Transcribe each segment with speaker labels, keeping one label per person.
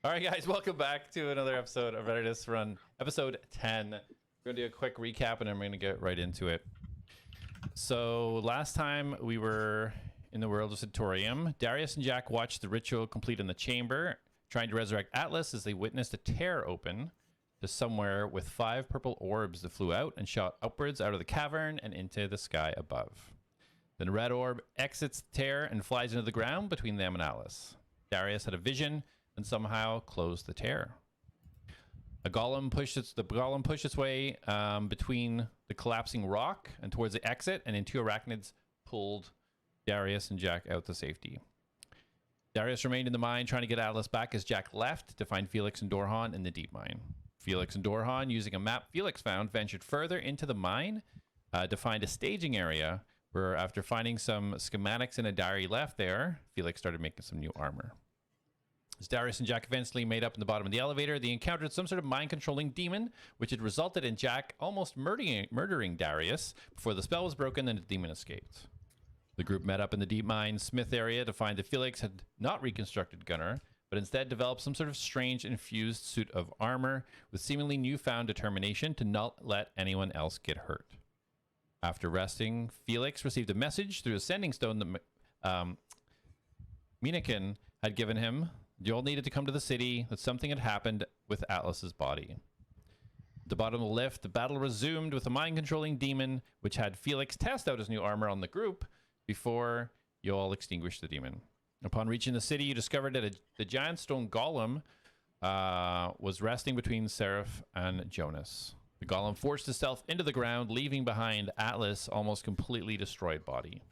Speaker 1: All right, guys, welcome back to another episode of Reditus Run, episode 10. We're going to do a quick recap, and then we're going to get right into it. So last time we were in the world of Centurium, Darius and Jack watched the ritual complete in the chamber, trying to resurrect Atlas as they witnessed a tear open to somewhere with 5 purple orbs that flew out and shot upwards out of the cavern and into the sky above. Then a red orb exits the tear and flies into the ground between them and Atlas. Darius had a vision and somehow closed the tear. The golem pushed its way between the collapsing rock and towards the exit, and then 2 arachnids pulled Darius and Jack out to safety. Darius remained in the mine trying to get Atlas back as Jack left to find Felix and Dorhan in the deep mine. Felix and Dorhan, using a map Felix found, ventured further into the mine to find a staging area where, after finding some schematics in a diary left there, Felix started making some new armor. As Darius and Jack eventually made up in the bottom of the elevator, they encountered some sort of mind-controlling demon, which had resulted in Jack almost murdering Darius before the spell was broken and the demon escaped. The group met up in the deep mine smith area to find that Felix had not reconstructed Gunnar, but instead developed some sort of strange infused suit of armor with seemingly newfound determination to not let anyone else get hurt. After resting, Felix received a message through a sending stone that Minikin had given him. You all needed to come to the city, that something had happened with Atlas's body. At the bottom of the lift, the battle resumed with a mind-controlling demon, which had Felix test out his new armor on the group before you all extinguished the demon. Upon reaching the city, you discovered that the giant stone golem was resting between Seraph and Jonas. The golem forced itself into the ground, leaving behind Atlas' almost completely destroyed body.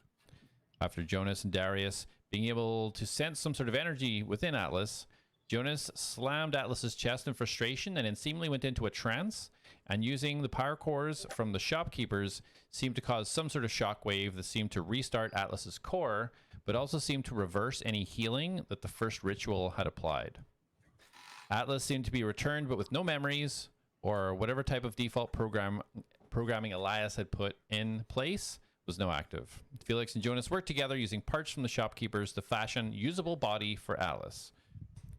Speaker 1: After Jonas and Darius being able to sense some sort of energy within Atlas, Jonas slammed Atlas's chest in frustration and then seemingly went into a trance, and using the power cores from the shopkeepers seemed to cause some sort of shockwave that seemed to restart Atlas's core, but also seemed to reverse any healing that the first ritual had applied. Atlas seemed to be returned, but with no memories or whatever type of default programming Elias had put in place was no active. Felix and Jonas worked together using parts from the shopkeepers to fashion usable body for Atlas.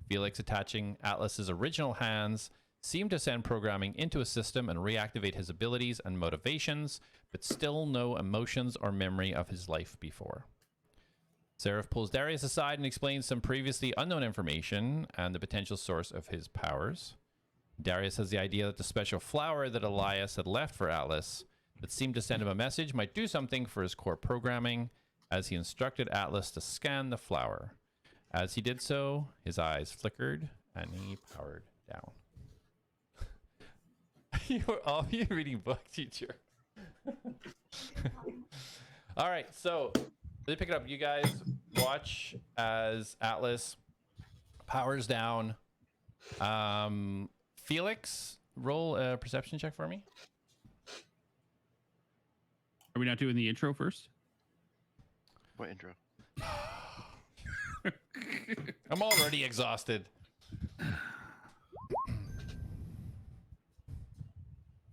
Speaker 1: Felix attaching Atlas's original hands seemed to send programming into a system and reactivate his abilities and motivations, but still no emotions or memory of his life before. Seraph pulls Darius aside and explains some previously unknown information and the potential source of his powers. Darius has the idea that the special flower that Elias had left for Atlas that seemed to send him a message might do something for his core programming, as he instructed Atlas to scan the flower. As he did so, his eyes flickered and he powered down. You're reading book, teacher. All right, so let me pick it up. You guys watch as Atlas powers down. Felix, roll a perception check for me.
Speaker 2: Are we not doing the intro first?
Speaker 3: What intro?
Speaker 1: I'm already exhausted.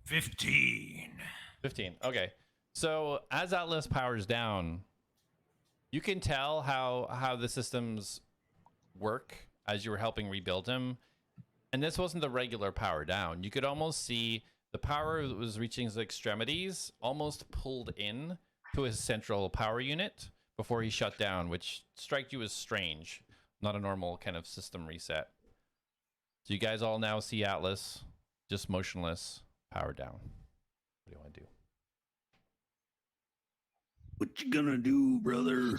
Speaker 4: 15.
Speaker 1: 15. Okay. So as Atlas powers down, you can tell how the systems work as you were helping rebuild him. And this wasn't the regular power down. You could almost see the power that was reaching his extremities almost pulled in to his central power unit before he shut down, which struck you as strange. Not a normal kind of system reset. So you guys all now see Atlas just motionless, powered down. What do you want to do?
Speaker 4: What you gonna do, brother?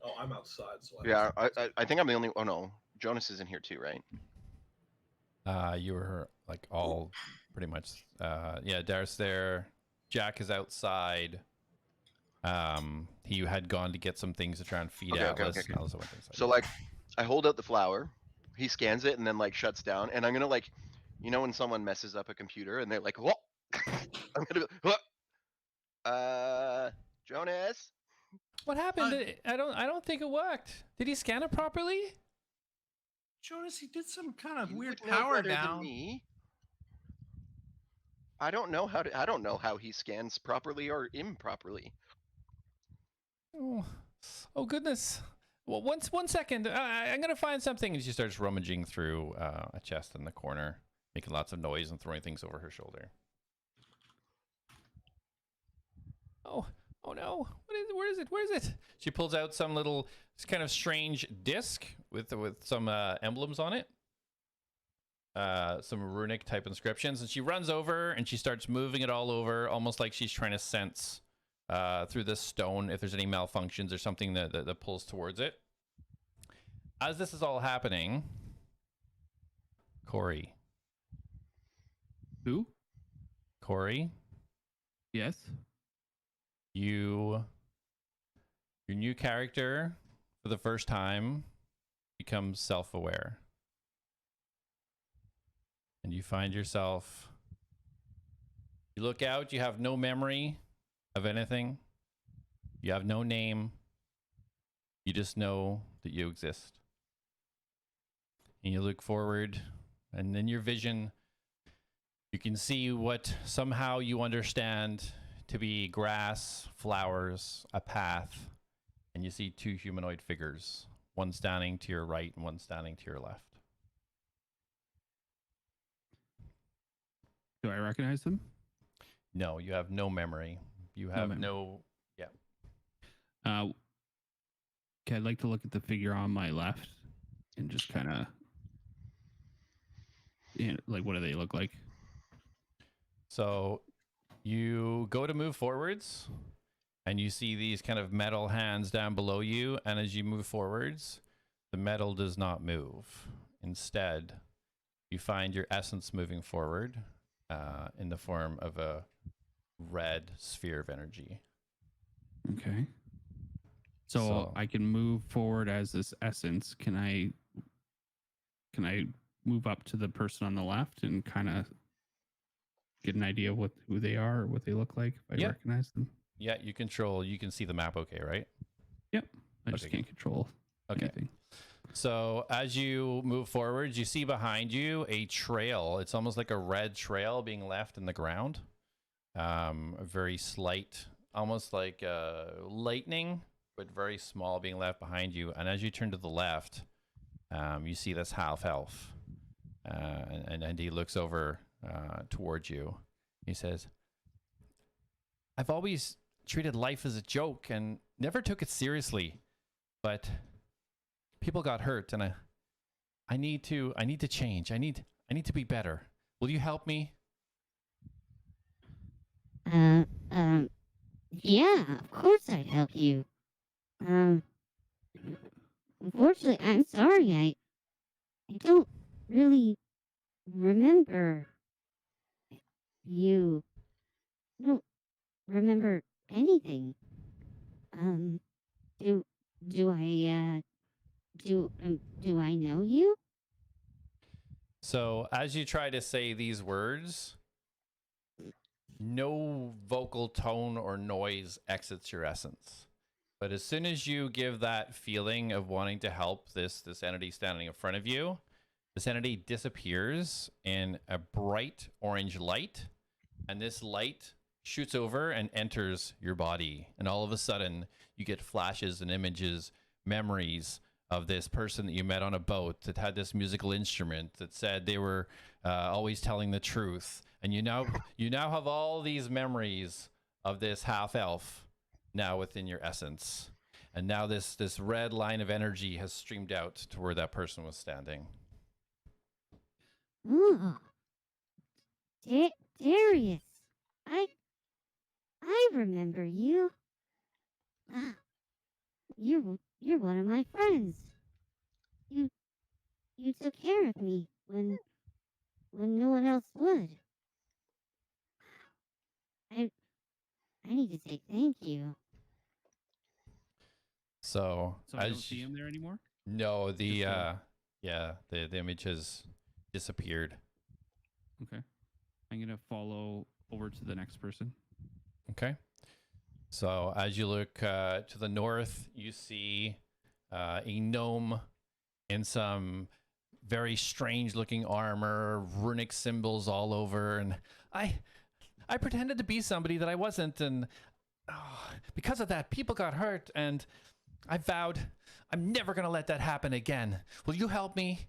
Speaker 5: Oh, I'm outside, so
Speaker 3: Yeah, I think I'm the only. Oh no, Jonas is in here too, right?
Speaker 1: You were like all pretty much. Yeah, Darius there. Jack is outside. He had gone to get some things to try and feed Atlas.
Speaker 3: Okay.
Speaker 1: Atlas went inside.
Speaker 3: So like, I hold out the flower, he scans it, and then like shuts down, and I'm gonna like, you know, when someone messes up a computer and they're like, what? I'm gonna go, what? Jonas.
Speaker 1: What happened? I don't think it worked. Did he scan it properly?
Speaker 4: Jonas, he did some kind of
Speaker 3: You
Speaker 4: weird
Speaker 3: would know
Speaker 4: power
Speaker 3: better than
Speaker 4: down.
Speaker 3: me. I don't know how he scans properly or improperly.
Speaker 1: Oh goodness. well, one second. I'm gonna find something. And she starts rummaging through a chest in the corner, making lots of noise and throwing things over her shoulder. Oh no! What is it? Where is it? Where is it? She pulls out some little, kind of strange disc with some emblems on it, some runic type inscriptions, and she runs over and she starts moving it all over, almost like she's trying to sense through this stone if there's any malfunctions or something that pulls towards it. As this is all happening, Corey.
Speaker 2: Who?
Speaker 1: Corey,
Speaker 2: Yes.
Speaker 1: your new character for the first time becomes self-aware. And you find yourself, you look out, you have no memory of anything. You have no name. You just know that you exist. And you look forward, and in your vision, you can see what somehow you understand to be grass, flowers, a path, and you see two humanoid figures, one standing to your right and one standing to your left.
Speaker 2: Do I recognize them?
Speaker 1: No, you have no memory. You have
Speaker 2: memory.
Speaker 1: no.
Speaker 2: Okay, I'd like to look at the figure on my left and just kind of, like, what do they look like?
Speaker 1: So you go to move forwards and you see these kind of metal hands down below you. And as you move forwards, the metal does not move. Instead, you find your essence moving forward in the form of a red sphere of energy.
Speaker 2: Okay. So I can move forward as this essence. Can I move up to the person on the left and kind of get an idea of who they are or what they look like if I recognize them?
Speaker 1: Yeah, you can see the map okay, right?
Speaker 2: Yep. I just can't control anything.
Speaker 1: So as you move forwards, you see behind you a trail. It's almost like a red trail being left in the ground. A very slight, almost like lightning, but very small, being left behind you. And as you turn to the left, you see this half elf. And he looks over towards you. He says, I've always treated life as a joke and never took it seriously, but people got hurt, and I need to change. I need to be better. Will you help me?
Speaker 6: Yeah, of course I'd help you. Unfortunately, I'm sorry, I don't really remember you. I don't remember anything. Do I know you?
Speaker 1: So as you try to say these words, no vocal tone or noise exits your essence. But as soon as you give that feeling of wanting to help this entity standing in front of you, this entity disappears in a bright orange light, and this light shoots over and enters your body. And all of a sudden, you get flashes and images, memories of this person that you met on a boat that had this musical instrument that said they were always telling the truth. And you now have all these memories of this half elf now within your essence. And now this red line of energy has streamed out to where that person was standing.
Speaker 6: Oh, Darius, I remember you. You're one of my friends. You took care of me when no one else would. I need to say thank you.
Speaker 1: So
Speaker 2: I don't see him there anymore?
Speaker 1: No, the image has disappeared.
Speaker 2: Okay. I'm going to follow over to the next person.
Speaker 1: Okay. So as you look to the north, you see a gnome in some very strange looking armor, runic symbols all over. And I pretended to be somebody that I wasn't. And because of that, people got hurt. And I vowed I'm never going to let that happen again. Will you help me?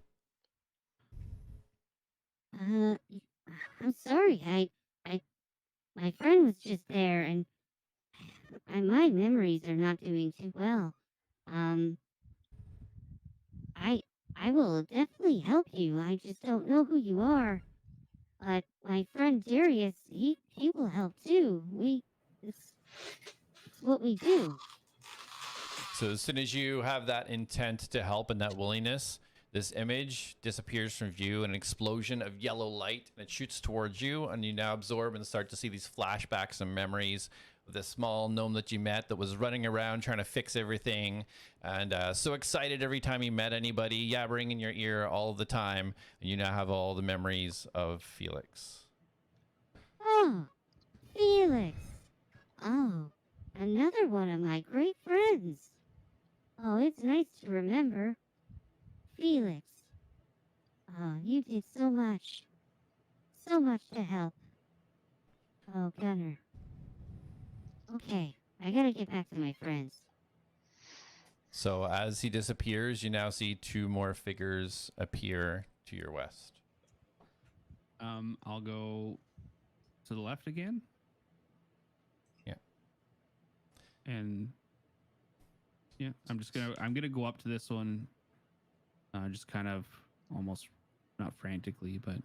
Speaker 6: I'm sorry. My friend was just there, and my memories are not doing too well. Um, I I will definitely help you. I just don't know who you are. But my friend Darius, he will help too. It's what we do.
Speaker 1: So as soon as you have that intent to help and that willingness, this image disappears from view in an explosion of yellow light, and it shoots towards you, and you now absorb and start to see these flashbacks and memories of this small gnome that you met that was running around trying to fix everything, and so excited every time you met anybody, yabbering in your ear all the time, and you now have all the memories of Felix.
Speaker 6: Oh, Felix. Oh, another one of my great friends. Oh, it's nice to remember. Felix. Oh, you did so much. So much to help. Oh, Gunner. Okay, I gotta get back to my friends.
Speaker 1: So as he disappears, you now see two more figures appear to your west.
Speaker 2: I'll go to the left again.
Speaker 1: Yeah.
Speaker 2: And yeah, I'm gonna go up to this one, just kind of almost not frantically, but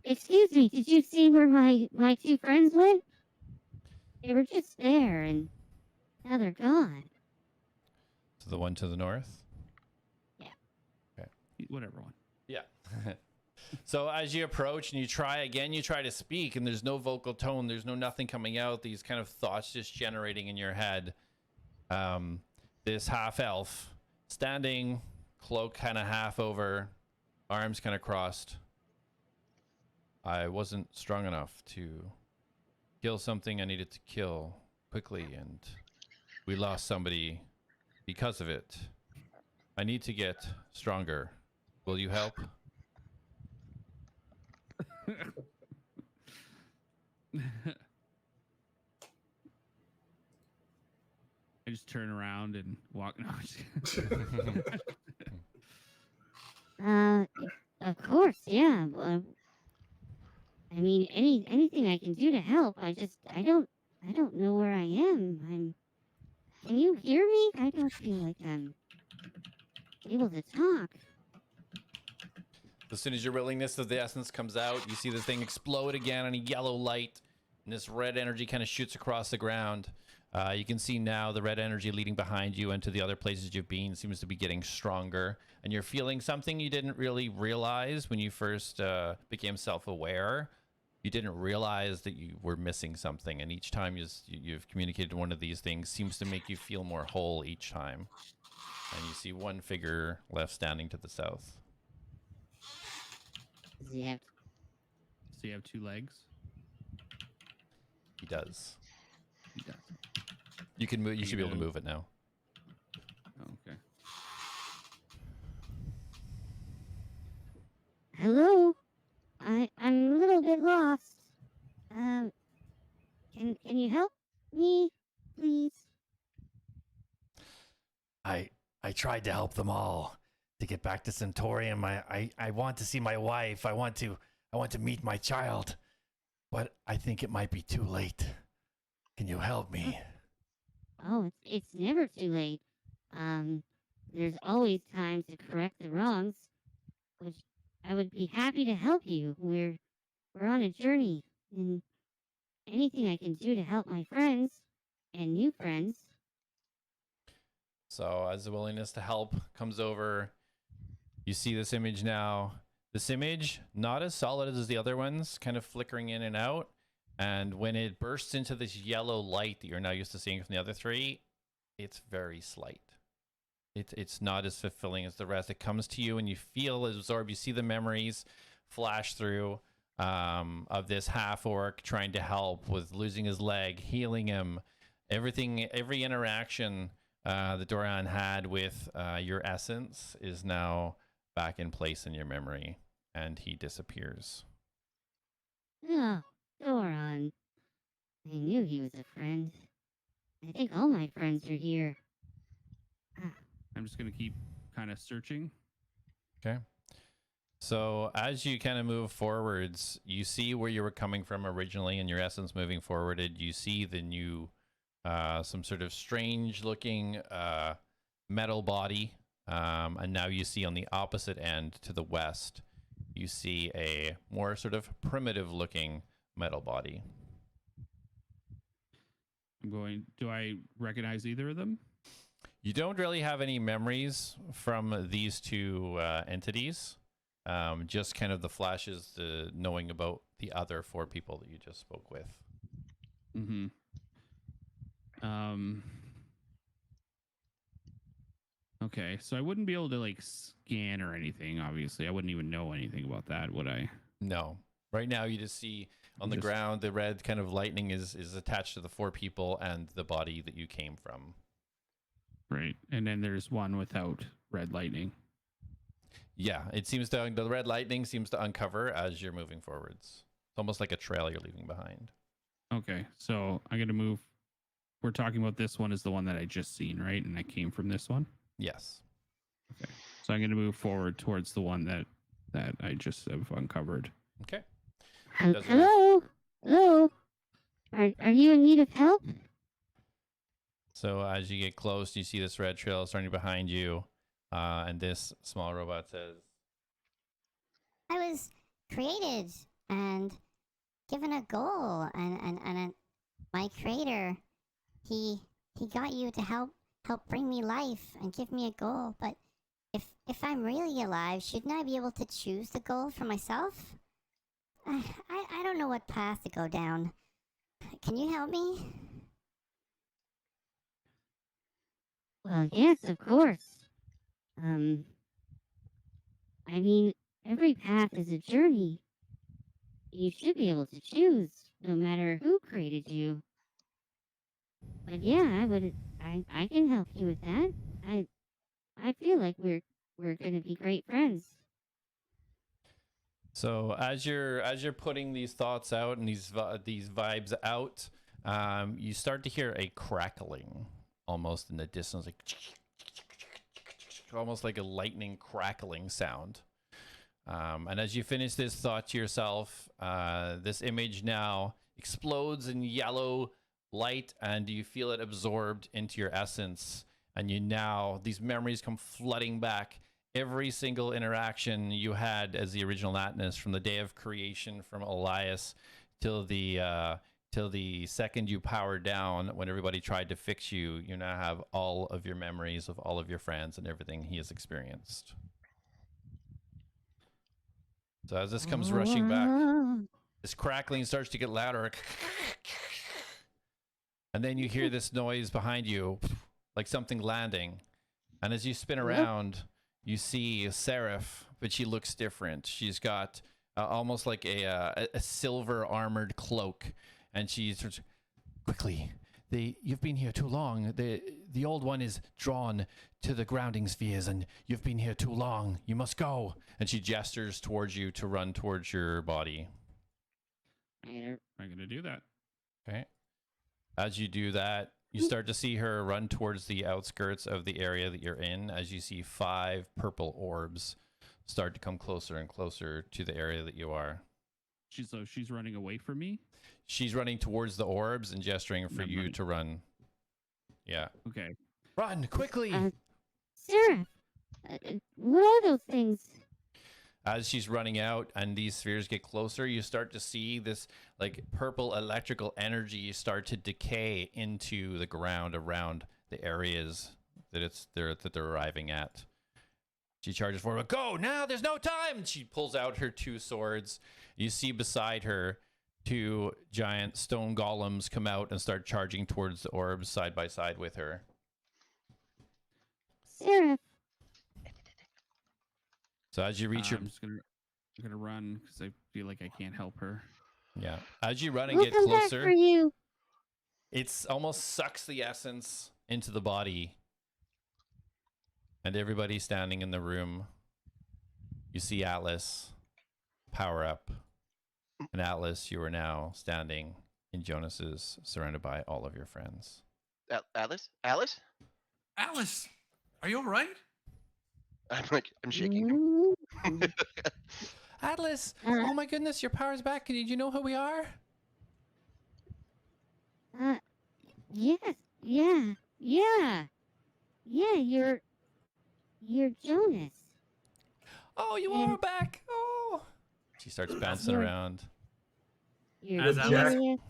Speaker 6: Excuse me, did you see where my two friends went? They were just there, and now they're gone.
Speaker 1: So the one to the north?
Speaker 2: whatever one.
Speaker 1: Yeah. So as you approach and you try again, you try to speak, and there's no vocal tone. There's no nothing coming out. These kind of thoughts just generating in your head. This half elf standing, cloak kind of half over, arms kind of crossed. I wasn't strong enough to kill something I needed to kill quickly, and we lost somebody because of it. I need to get stronger. Will you help?
Speaker 2: I just turn around and walk. No, I'm just kidding.
Speaker 6: Of course, yeah. I mean, anything I can do to help. I don't know where I am. Can you hear me? I don't feel like I'm able to talk.
Speaker 1: As soon as your willingness of the essence comes out, you see this thing explode again in a yellow light, and this red energy kind of shoots across the ground. You can see now the red energy leading behind you into the other places you've been seems to be getting stronger, and you're feeling something you didn't really realize when you first became self-aware. You didn't realize that you were missing something, and each time you've communicated one of these things seems to make you feel more whole each time. And you see one figure left standing to the south.
Speaker 6: Does he have?
Speaker 2: So you have two legs.
Speaker 1: He does.
Speaker 2: He does.
Speaker 1: You can move. You should be able to move it now.
Speaker 2: Oh, okay.
Speaker 6: Hello? I'm a little bit lost. Can you help me, please?
Speaker 7: I tried to help them all to get back to Centaurium. I want to see my wife. I want to meet my child. But I think it might be too late. Can you help me?
Speaker 6: Oh, it's never too late. There's always time to correct the wrongs, which I would be happy to help you. We're on a journey, and anything I can do to help my friends and new friends.
Speaker 1: So as the willingness to help comes over, you see this image now. This image, not as solid as the other ones, kind of flickering in and out. And when it bursts into this yellow light that you're now used to seeing from the other three, it's very slight. It's not as fulfilling as the rest. It comes to you and you feel absorbed. You see the memories flash through of this half-orc trying to help with losing his leg, healing him. Every interaction that Dorian had with your essence is now back in place in your memory, and he disappears.
Speaker 6: Oh, Doran. I knew he was a friend. I think all my friends are here.
Speaker 2: I'm just gonna keep kind of searching.
Speaker 1: Okay. So as you kind of move forwards, you see where you were coming from originally, and your essence moving forwarded. You see the new, some sort of strange looking metal body, and now you see on the opposite end to the west, you see a more sort of primitive looking metal body.
Speaker 2: I'm going. Do I recognize either of them?
Speaker 1: You don't really have any memories from these two entities. Just kind of the flashes, the knowing about the other 4 people that you just spoke with.
Speaker 2: Mm-hmm. Okay, so I wouldn't be able to like scan or anything. Obviously, I wouldn't even know anything about that, would I?
Speaker 1: No. Right now, you just see on the
Speaker 2: Just-
Speaker 1: ground the red kind of lightning is attached to the 4 people and the body that you came from.
Speaker 2: Right, and then there's one without red lightning.
Speaker 1: Yeah, it seems to the red lightning seems to uncover as you're moving forwards. It's almost like a trail you're leaving behind.
Speaker 2: Okay, so I'm gonna move. We're talking about this one is the one that I just seen, right? And I came from this one.
Speaker 1: Yes.
Speaker 2: Okay, so I'm gonna move forward towards the one that I just have uncovered.
Speaker 1: Okay. Doesn't-
Speaker 6: Hello? Hello? Are you in need of help?
Speaker 1: So as you get close, you see this red trail starting behind you, and this small robot says,
Speaker 8: I was created and given a goal, and my creator, he got you to help bring me life and give me a goal. But if I'm really alive, shouldn't I be able to choose the goal for myself? I don't know what path to go down. Can you help me?
Speaker 6: Well, yes, of course. I mean, every path is a journey. You should be able to choose, no matter who created you. But yeah, I can help you with that. I feel like we're gonna be great friends.
Speaker 1: so as you're putting these thoughts out and these vibes out, you start to hear a crackling almost in the distance, like almost like a lightning crackling sound. And as you finish this thought to yourself, this image now explodes in yellow light, and you feel it absorbed into your essence. And these memories come flooding back. Every single interaction you had as the original Atlas, from the day of creation, from Elias till the second you powered down, when everybody tried to fix you, you now have all of your memories of all of your friends and everything he has experienced. So as this comes rushing back, this crackling starts to get louder. And then you hear this noise behind you, like something landing. And as you spin around, you see Seraph, but she looks different. She's got almost like a silver armored cloak. And she's quickly, you've been here too long. The old one is drawn to the grounding spheres, and you've been here too long. You must go. And she gestures towards you to run towards your body.
Speaker 2: I'm gonna do that.
Speaker 1: Okay. As you do that, you start to see her run towards the outskirts of the area that you're in, as you see 5 purple orbs start to come closer and closer to the area that you are.
Speaker 2: She's running away from me.
Speaker 1: She's running towards the orbs and gesturing for
Speaker 2: I'm
Speaker 1: you
Speaker 2: running.
Speaker 1: to run. Yeah.
Speaker 2: Okay.
Speaker 1: Run quickly.
Speaker 6: Sarah, what are those things?
Speaker 1: As she's running out and these spheres get closer, you start to see this like purple electrical energy start to decay into the ground around the areas that they're arriving at. She charges forward. Go now! There's no time! She pulls out her 2 swords. You see beside her 2 giant stone golems come out and start charging towards the orbs side by side with her.
Speaker 6: Sarah,
Speaker 1: So as you reach
Speaker 2: I'm gonna run because I feel like I can't help her.
Speaker 1: yeah, as you run and
Speaker 6: we'll
Speaker 1: get
Speaker 6: come back
Speaker 1: closer,
Speaker 6: for you.
Speaker 1: it's almost sucks the essence into the body. And everybody standing in the room, you see Atlas power up. And Atlas, you are now standing in Jonas's, surrounded by all of your friends.
Speaker 3: Alice? Alice?
Speaker 4: Alice, are you all right?
Speaker 3: I'm shaking him.
Speaker 6: Ooh.
Speaker 1: Atlas!
Speaker 6: Uh,
Speaker 1: Oh my goodness, your power's back. Did you know who we are?
Speaker 6: Yes, yeah, yeah, yeah. You're Jonas.
Speaker 1: Oh, you
Speaker 6: And
Speaker 1: are back. Oh. She starts bouncing
Speaker 6: You're-
Speaker 1: around.
Speaker 6: You're
Speaker 4: As Atlas-
Speaker 6: curious.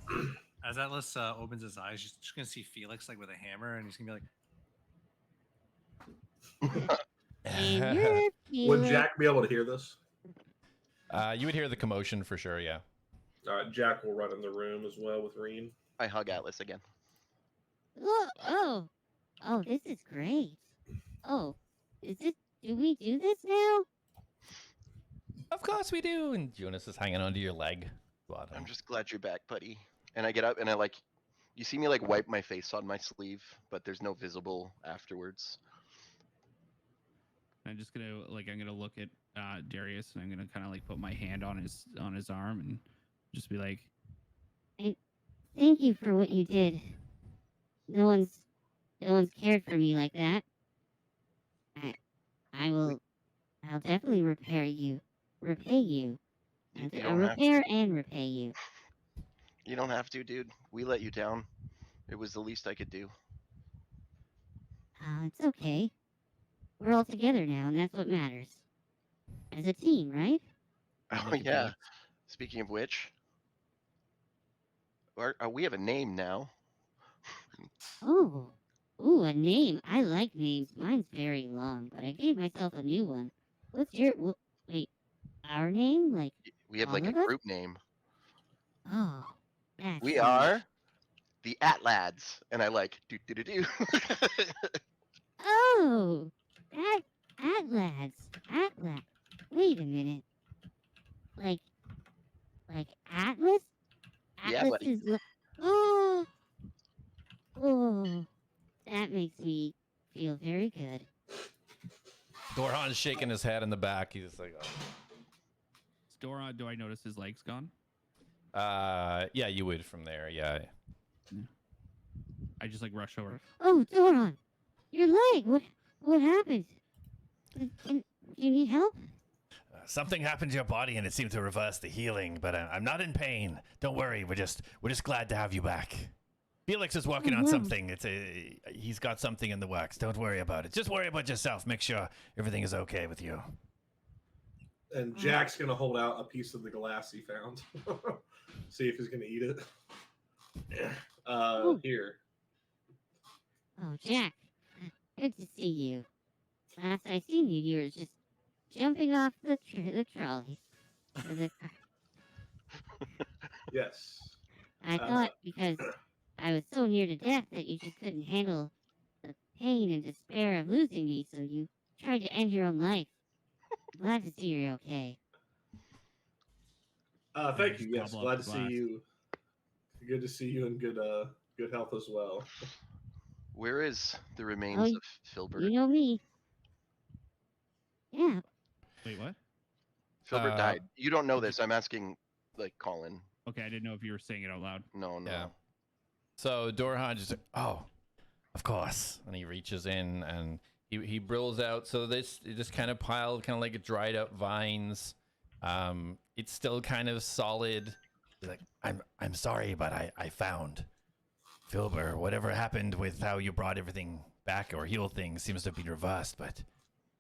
Speaker 4: As Atlas opens his eyes, you're just gonna see Felix like with a hammer, and he's gonna be like,
Speaker 6: And you're
Speaker 5: Would
Speaker 6: Felix.
Speaker 5: Jack be able to hear this?
Speaker 1: You would hear the commotion for sure, yeah.
Speaker 5: All right, Jack will run in the room as well with Reen.
Speaker 3: I hug Atlas again.
Speaker 6: Oh, this is great. Oh, do we do this now?
Speaker 1: Of course we do. And Jonas is hanging onto your leg. Bottom.
Speaker 3: I'm just glad you're back, buddy. And I get up and you see me like wipe my face on my sleeve, but there's no visible afterwards.
Speaker 2: I'm just gonna I'm gonna look at Darius, and I'm gonna kind of like put my hand on his arm and just be like,
Speaker 6: Thank you for what you did. No one's cared for me like that. I'll definitely repay you.
Speaker 3: You
Speaker 6: I'll
Speaker 3: don't have
Speaker 6: repair and repay you.
Speaker 3: You don't have to, dude. We let you down. It was the least I could do.
Speaker 6: It's okay. We're all together now, and that's what matters. As a team, right?
Speaker 3: Oh
Speaker 2: look at
Speaker 3: yeah.
Speaker 2: Felix.
Speaker 3: Speaking of which, we have a name now.
Speaker 6: Oh. Ooh, a name. I like names. Mine's very long, but I gave myself a new one. What's your... wait, our name? Like,
Speaker 3: We have
Speaker 6: all
Speaker 3: like a
Speaker 6: of us?
Speaker 3: group name.
Speaker 6: Oh, that's
Speaker 3: We
Speaker 6: neat.
Speaker 3: are the Atlads, and I do.
Speaker 6: Oh, Atlas. Atlas. Wait a minute. Like Atlas?
Speaker 3: Yeah,
Speaker 6: Atlas
Speaker 3: buddy.
Speaker 6: is oh, that makes me feel very good.
Speaker 1: Dorhan's shaking his head in the back. He's like,
Speaker 2: Dora, do I notice his legs gone?
Speaker 1: yeah, you would from there. Yeah.
Speaker 2: I just like rush over.
Speaker 6: Oh, Doron, your leg. What happened? Do you need help?
Speaker 7: Something happened to your body and it seemed to reverse the healing, but I'm not in pain. Don't worry. We're just glad to have you back. Felix is working on
Speaker 6: wow.
Speaker 7: something. He's got something in the works. Don't worry about it. Just worry about yourself. Make sure everything is okay with you.
Speaker 5: And Jack's gonna hold out a piece of the glass he found. See if he's gonna eat it. Here.
Speaker 6: Oh, Jack, good to see you. Last I seen you, you were just jumping off the trolley. Or the car.
Speaker 5: Yes.
Speaker 6: I thought because I was so near to death that you just couldn't handle the pain and despair of losing me, so you tried to end your own life. Glad to see you're okay.
Speaker 5: Thank you. Yes,
Speaker 2: Gobble up
Speaker 5: glad
Speaker 2: the
Speaker 5: to see
Speaker 2: glass.
Speaker 5: you. Good to see you in good health as well.
Speaker 3: Where is the remains of Filbert?
Speaker 6: You know me. Yeah.
Speaker 2: Wait, what?
Speaker 3: Filbert died. You don't know this. I'm asking, like, Colin.
Speaker 2: Okay, I didn't know if you were saying it out loud.
Speaker 3: No.
Speaker 1: Yeah. So Dorhan just like,
Speaker 7: Oh, of course.
Speaker 1: and he reaches in and he brills out. So this it just kind of piled, kind of like dried up vines. It's still kind of solid.
Speaker 7: He's like, I'm sorry, but I found Filbert. Whatever happened with how you brought everything back or healed things seems to have been reversed, but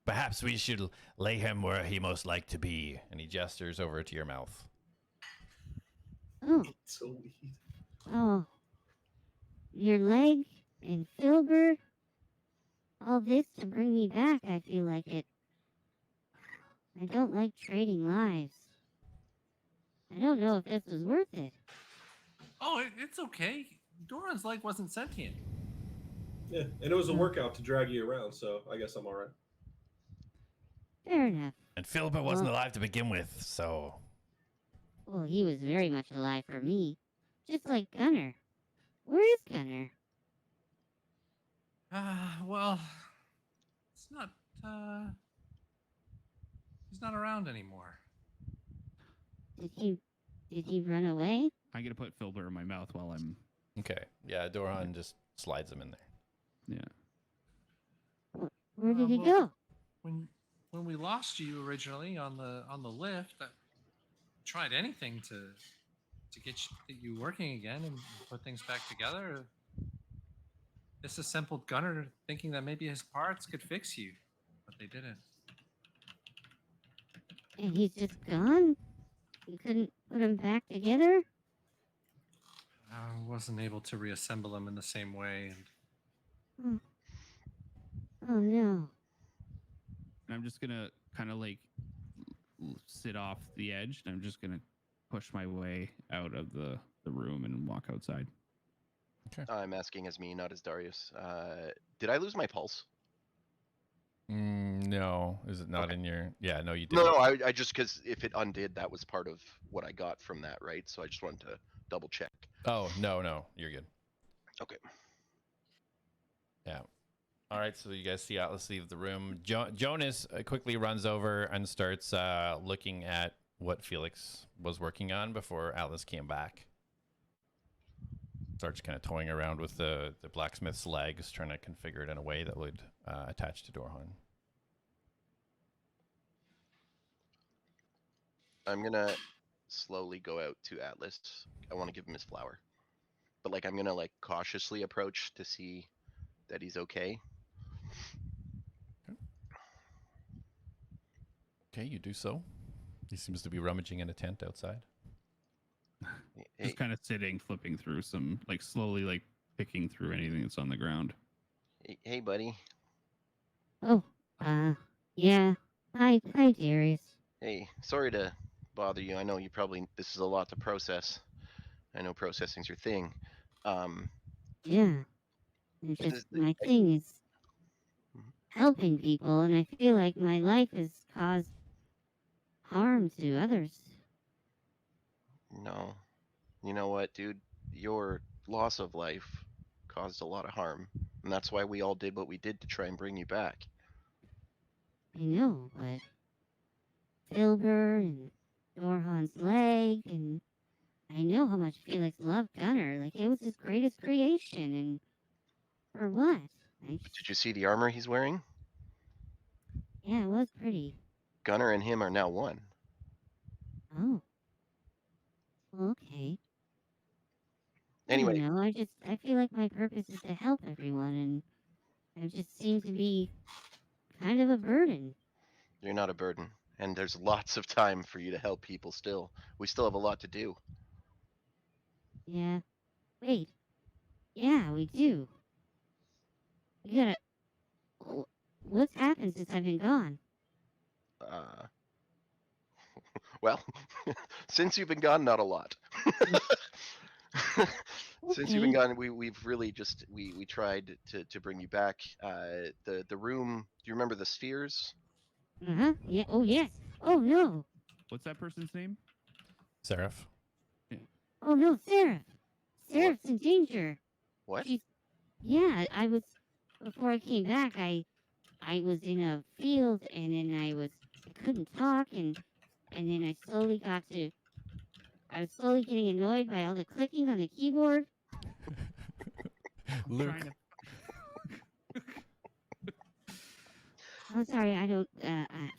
Speaker 7: perhaps we should lay him where he most like to be.
Speaker 1: And he gestures over to your mouth.
Speaker 6: Oh,
Speaker 5: So weird.
Speaker 6: oh. Your leg and Filbert. All this to bring me back, I feel like it. I don't like trading lives. I don't know if this was worth it.
Speaker 4: "Oh, it's okay. Doran's leg wasn't sentient."
Speaker 5: Yeah, and it was a workout to drag you around, so I guess I'm all right.
Speaker 6: Fair enough.
Speaker 7: And Filbert wasn't
Speaker 6: Well-
Speaker 7: alive to begin with, so
Speaker 6: Well, he was very much alive for me. Just like Gunner. Where is Gunner?
Speaker 4: Well, it's not. He's not around anymore.
Speaker 6: Did he run away?
Speaker 2: I'm gonna put Filbert in my mouth while I'm.
Speaker 1: Okay. Yeah, Dorhan just slides them in there.
Speaker 2: Yeah.
Speaker 6: Where did he
Speaker 4: well,
Speaker 6: go?
Speaker 4: When we lost you originally on the lift, I tried anything to get you working again and put things back together. This assembled gunner thinking that maybe his parts could fix you, but they didn't.
Speaker 6: And he's just gone? You couldn't put him back together?
Speaker 4: I wasn't able to reassemble them in the same way. And
Speaker 6: Oh no.
Speaker 2: And I'm just gonna kind of like sit off the edge, and I'm just gonna push my way out of the room and walk outside.
Speaker 3: I'm asking as me, not as Darius. Did I lose my pulse?
Speaker 1: No, is it not
Speaker 3: Okay.
Speaker 1: in your? Yeah, no, you
Speaker 3: No,
Speaker 1: didn't.
Speaker 3: no. I just because if it undid, that was part of what I got from that, right? So I just wanted to double check.
Speaker 1: Oh no, you're good.
Speaker 3: Okay.
Speaker 1: Yeah. All right, so you guys see Atlas leave the room. Jonas quickly runs over and starts looking at what Felix was working on before Atlas came back. Starts kind of toying around with the blacksmith's legs, trying to configure it in a way that would attach to Dorhan.
Speaker 3: I'm gonna slowly go out to Atlas. I want to give him his flower, but like I'm gonna like cautiously approach to see that he's okay.
Speaker 1: Okay, you do so. He seems to be rummaging in a tent outside.
Speaker 3: Hey,
Speaker 2: Just kind of sitting, flipping through some, like slowly, like picking through anything that's on the ground.
Speaker 3: hey, buddy.
Speaker 6: Oh, yeah. Hi, Darius.
Speaker 3: Hey, sorry to bother you. I know you probably this is a lot to process. I know processing's your thing.
Speaker 6: Yeah. It's
Speaker 3: This-
Speaker 6: just my thing is helping people, and I feel like my life has caused harm to others.
Speaker 3: No, you know what, dude? Your loss of life caused a lot of harm, and that's why we all did what we did to try and bring you back.
Speaker 6: I know, but Silver and Dorhan's leg, and I know how much Felix loved Gunner. Like, it was his greatest creation, and for what?
Speaker 3: Did you see the armor he's wearing?
Speaker 6: Yeah, it was pretty.
Speaker 3: Gunner and him are now one.
Speaker 6: Oh. Well, okay.
Speaker 3: Anyway,
Speaker 6: I don't know, I feel like my purpose is to help everyone, and I just seem to be kind of a burden.
Speaker 3: you're not a burden, and there's lots of time for you to help people still. We still have a lot to do.
Speaker 6: Yeah. Wait. Yeah, we do. We gotta... What's happened since I've been gone?
Speaker 3: Well, since you've been gone, not a lot. Since you've been
Speaker 6: Okay.
Speaker 3: gone, we've really just we tried to bring you back. The room. Do you remember the spheres?
Speaker 6: Uh-huh. Yeah. Oh, yes. Oh, no.
Speaker 2: What's that person's name?
Speaker 1: Seraph.
Speaker 6: Oh, no, Sarah. Seraph's in danger.
Speaker 3: What?
Speaker 6: Yeah, before I came back, I was in a field, and then I couldn't talk, and then I was slowly getting annoyed by all the clicking on the keyboard.
Speaker 1: Luke.
Speaker 2: Trying to...
Speaker 6: I'm sorry,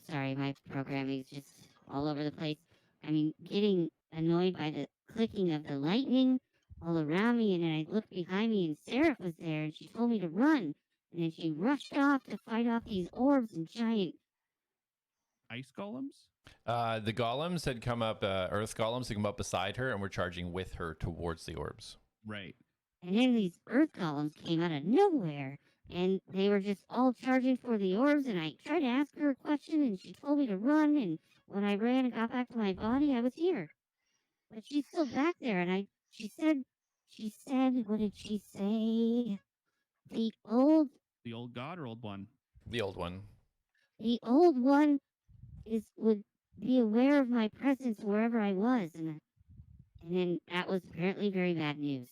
Speaker 6: sorry, my programming is just all over the place. I mean, getting annoyed by the clicking of the lightning all around me, and then I looked behind me, and Sarah was there, and she told me to run, and then she rushed off to fight off these orbs and giant...
Speaker 2: Ice golems?
Speaker 1: The golems had come up, Earth golems had come up beside her and were charging with her towards the orbs.
Speaker 2: Right.
Speaker 6: And then these earth golems came out of nowhere, and they were just all charging for the orbs, and I tried to ask her a question, and she told me to run, and when I ran and got back to my body, I was here. But she's still back there, and she said, what did she say? The old
Speaker 2: God or old one?
Speaker 1: The old one.
Speaker 6: one would be aware of my presence wherever I was, and then that was apparently very bad news.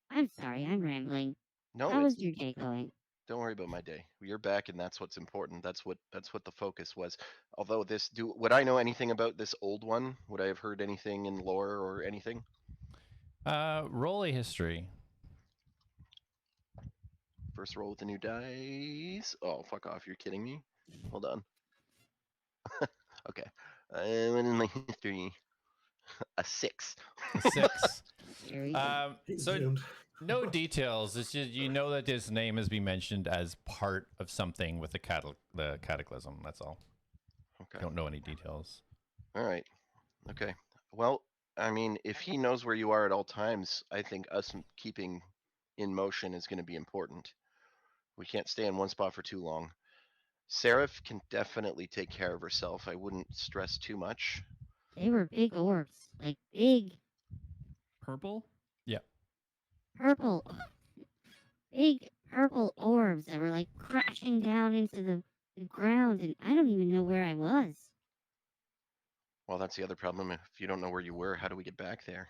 Speaker 6: I'm sorry, I'm rambling.
Speaker 3: No,
Speaker 6: How was your day going?
Speaker 3: don't worry about my day. You're back, and that's what's important. That's what the focus was. Although would I know anything about this old one? Would I have heard anything in lore or anything?
Speaker 1: Roll a history.
Speaker 3: First roll with the new dice. Oh, fuck off. You're kidding me? Hold on. Okay. What is my history? A 6.
Speaker 1: A 6.
Speaker 6: Very good.
Speaker 5: He's
Speaker 1: So
Speaker 5: doomed.
Speaker 1: no details. It's just you know that his name has been mentioned as part of something with the cataclysm. That's all.
Speaker 3: Okay.
Speaker 1: Don't know any details.
Speaker 3: All right. Okay. Well, I mean, if he knows where you are at all times, I think us keeping in motion is going to be important. We can't stay in one spot for too long. Seraph can definitely take care of herself. I wouldn't stress too much.
Speaker 6: They were big orbs, like big
Speaker 2: Purple?
Speaker 6: purple, big purple orbs that were like crashing down into the ground, and I don't even know where I was.
Speaker 3: Well, that's the other problem. If you don't know where you were, how do we get back there?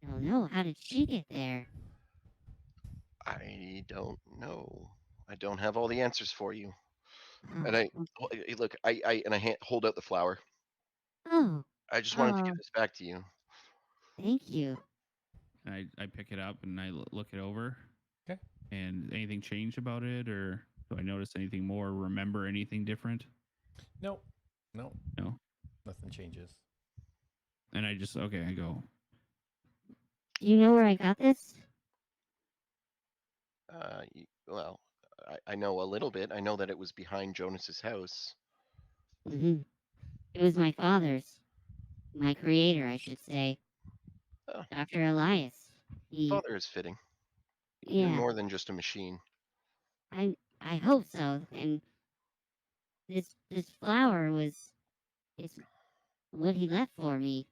Speaker 6: I don't know. How did she get there?
Speaker 3: I don't know. I don't have all the answers for you.
Speaker 6: Oh,
Speaker 3: And look, I hold out the flower.
Speaker 6: oh,
Speaker 3: I just wanted to
Speaker 6: Oh.
Speaker 3: give this back to you.
Speaker 6: thank you.
Speaker 2: I pick it up and I look it over.
Speaker 1: Okay.
Speaker 2: And anything change about it, or do I notice anything more? Remember anything different?
Speaker 1: No.
Speaker 2: No.
Speaker 1: Nothing changes.
Speaker 2: And I just I go.
Speaker 6: Do you know where I got this?
Speaker 3: Well, I know a little bit. I know that it was behind Jonas's house.
Speaker 6: hmm It was my father's. My creator, I should say.
Speaker 3: Oh.
Speaker 6: Dr. Elias. He,
Speaker 3: Father is fitting. You're
Speaker 6: yeah,
Speaker 3: more than just a machine.
Speaker 6: I hope so. And this flower it's what he left for me.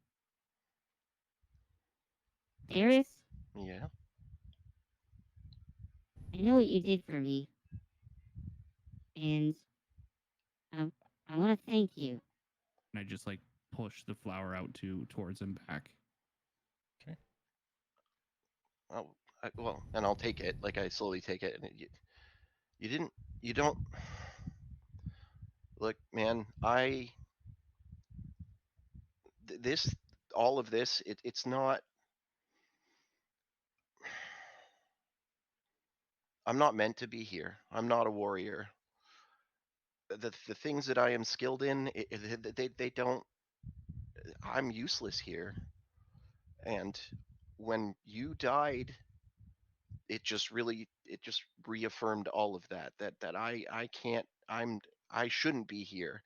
Speaker 6: Darius,
Speaker 3: Yeah.
Speaker 6: I know what you did for me. And I want to thank you.
Speaker 2: And I just push the flower out towards him back.
Speaker 3: Oh, well, and I'll take it. Like I slowly take it, and you don't. Look, man, all of this, it's not. I'm not meant to be here. I'm not a warrior. The things that I am skilled in, they don't. I'm useless here. And when you died, it just reaffirmed all of that. That I can't. I shouldn't be here.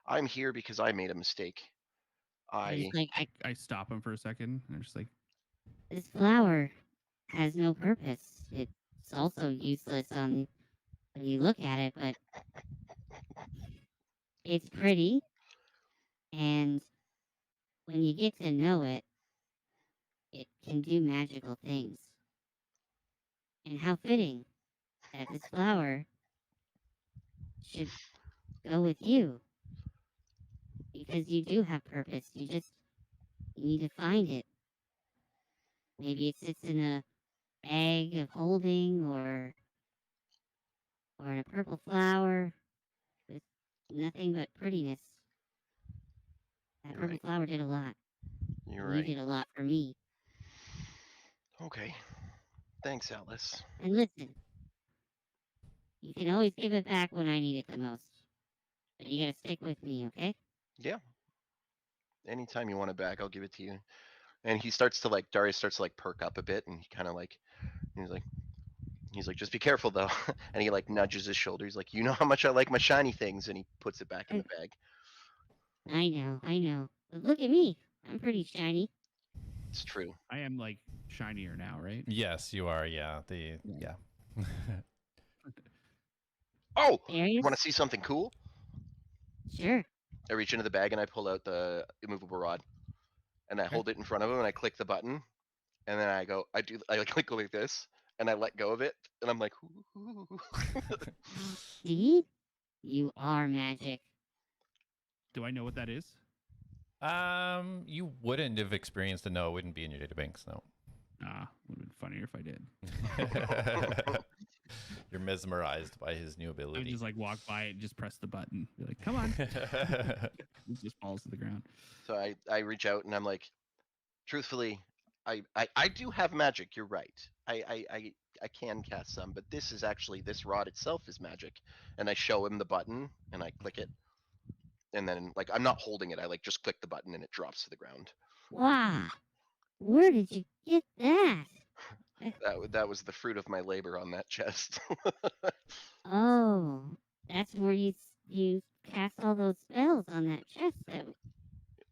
Speaker 3: I'm here because I made a mistake.
Speaker 6: I just
Speaker 2: I stop him for a second, and I'm just like,
Speaker 6: this flower has no purpose. It's also useless when you look at it, but it's pretty, and when you get to know it, it can do magical things. And how fitting that this flower should go with you. Because you do have purpose. You need to find it. Maybe it sits in a bag of holding or in a purple flower with nothing but prettiness. That
Speaker 3: You're
Speaker 6: purple
Speaker 3: right.
Speaker 6: flower did a lot.
Speaker 3: You're
Speaker 6: You
Speaker 3: right.
Speaker 6: did a lot for me.
Speaker 3: Okay. Thanks, Alice.
Speaker 6: And listen, you can always give it back when I need it the most. But you gotta stick with me, okay?
Speaker 3: Yeah. Anytime you want it back, I'll give it to you. And Darius starts to perk up a bit, and he kind of he's like, just be careful though. And he nudges his shoulder. He's like, you know how much I like my shiny things, and he puts it back in the bag.
Speaker 6: I know. But look at me. I'm pretty shiny.
Speaker 3: It's true.
Speaker 2: I am shinier now, right?
Speaker 1: Yes, you are. Yeah. Yeah.
Speaker 3: Oh, you
Speaker 6: Darius?
Speaker 3: want to see something cool?
Speaker 6: Sure.
Speaker 3: I reach into the bag and I pull out the immovable rod, and I hold it in front of him, and I click the button, and then I go like this, and I let go of it, and I'm like, ooh.
Speaker 6: See? You are magic.
Speaker 2: Do I know what that is?
Speaker 1: You wouldn't have experienced it. No, it wouldn't be in your databanks. No.
Speaker 2: Would have been funnier if I did.
Speaker 1: You're mesmerized by his new
Speaker 2: I would
Speaker 1: ability.
Speaker 2: just walk by it and just press the button. Be like, come on. It just falls to the ground.
Speaker 3: So I reach out and I'm like, truthfully, I do have magic. You're right. I can cast some, but this is actually, this rod itself is magic. And I show him the button and I click it. And then like, I'm not holding it. I like just click the button and it drops to the ground.
Speaker 6: Wow. Where did you get that?
Speaker 3: That was the fruit of my labor on that chest.
Speaker 6: Oh, that's where you cast all those spells on that chest that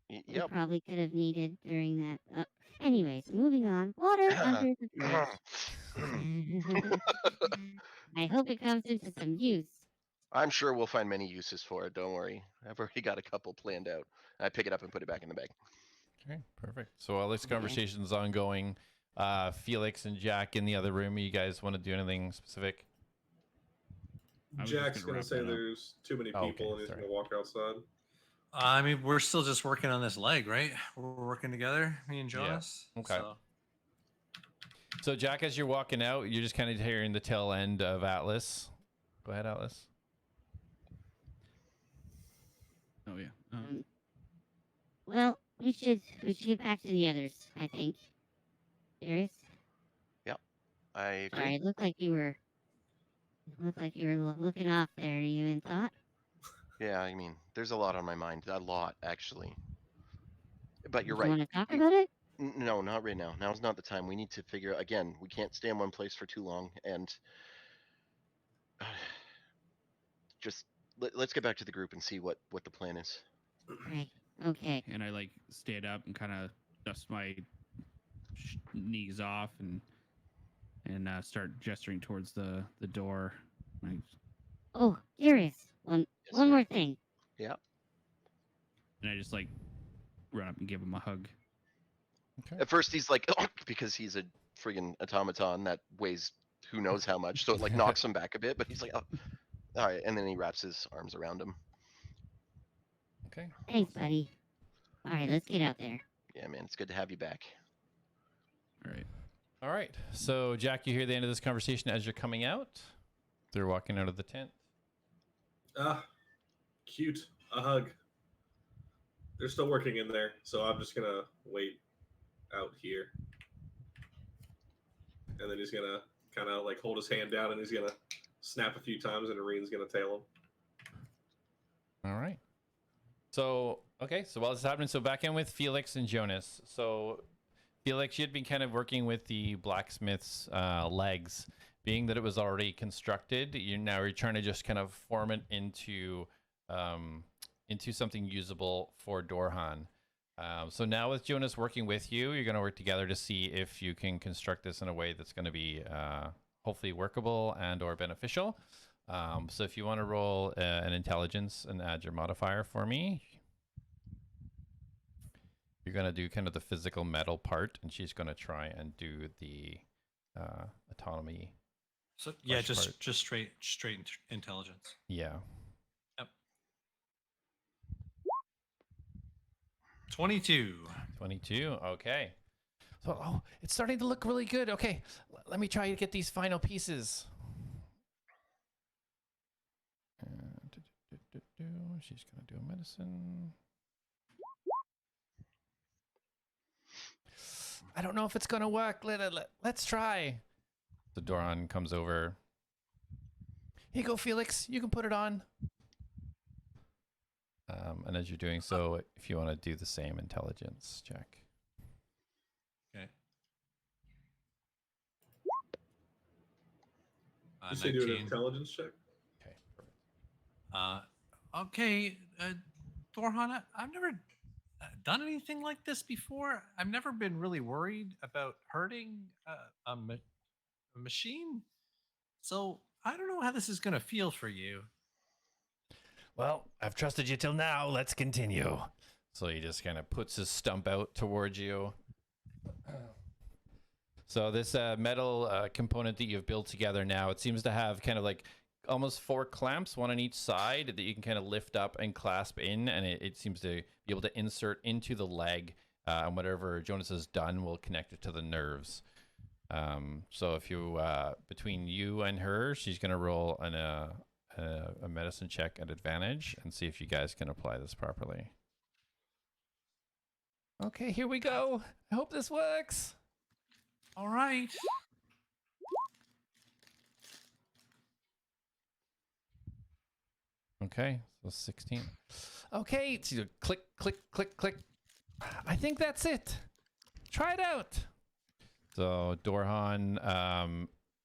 Speaker 6: you
Speaker 3: Yep.
Speaker 6: probably could have needed during that. Anyways, moving on. Water under the bridge. I hope it comes into some use.
Speaker 3: I'm sure we'll find many uses for it. Don't worry. I've already got a couple planned out. I pick it up and put it back in the bag.
Speaker 1: Okay, perfect. So while this conversation's ongoing, Felix and Jack in the other room, you guys want to do anything specific?
Speaker 2: I was just
Speaker 5: Jack's
Speaker 2: gonna
Speaker 5: gonna
Speaker 2: wrap
Speaker 5: say
Speaker 2: that up.
Speaker 5: there's too many
Speaker 1: Oh,
Speaker 5: people
Speaker 1: okay,
Speaker 5: and he's
Speaker 1: sorry.
Speaker 5: gonna walk outside.
Speaker 4: I mean, we're still just working on this leg, right? We're working together, me and
Speaker 1: Yeah.
Speaker 4: Jonas.
Speaker 1: Okay.
Speaker 4: So,
Speaker 1: So Jack, as you're walking out, you're just kind of hearing the tail end of Atlas. Go ahead, Atlas.
Speaker 2: Oh yeah.
Speaker 6: Well, we should get back to the others, I think. Darius?
Speaker 3: I agree.
Speaker 6: Sorry, it looked like you were looking off there. You in thought?
Speaker 3: Yeah, I mean, there's a lot on my mind. A lot, actually. But you're
Speaker 6: You
Speaker 3: right.
Speaker 6: want to talk about it?
Speaker 3: No, not right now. Now's not the time. We need to figure, again, we can't stay in one place for too long. And just let's get back to the group and see what the plan is.
Speaker 6: Right. Okay.
Speaker 2: And I like stand up and kind of dust my knees off and start gesturing towards the door.
Speaker 6: Oh, Darius. One
Speaker 3: sir.
Speaker 6: more thing.
Speaker 3: Yeah.
Speaker 2: And I just like run up and give him a hug.
Speaker 1: Okay.
Speaker 3: At first he's like, oh, because he's a friggin' automaton that weighs who knows how much, so it like knocks him back a bit, but he's like, oh, all right, and then he wraps his arms around him.
Speaker 1: Okay.
Speaker 6: Thanks, buddy. All right, let's get out there.
Speaker 3: Yeah, man, it's good to have you back.
Speaker 2: All right.
Speaker 1: All right. So Jack, you hear the end of this conversation as you're coming out. They're walking out of the tent.
Speaker 5: Ah, cute. A hug. They're still working in there, so I'm just gonna wait out here. And then he's gonna kind of like hold his hand down and he's gonna snap a few times and Ireen's gonna tail him.
Speaker 1: All right. So, okay. So while this is happening, so back in with Felix and Jonas. So Felix, you'd been kind of working with the blacksmith's legs, being that it was already constructed. You're trying to just kind of form it into something usable for Dorhan. So now with Jonas working with you, you're going to work together to see if you can construct this in a way that's going to be hopefully workable and or beneficial. So if you want to roll an intelligence and add your modifier for me, you're going to do kind of the physical metal part, and she's going to try and do the autonomy.
Speaker 4: so yeah,
Speaker 1: Flesh part.
Speaker 4: just straight intelligence.
Speaker 1: Yeah.
Speaker 4: 22.
Speaker 1: 22. Okay. So, oh, it's starting to look really good. Okay. Let me try to get these final pieces. She's going to do a medicine. I don't know if it's going to work. Let's try. The Doran comes over. Here you go, Felix. You can put it on. And as you're doing so, if you want to do the same intelligence check.
Speaker 4: Okay.
Speaker 5: You say do an
Speaker 4: 19.
Speaker 5: intelligence check?
Speaker 1: Okay, perfect.
Speaker 4: Okay, Dorhan, I've never done anything like this before. I've never been really worried about hurting a machine. So I don't know how this is going to feel for you.
Speaker 7: Well, I've trusted you till now. Let's continue.
Speaker 1: So he just kind of puts his stump out towards you. So this metal component that you've built together now, it seems to have kind of like almost 4 clamps, one on each side, that you can kind of lift up and clasp in, and it seems to be able to insert into the leg, and whatever Jonas has done will connect it to the nerves. So if you, between you and her, she's going to roll a medicine check at advantage and see if you guys can apply this properly. Okay, here we go. I hope this works.
Speaker 4: All right.
Speaker 1: Okay, so 16. Okay, it's either click, click, click, click. I think that's it. Try it out. So Dorhan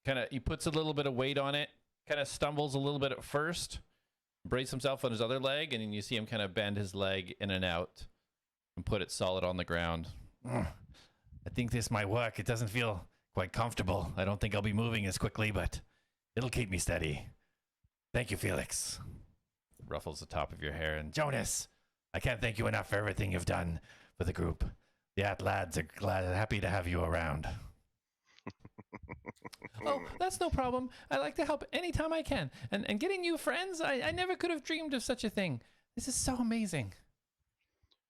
Speaker 1: kind of, he puts a little bit of weight on it, kind of stumbles a little bit at first, braces himself on his other leg, and then you see him kind of bend his leg in and out and put it solid on the ground.
Speaker 7: I think this might work. It doesn't feel quite comfortable. I don't think I'll be moving as quickly, but it'll keep me steady. Thank you, Felix.
Speaker 1: Ruffles the top of your hair and
Speaker 7: Jonas, I can't thank you enough for everything you've done for the group. The lads are happy to have you around.
Speaker 1: oh, that's no problem. I like to help anytime I can. And getting new friends, I never could have dreamed of such a thing. This is so amazing.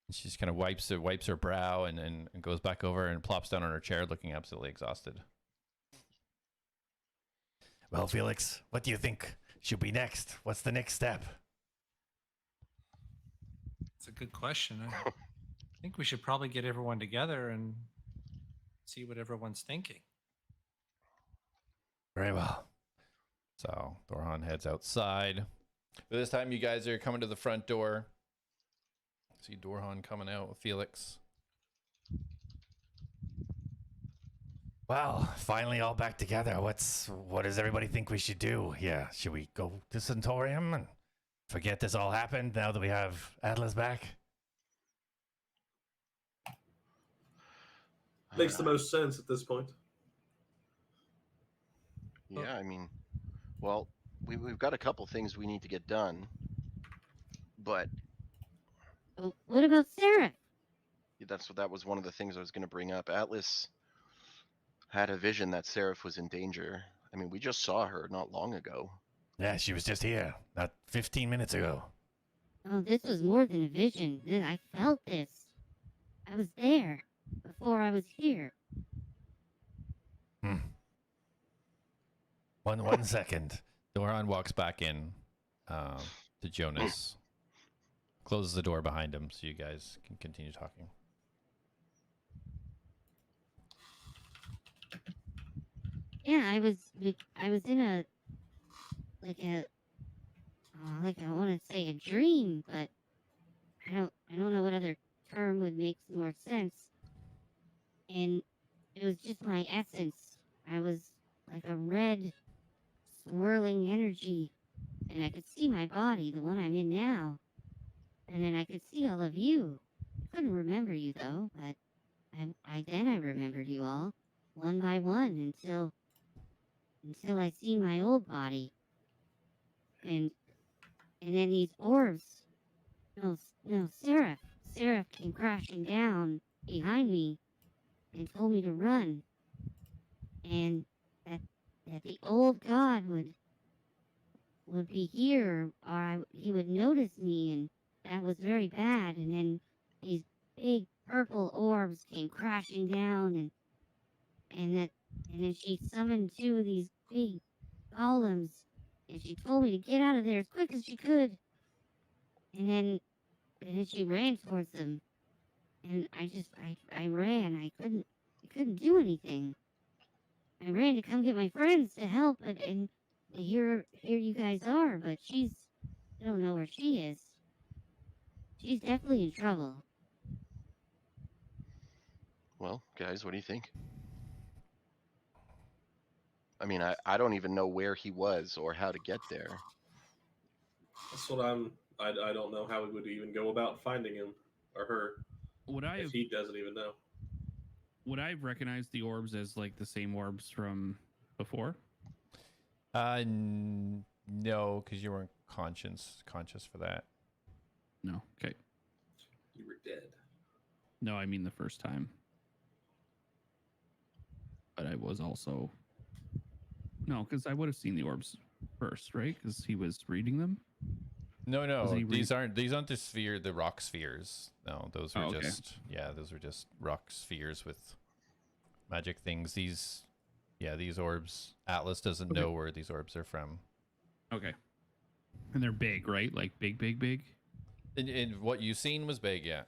Speaker 1: And she just kind of wipes her brow and goes back over and plops down on her chair looking absolutely exhausted.
Speaker 7: Well, Felix, what do you think should be next? What's the next step?
Speaker 4: It's a good question. I think we should probably get everyone together and see what everyone's thinking.
Speaker 7: Very well.
Speaker 1: So Dorhan heads outside. But this time you guys are coming to the front door. See Dorhan coming out with Felix.
Speaker 7: Well, finally all back together. What does everybody think we should do here? Should we go to Centaurium and forget this all happened now that we have Atlas back?
Speaker 5: Makes the most sense at this point.
Speaker 3: Yeah, I mean, well, we've got a couple things we need to get done, but
Speaker 6: Oh, what about Sarah?
Speaker 3: that was one of the things I was going to bring up. Atlas had a vision that Seraph was in danger. I mean, we just saw her not long ago.
Speaker 7: Yeah, she was just here, not 15 minutes ago.
Speaker 6: Oh, this was more than a vision. I felt this. I was there before I was here.
Speaker 7: One second.
Speaker 1: Dorhan walks back in to Jonas. Closes the door behind him so you guys can continue talking.
Speaker 6: Yeah, I was in a like I want to say a dream, but I don't know what other term would make more sense. And it was just my essence. I was like a red swirling energy, and I could see my body, the one I'm in now. And then I could see all of you. I couldn't remember you though, but I remembered you all, one by one, until I seen my old body. And then these orbs, no, Seraph came crashing down behind me and told me to run. And that the old god would be here, or he would notice me, and that was very bad. And then these big purple orbs came crashing down, and then she summoned two of these big golems, and she told me to get out of there as quick as she could. And then she ran towards them, and I ran. I couldn't do anything. I ran to come get my friends to help, and here you guys are, but I don't know where she is. She's definitely in trouble.
Speaker 3: Well, guys, what do you think? I mean, I don't even know where he was or how to get there.
Speaker 5: That's what I don't know how we would even go about finding him or her if he doesn't even know.
Speaker 2: Would I have recognized the orbs as like the same orbs from before?
Speaker 1: No, because you weren't conscious for that.
Speaker 2: No. Okay.
Speaker 5: You were dead.
Speaker 2: No, I mean the first time. But I was also... No, because I would have seen the orbs first, right? Because he was reading them?
Speaker 1: No. These aren't the rock spheres. No, those were
Speaker 2: okay.
Speaker 1: those were just rock spheres with magic things. These orbs. Atlas doesn't know where these orbs are from.
Speaker 2: Okay. And they're big, right? Like big?
Speaker 1: And what you seen was big, yeah.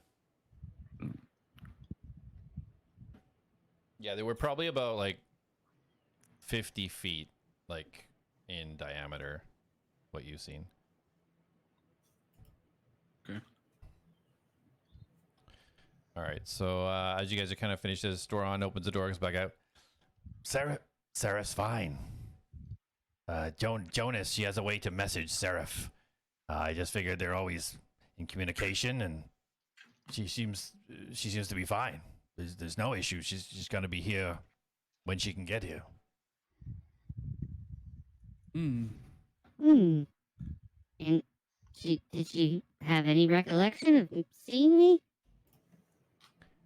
Speaker 1: Yeah, they were probably about like 50 feet, like in diameter. What you've seen. All right. So as you guys are kind of finished this, Doron opens the door, goes back out.
Speaker 7: Seraph's fine. Jonas, she has a way to message Seraph. I just figured they're always in communication, and she seems to be fine. There's no issue. She's gonna be here when she can get here.
Speaker 2: Hmm.
Speaker 6: Hmm. And did she have any recollection of seeing me?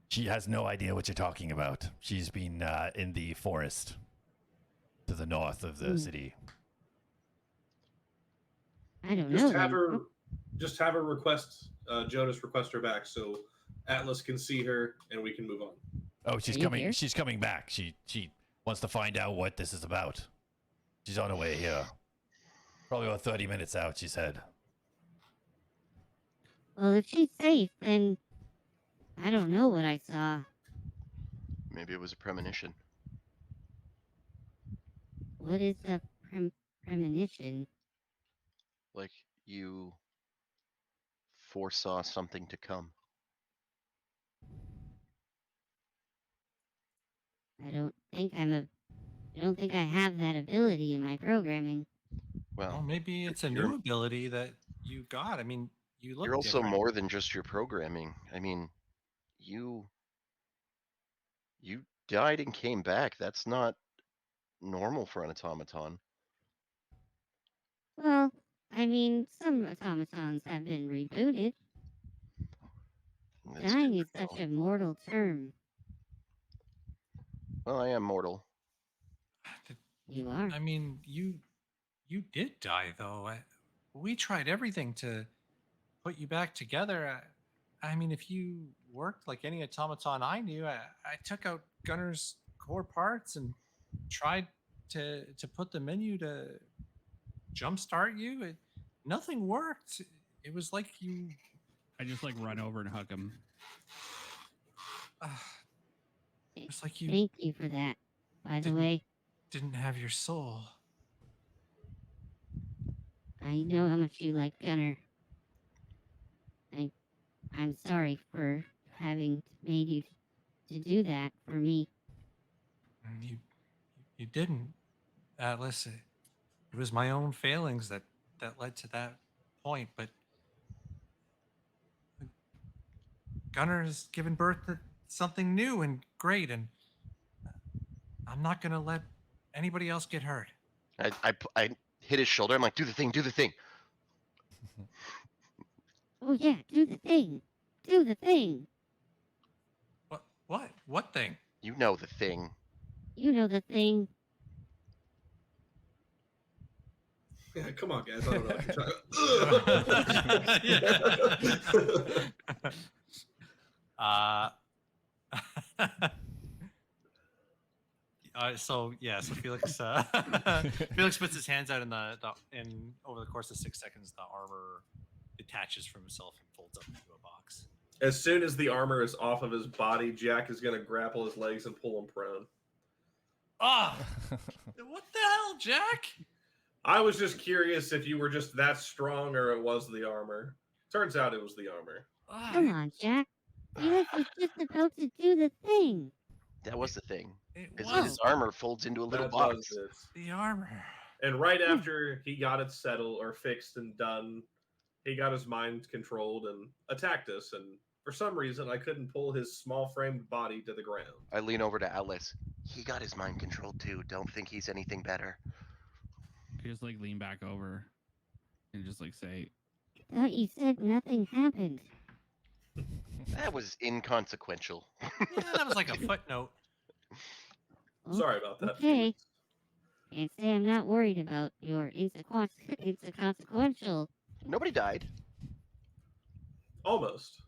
Speaker 7: She has no idea what you're talking about. She's been in the forest to the north of the city.
Speaker 6: I don't know.
Speaker 5: Just have her request Jonas request her back so Atlas can see her and we can move on.
Speaker 7: Oh, she's
Speaker 6: Are you
Speaker 7: coming.
Speaker 6: here?
Speaker 7: She's coming back. She wants to find out what this is about. She's on her way here. Probably about 30 minutes out, she said.
Speaker 6: Well, if she's safe, then I don't know what I saw.
Speaker 3: Maybe it was a premonition.
Speaker 6: What is a premonition?
Speaker 3: Like you foresaw something to come.
Speaker 6: I don't think I have that ability in my programming.
Speaker 4: Well,
Speaker 3: Well,
Speaker 4: maybe it's a
Speaker 3: you're-
Speaker 4: new ability that you got. I mean, you look
Speaker 3: you're also
Speaker 4: different.
Speaker 3: more than just your programming. I mean, you died and came back. That's not normal for an automaton.
Speaker 6: Well, I mean, some automatons have been rebooted.
Speaker 3: That's
Speaker 6: Dying
Speaker 3: good
Speaker 6: is
Speaker 3: to
Speaker 6: such
Speaker 3: know.
Speaker 6: a mortal term.
Speaker 3: Well, I am mortal.
Speaker 6: You are.
Speaker 4: I mean, you did die though. We tried everything to put you back together. I mean, if you worked like any automaton I knew, I took out Gunner's core parts and tried to put them in you to jumpstart you. Nothing worked. It was like you.
Speaker 2: I just like run over and hug him.
Speaker 4: It was like you
Speaker 6: Thank you for that. By the way,
Speaker 4: didn't have your soul.
Speaker 6: I know how much you like Gunner. I'm sorry for having made you to do that for me.
Speaker 4: And you didn't, Atlas. It was my own failings that led to that point. But Gunner has given birth to something new and great, and I'm not gonna let anybody else get hurt.
Speaker 3: I hit his shoulder. I'm like, do the thing, do the thing.
Speaker 6: Oh yeah, do the thing. Do the thing.
Speaker 4: What thing?
Speaker 3: You know the thing.
Speaker 6: You know the thing.
Speaker 5: Yeah, come on, guys. I don't know what you're
Speaker 4: So Felix Felix puts his hands out in over the course of 6 seconds, the armor detaches from himself and folds up into a box.
Speaker 5: As soon as the armor is off of his body, Jack is going to grapple his legs and pull him prone.
Speaker 4: Ah, what the hell, Jack?
Speaker 5: I was just curious if you were just that strong or it was the armor. Turns out it was the armor.
Speaker 6: Come on, Jack. Felix was just about to do the thing.
Speaker 3: That was the thing.
Speaker 4: It
Speaker 3: His
Speaker 4: was
Speaker 3: armor folds into a little
Speaker 5: That
Speaker 3: box.
Speaker 5: was it.
Speaker 4: the armor.
Speaker 5: And right after he got it settled or fixed and done, he got his mind controlled and attacked us. And for some reason, I couldn't pull his small-framed body to the ground.
Speaker 3: I lean over to Atlas. He got his mind controlled too. Don't think he's anything better.
Speaker 2: I just like lean back over and just like say,
Speaker 6: Thought you said nothing happened.
Speaker 3: That was inconsequential.
Speaker 4: Yeah, that was like a footnote.
Speaker 6: Oh,
Speaker 5: Sorry about that.
Speaker 6: okay. Can't say I'm not worried about your inconsequential.
Speaker 3: Nobody died
Speaker 5: Almost.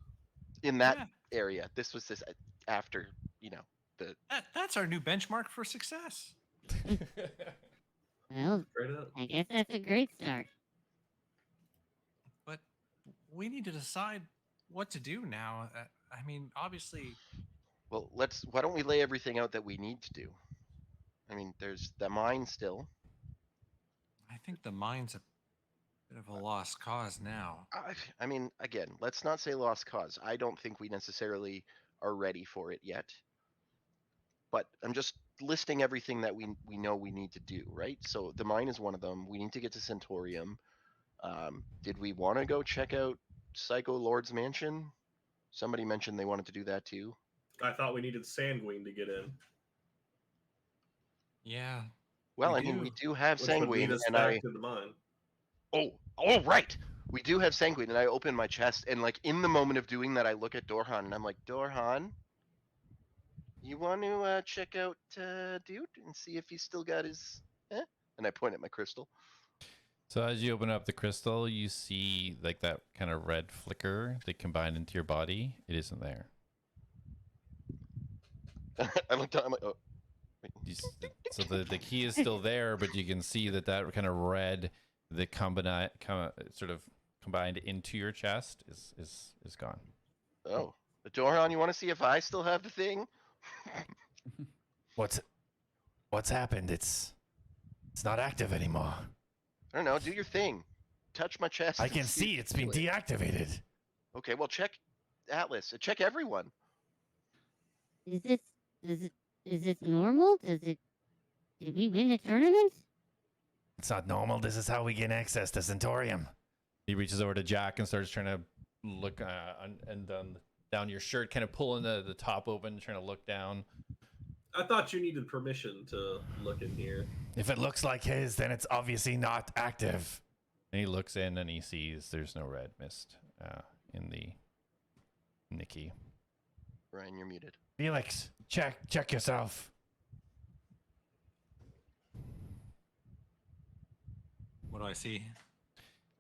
Speaker 3: in that
Speaker 4: Yeah.
Speaker 3: area. This was after, the
Speaker 4: That's our new benchmark for success.
Speaker 6: Well,
Speaker 5: Straight up.
Speaker 6: I guess that's a great start.
Speaker 4: But we need to decide what to do now. I mean, obviously,
Speaker 3: well, why don't we lay everything out that we need to do? I mean, there's the mine still.
Speaker 4: I think the mine's a bit of a lost cause now.
Speaker 3: I mean, again, let's not say lost cause. I don't think we necessarily are ready for it yet. But I'm just listing everything that we know we need to do, right? So the mine is one of them. We need to get to Centaurium. Did we want to go check out Psycho Lord's mansion? Somebody mentioned they wanted to do that too.
Speaker 5: I thought we needed Sanguine to get in,
Speaker 4: Yeah.
Speaker 3: Well,
Speaker 4: We
Speaker 3: I mean, we
Speaker 4: do.
Speaker 3: do have
Speaker 5: which would
Speaker 3: Sanguine,
Speaker 5: lead us
Speaker 3: and
Speaker 5: back to the mine.
Speaker 3: oh, right. We do have Sanguine, and I open my chest, and like in the moment of doing that, I look at Dorhan, and I'm like, Dorhan, you want to check out dude and see if he's still got his? And I point at my crystal.
Speaker 1: So as you open up the crystal, you see like that kind of red flicker that combined into your body. It isn't there.
Speaker 3: I looked down. I'm like, oh.
Speaker 1: You so the key is still there, but you can see that kind of red that sort of combined into your chest is gone.
Speaker 3: Oh, Dorhan, you want to see if I still have the thing?
Speaker 7: What's happened? It's not active anymore.
Speaker 3: I don't know. Do your thing. Touch my chest.
Speaker 7: I
Speaker 3: and
Speaker 7: can see
Speaker 3: if
Speaker 7: it's been
Speaker 3: do it.
Speaker 7: deactivated.
Speaker 3: Okay, well check Atlas. Check everyone.
Speaker 6: Is this normal? Did we win a tournament?
Speaker 7: It's not normal. This is how we gain access to Centaurium.
Speaker 1: He reaches over to Jack and starts trying to look down your shirt, kind of pulling the top open, trying to look down.
Speaker 5: I thought you needed permission to look in here.
Speaker 7: If it looks like his, then it's obviously not active.
Speaker 1: And he looks in and he sees there's no red mist in the key.
Speaker 3: Ryan, you're muted.
Speaker 7: Felix, check yourself.
Speaker 4: What do I see?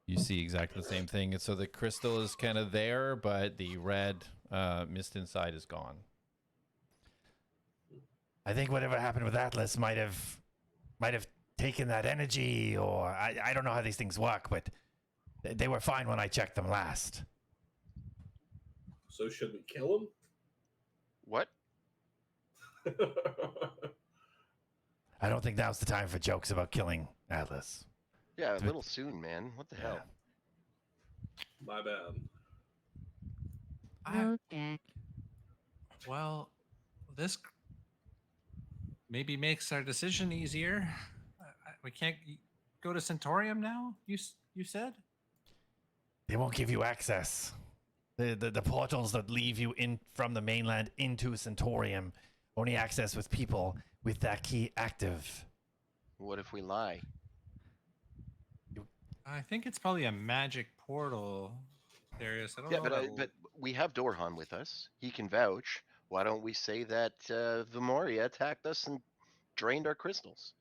Speaker 1: You see exactly the same thing. And so the crystal is kind of there, but the red mist inside is gone.
Speaker 7: I think whatever happened with Atlas might have taken that energy, or I don't know how these things work, but they were fine when I checked them last.
Speaker 5: So should we kill
Speaker 3: What?
Speaker 5: him?
Speaker 7: I don't think now's the time for jokes about killing Atlas.
Speaker 3: Yeah, a little soon, man. What the hell?
Speaker 5: My bad.
Speaker 6: Oh, Jack.
Speaker 4: Well, this maybe makes our decision easier. We can't go to Centaurium now. You said.
Speaker 7: They won't give you access. The portals that leave you in from the mainland into Centaurium only access with people with that key active.
Speaker 3: What if we lie?
Speaker 4: I think it's probably a magic portal, Darius. I don't
Speaker 3: Yeah,
Speaker 4: know.
Speaker 3: but we have Dorhan with us. He can vouch. Why don't we say that Vimoria attacked us and drained our crystals?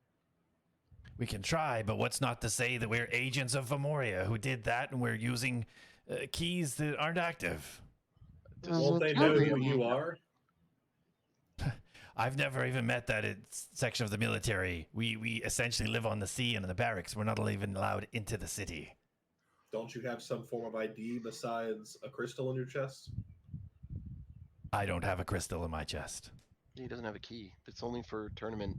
Speaker 7: We can try, but what's not to say that we're agents of Vimoria who did that and we're using keys that aren't active?
Speaker 5: Won't they know who you are?
Speaker 7: I've never even met that section of the military. We essentially live on the sea and in the barracks. We're not even allowed into the city.
Speaker 5: Don't you have some form of ID besides a crystal in your chest?
Speaker 7: I don't have a crystal in my chest.
Speaker 3: He doesn't have a key. It's only for tournament.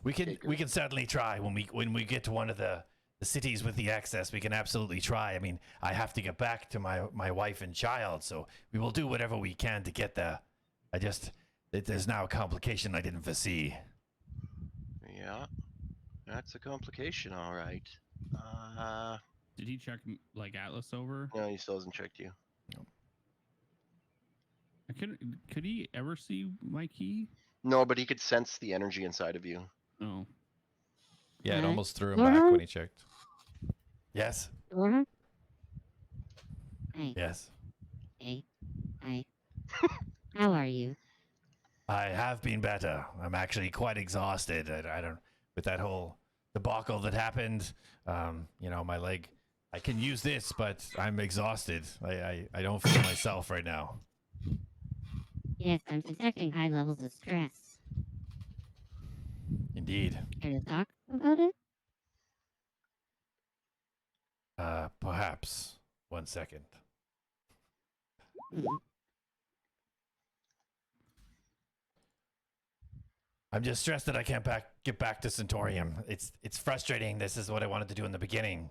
Speaker 7: We can certainly try when we get to one of the cities with the access. We can absolutely try. I mean, I have to get back to my wife and child, so we will do whatever we can to get there. There's now a complication I didn't foresee.
Speaker 3: Yeah, that's a complication, all right.
Speaker 2: Did he check like Atlas over?
Speaker 3: No, he still hasn't checked you.
Speaker 2: Could he ever see my key?
Speaker 3: No, but he could sense the energy inside of you.
Speaker 2: Oh.
Speaker 1: Yeah, it
Speaker 6: Alright.
Speaker 1: almost threw him back when he checked.
Speaker 7: Yes?
Speaker 6: Dora? Hey,
Speaker 7: Yes.
Speaker 6: hey, hi. How are you?
Speaker 7: I have been better. I'm actually quite exhausted. I don't, with that whole debacle that happened, my leg, I can use this, but I'm exhausted. I don't feel myself right now.
Speaker 6: Yes, I'm detecting high levels of stress.
Speaker 7: Indeed.
Speaker 6: Care to talk about it?
Speaker 7: Perhaps. 1 second.
Speaker 6: Mm.
Speaker 7: I'm just stressed that I can't get back to Centaurium. It's frustrating. This is what I wanted to do in the beginning.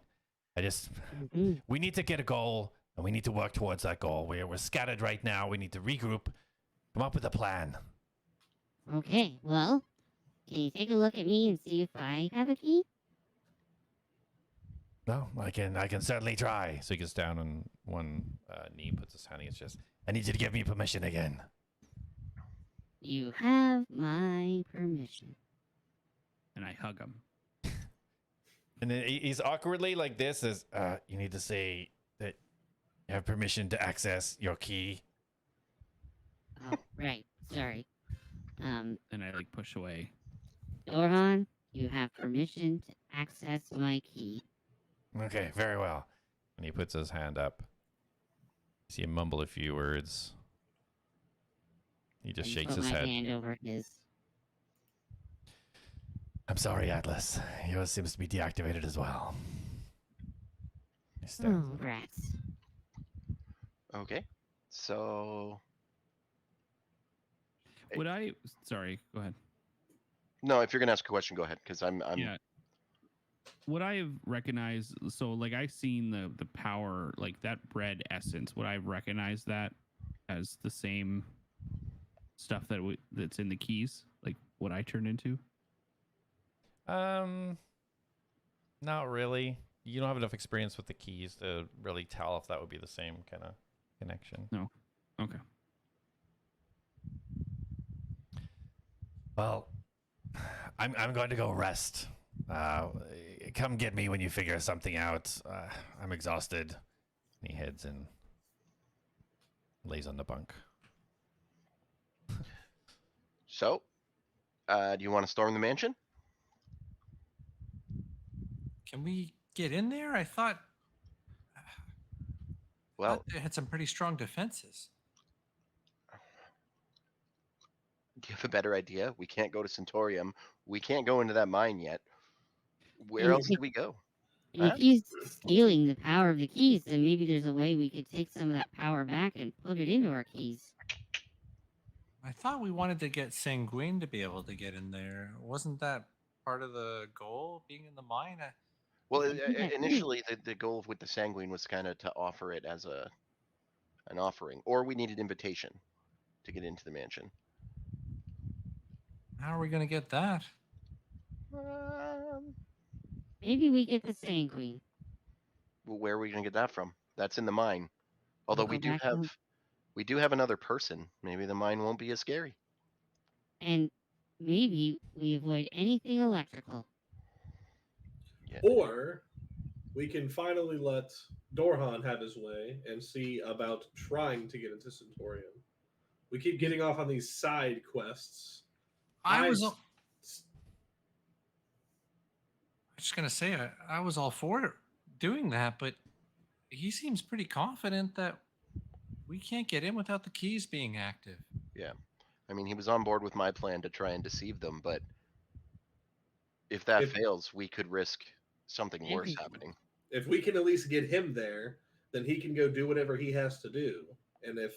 Speaker 6: Mhm.
Speaker 7: We need to get a goal, and we need to work towards that goal. We're scattered right now. We need to regroup, Come up with a plan.
Speaker 6: Okay, well, can you take a look at me and see if I have a key?
Speaker 7: No, I can certainly try.
Speaker 1: So he gets down on one knee, puts his hand in his chest.
Speaker 7: I need you to give me permission again.
Speaker 6: You have my permission.
Speaker 2: And I hug him.
Speaker 1: And then he's awkwardly like this as
Speaker 7: You need to say that you have permission to access your key.
Speaker 6: Oh, right. Sorry.
Speaker 2: And I like push away.
Speaker 6: Dorhan, you have permission to access my key.
Speaker 7: Okay, very well.
Speaker 1: and he puts his hand up. You see him mumble a few words. He just
Speaker 6: And
Speaker 1: shakes
Speaker 6: put
Speaker 1: his
Speaker 6: my
Speaker 1: head.
Speaker 6: hand over his.
Speaker 7: I'm sorry, Atlas. Yours seems to be deactivated as well. He stands
Speaker 6: Oh,
Speaker 7: up.
Speaker 6: rats.
Speaker 3: Okay. So
Speaker 2: Would I? Sorry, go ahead.
Speaker 3: no, if you're gonna ask a question, go ahead, because I'm
Speaker 2: Yeah. Would I have recognized? So, like, I've seen the power, like that bread essence. Would I have recognized that as the same stuff that's in the keys? Like what I turned into?
Speaker 1: Not really. You don't have enough experience with the keys to really tell if that would be the same kind of connection.
Speaker 2: No. Okay.
Speaker 7: Well, I'm going to go rest. Come get me when you figure something out. I'm exhausted.
Speaker 1: And he heads and lays on the bunk.
Speaker 3: so. Do you want to storm the mansion?
Speaker 4: Can we get in there? I thought
Speaker 3: Well,
Speaker 4: they had some pretty strong defenses.
Speaker 3: do you have a better idea? We can't go to Centaurium. We can't go into that mine yet. Where
Speaker 6: And
Speaker 3: else do we go?
Speaker 6: And if he's stealing the power of the keys, then maybe there's a way we could take some of that power back and put it into our keys.
Speaker 4: I thought we wanted to get Sanguine to be able to get in there. Wasn't that part of the goal, being in the mine?
Speaker 3: Well,
Speaker 6: I think that's
Speaker 3: initially the goal with the Sanguine was kind of to offer it as an offering, or we needed invitation to get into the mansion.
Speaker 4: How are we going to get that?
Speaker 6: Maybe we get the Sanguine.
Speaker 3: Well, where are we gonna get that from? That's in the mine. Although
Speaker 6: go back home.
Speaker 3: we do have another person. Maybe the mine won't be as scary.
Speaker 6: And maybe we avoid anything electrical.
Speaker 3: Yeah.
Speaker 5: Or we can finally let Dorhan have his way and see about trying to get into Centaurium. We keep getting off on these side quests.
Speaker 4: I was just going to say, I was all for doing that, but he seems pretty confident that we can't get in without the keys being active.
Speaker 3: I mean, he was on board with my plan to try and deceive them, but if that fails, we could risk something worse
Speaker 6: Everything.
Speaker 3: happening.
Speaker 5: If we can at least get him there, then he can go do whatever he has to do. And if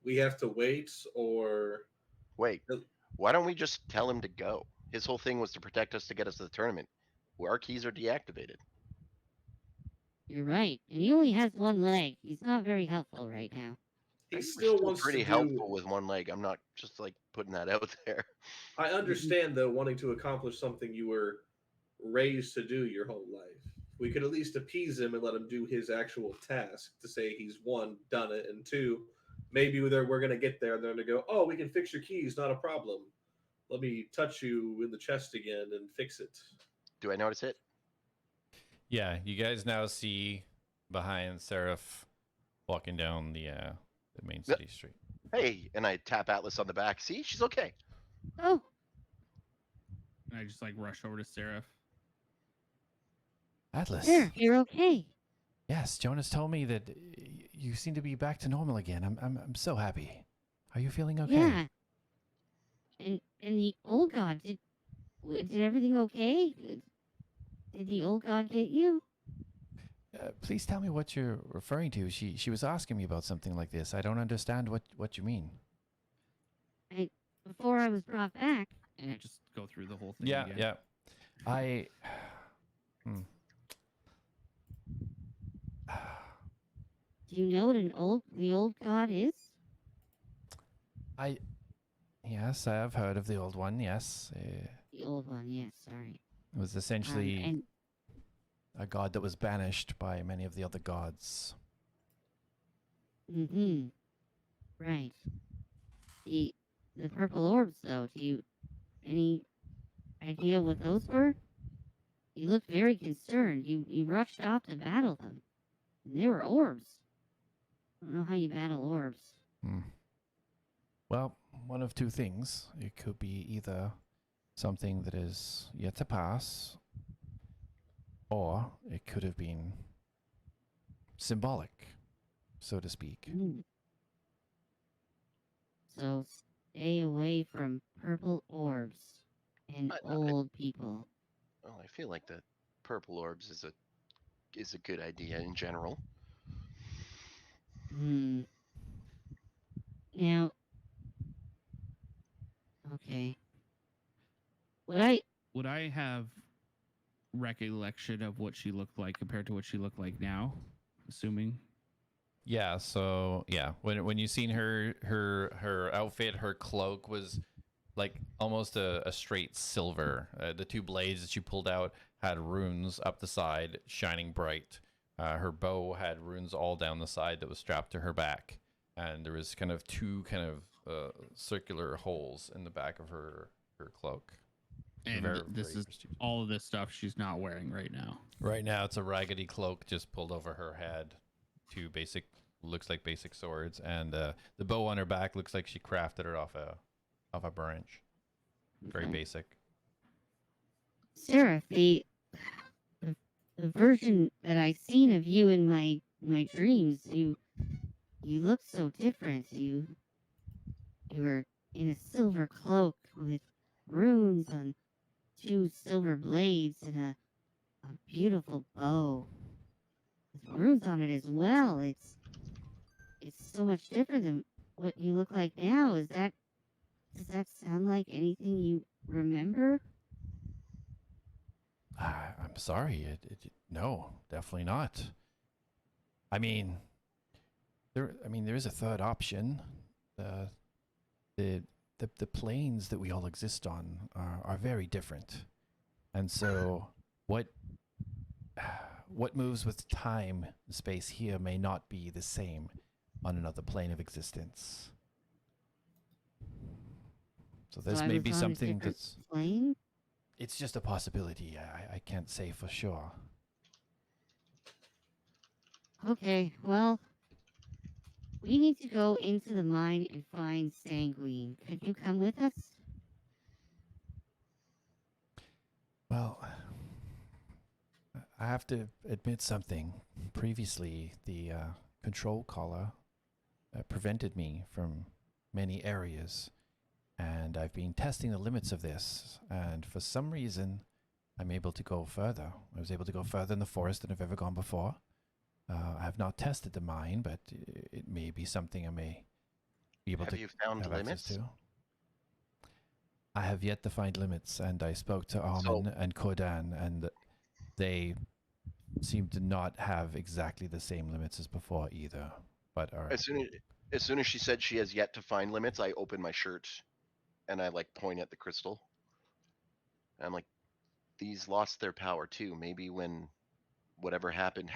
Speaker 5: we have to wait or
Speaker 3: Wait, why don't we just tell him to go? His whole thing was to protect us to get us to the tournament. Where our keys are deactivated.
Speaker 6: You're right. And he only has one leg. He's not very helpful right now.
Speaker 5: he
Speaker 3: We're
Speaker 5: still wants
Speaker 3: pretty
Speaker 5: to do,
Speaker 3: helpful with one leg. I'm not just like putting that out there.
Speaker 5: I understand though wanting to accomplish something you were raised to do your whole life. We could at least appease him and let him do his actual task to say he's one, done it, and two, maybe we're going to get there and they're going to go, oh, we can fix your keys, not a problem. Let me touch you in the chest again and fix it.
Speaker 3: Do I notice it?
Speaker 1: Yeah, you guys now see behind Seraph walking down the main city street.
Speaker 3: Hey, and I tap Atlas on the back. See, she's okay.
Speaker 6: Oh,
Speaker 2: And I just like rush over to Seraph.
Speaker 7: Atlas.
Speaker 6: there, you're okay.
Speaker 7: Yes, Jonas told me that you seem to be back to normal again. I'm so happy. Are you feeling okay?
Speaker 6: Yeah. And the old god, did everything okay? Did the old god get you?
Speaker 7: Please tell me what you're referring to. She was asking me about something like this. I don't understand what you mean.
Speaker 6: Before I was brought back.
Speaker 2: And I just go through the whole thing.
Speaker 1: Yeah,
Speaker 2: again.
Speaker 1: yeah.
Speaker 7: I
Speaker 6: Do you know what the old god is?
Speaker 7: Yes, I have heard of the old one. Yes,
Speaker 6: The old one, yes, sorry.
Speaker 7: it was essentially
Speaker 6: And
Speaker 7: a god that was banished by many of the other gods.
Speaker 6: mm-hmm. Right. The purple orbs though, do you any idea what those were? You looked very concerned. You rushed off to battle them. And they were orbs. I don't know how you battle orbs.
Speaker 7: Hmm. Well, one of two things. It could be either something that is yet to pass, or it could have been symbolic, so to speak.
Speaker 6: Mm. So stay away from purple orbs and old people.
Speaker 3: Well, I feel like the purple orbs is a good idea in general.
Speaker 6: Hmm. Now, okay.
Speaker 2: Would I have recollection of what she looked like compared to what she looked like now? Assuming.
Speaker 1: Yeah, so yeah, when you seen her outfit, her cloak was like almost a straight silver. The two blades that she pulled out had runes up the side, shining bright. Her bow had runes all down the side that was strapped to her back, and there was kind of two kind of circular holes in the back of her cloak.
Speaker 2: And
Speaker 1: Very,
Speaker 2: this
Speaker 1: very
Speaker 2: is
Speaker 1: prestigious.
Speaker 2: all of this stuff she's not wearing right now.
Speaker 1: Right now, it's a raggedy cloak just pulled over her head. Two basic, looks like basic swords, and the bow on her back looks like she crafted it off a branch. Very
Speaker 6: Okay.
Speaker 1: basic.
Speaker 6: Seraph, the version that I've seen of you in my dreams, you look so different. You were in a silver cloak with runes on two silver blades and a beautiful bow with runes on it as well. It's so much different than what you look like now. Does that sound like anything you remember?
Speaker 7: I'm sorry. No, definitely not. I mean, there is a third option. The planes that we all exist on are very different, and so what moves with time and space here may not be the same on another plane of existence. So this
Speaker 6: I
Speaker 7: may
Speaker 6: was
Speaker 7: be
Speaker 6: on a
Speaker 7: something
Speaker 6: different
Speaker 7: that's.
Speaker 6: plane?
Speaker 7: It's just a possibility. I can't say for sure.
Speaker 6: Okay, well, we need to go into the mine and find Sanguine. Could you come with us?
Speaker 7: Well, I have to admit something. Previously, the control collar prevented me from many areas, and I've been testing the limits of this, and for some reason, I'm able to go further. I was able to go further in the forest than I've ever gone before. I have not tested the mine, but it may be something I may be able
Speaker 3: Have
Speaker 7: to
Speaker 3: you found
Speaker 7: have access
Speaker 3: limits?
Speaker 7: to. I have yet to find limits, and I spoke to Armin
Speaker 3: So-
Speaker 7: and Kodan, and they seem to not have exactly the same limits as before either. But are
Speaker 3: As soon as she said she has yet to find limits, I open my shirt and I like point at the crystal. And I'm like, these lost their power too. Maybe when whatever happened,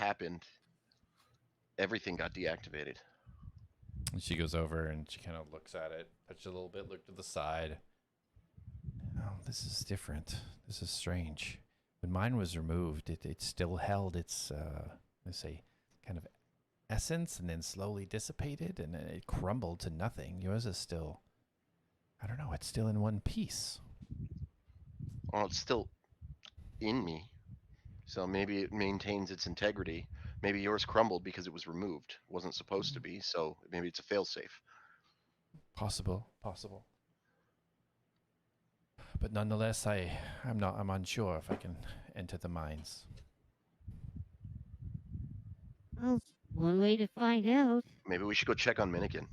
Speaker 3: everything got deactivated.
Speaker 1: And she goes over and she kind of looks at it, touches a little bit, look to the side.
Speaker 7: oh, this is different. This is strange. When mine was removed, it still held its let's say kind of essence, and then slowly dissipated, and then it crumbled to nothing. Yours is still, I don't know, it's still in one piece.
Speaker 3: Well, it's still in me. So maybe it maintains its integrity. Maybe yours crumbled because it was removed. It wasn't supposed to be, so maybe it's a failsafe.
Speaker 7: Possible. But nonetheless, I'm unsure if I can enter the mines.
Speaker 6: Well, one way to find out.
Speaker 3: Maybe we should go check on Minikin.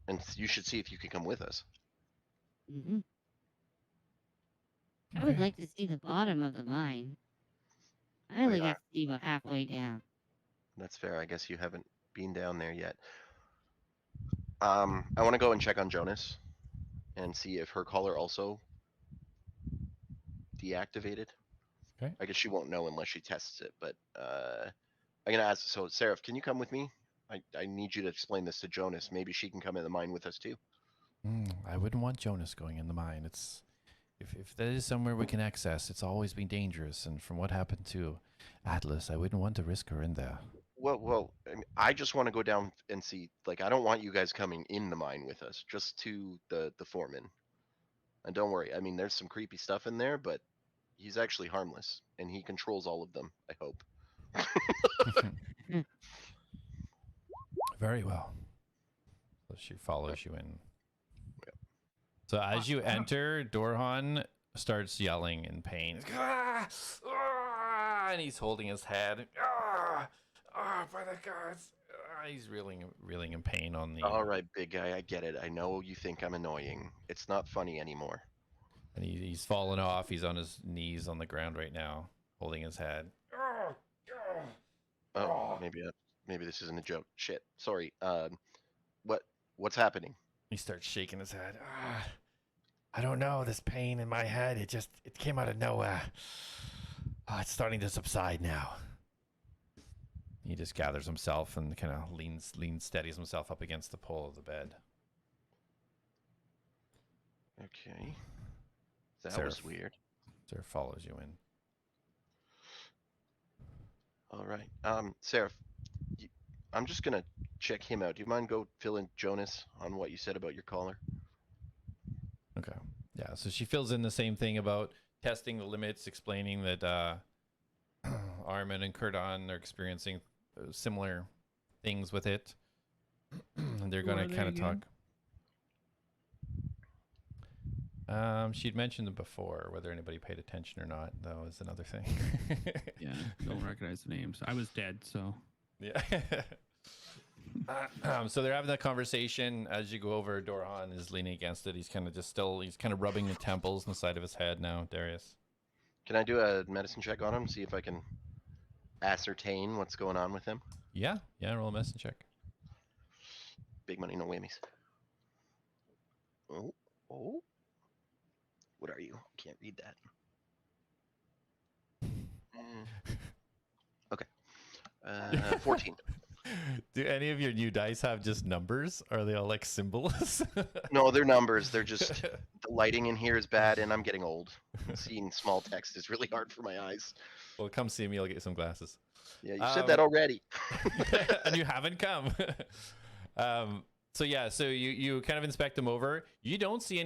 Speaker 3: And you should see if you can come with us.
Speaker 6: Hmm. I would like to see the bottom of the mine. I only got to see about halfway down.
Speaker 3: That's fair. I guess you haven't been down there yet. I want to go and check on Jonas and see if her collar also deactivated.
Speaker 1: Okay.
Speaker 3: I guess she won't know unless she tests it, but I'm gonna ask. So, Seraph, can you come with me? I need you to explain this to Jonas. Maybe she can come in the mine with us too.
Speaker 7: I wouldn't want Jonas going in the mine. It's if there is somewhere we can access, it's always been dangerous. And from what happened to Atlas, I wouldn't want to risk her in there.
Speaker 3: Well, I mean, I just want to go down and see. Like, I don't want you guys coming in the mine with us. Just to the foreman. And don't worry. I mean, there's some creepy stuff in there, but he's actually harmless, and he controls all of them. I hope.
Speaker 7: Very well.
Speaker 1: So she follows you in. So as you enter, Dorhan starts yelling in pain. "Ah! Ah!" And he's holding his head. "Ah! Ah, by the gods!" He's reeling in pain on the.
Speaker 3: All right, big guy. I get it. I know you think I'm annoying. It's not funny anymore.
Speaker 1: And he's fallen off. He's on his knees on the ground right now, holding his head.
Speaker 3: Oh, maybe this isn't a joke. Shit. Sorry. What's happening?
Speaker 1: He starts shaking his head.
Speaker 7: I don't know. This pain in my head, it came out of nowhere. It's starting to subside now.
Speaker 1: He just gathers himself and kind of leans, steadies himself up against the pole of the bed.
Speaker 3: Okay. That
Speaker 1: Seraph.
Speaker 3: was weird.
Speaker 1: Seraph follows you in.
Speaker 3: All right. Seraph, I'm just gonna check him out. Do you mind go fill in Jonas on what you said about your collar?
Speaker 1: Okay. Yeah. So she fills in the same thing about testing the limits, explaining that Armin and Kurdon are experiencing similar things with it. And they're
Speaker 2: Who
Speaker 1: going
Speaker 2: are
Speaker 1: to
Speaker 2: they
Speaker 1: kind of
Speaker 2: again?
Speaker 1: talk. She'd mentioned them before. Whether anybody paid attention or not, that was another thing.
Speaker 2: Yeah, don't recognize the names. I was dead, so.
Speaker 1: Yeah. So they're having that conversation as you go over. Dorhan is leaning against it. He's kind of rubbing the temples and the side of his head now, Darius.
Speaker 3: Can I do a medicine check on him? See if I can ascertain what's going on with him?
Speaker 1: Yeah, roll a medicine check.
Speaker 3: Big money, no whammies. Oh. What are you? Can't read that. Okay. 14.
Speaker 1: Do any of your new dice have just numbers? Are they all like symbols?
Speaker 3: No, they're numbers. They're just the lighting in here is bad, and I'm getting old. Seeing small text is really hard for my eyes.
Speaker 1: Well, come see me. I'll get you some glasses.
Speaker 3: Yeah, you said that already.
Speaker 1: And you haven't come. So you kind of inspect him over. You don't see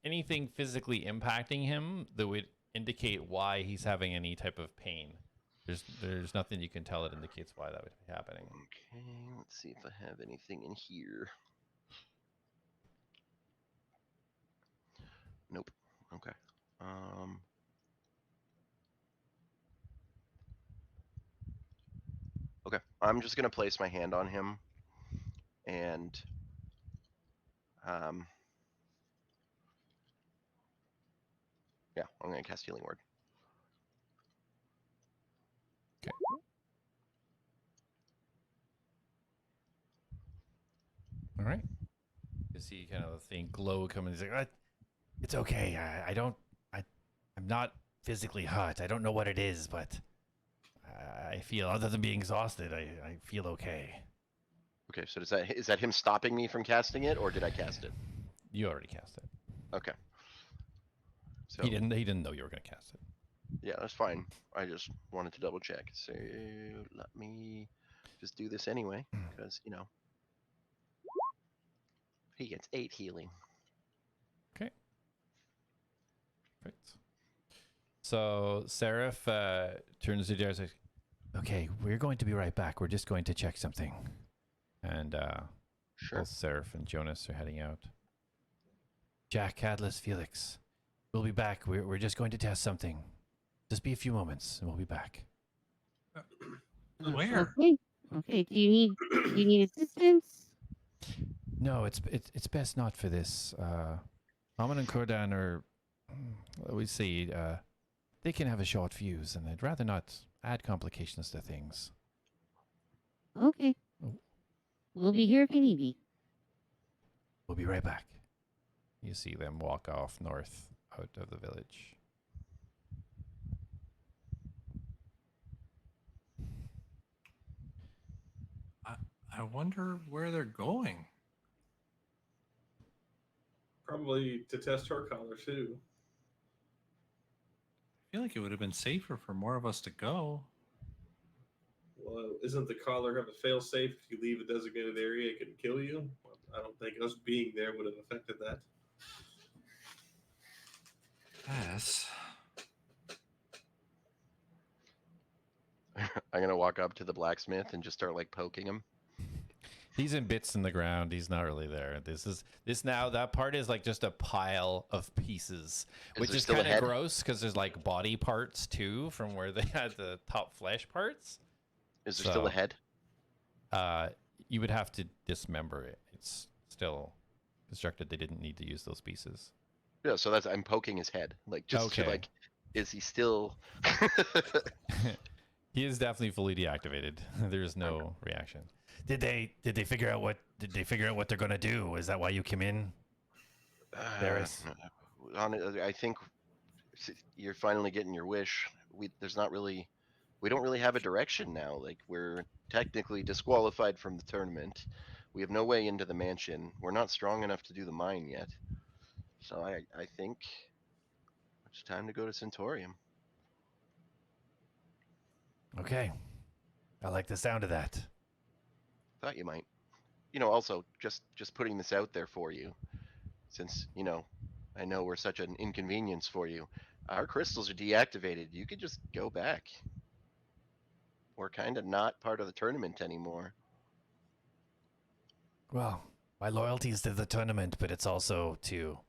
Speaker 1: anything physically impacting him that would indicate why he's having any type of pain. There's nothing you can tell that indicates why that would be happening.
Speaker 3: Okay, let's see if I have anything in here. Nope. Okay. Okay, I'm just gonna place my hand on him, and yeah, I'm gonna cast Healing Word.
Speaker 1: Okay. All right. You see kind of the thing glow coming. He's like,
Speaker 7: It's okay. I'm not physically hurt. I don't know what it is, but I feel, other than being exhausted, I feel okay.
Speaker 3: Okay, so is that him stopping me from casting it, or did I cast it?
Speaker 1: you already cast it.
Speaker 3: Okay. So
Speaker 1: He didn't know you were going to cast it.
Speaker 3: yeah, that's fine. I just wanted to double check. So let me just do this anyway, because he gets 8 healing.
Speaker 1: Okay. Perfect. So Seraph turns to Darius.
Speaker 7: Okay, we're going to be right back. We're just going to check something.
Speaker 1: And
Speaker 3: Sure.
Speaker 1: both Seraph and Jonas are heading out.
Speaker 7: Jack, Atlas, Felix, we'll be back. We're just going to test something. Just be a few moments, and we'll be back.
Speaker 4: Where?
Speaker 6: Okay. Do you need assistance?
Speaker 7: No, it's best not for this. Aman and Kordan are, we see, they can have a short fuse, and I'd rather not add complications to things.
Speaker 6: Okay. We'll be here if you need me.
Speaker 7: We'll be right back.
Speaker 1: You see them walk off north out of the village.
Speaker 4: I wonder where they're going.
Speaker 5: Probably to test her collar too.
Speaker 4: I feel like it would have been safer for more of us to go.
Speaker 5: Well, isn't the collar have a failsafe? If you leave a designated area, it can kill you. Well, I don't think us being there would have affected that.
Speaker 4: Yes.
Speaker 3: I'm gonna walk up to the blacksmith and just start like poking him.
Speaker 1: He's in bits in the ground. He's not really there. That part is like just a pile of pieces, which
Speaker 3: there
Speaker 1: is
Speaker 3: still a
Speaker 1: kind of
Speaker 3: head?
Speaker 1: gross because there's like body parts too from where they had the top flesh parts.
Speaker 3: Is there still a
Speaker 1: So-
Speaker 3: head?
Speaker 1: You would have to dismember it. It's still constructed. They didn't need to use those pieces.
Speaker 3: Yeah, so I'm poking his head, like just to
Speaker 1: Okay.
Speaker 3: like, is he still?
Speaker 1: He is definitely fully deactivated. There's no reaction.
Speaker 7: Did they figure out what they're gonna do? Is that why you came in? Varys.
Speaker 3: I think you're finally getting your wish. We don't really have a direction now. Like we're technically disqualified from the tournament. We have no way into the mansion. We're not strong enough to do the mine yet. So I think it's time to go to Centaurium.
Speaker 7: Okay. I like the sound of that.
Speaker 3: Thought you might. Also just putting this out there for you, since I know we're such an inconvenience for you. Our crystals are deactivated. You could just go back. We're kind of not part of the tournament anymore.
Speaker 7: Well, my loyalty is to the tournament, but it's also to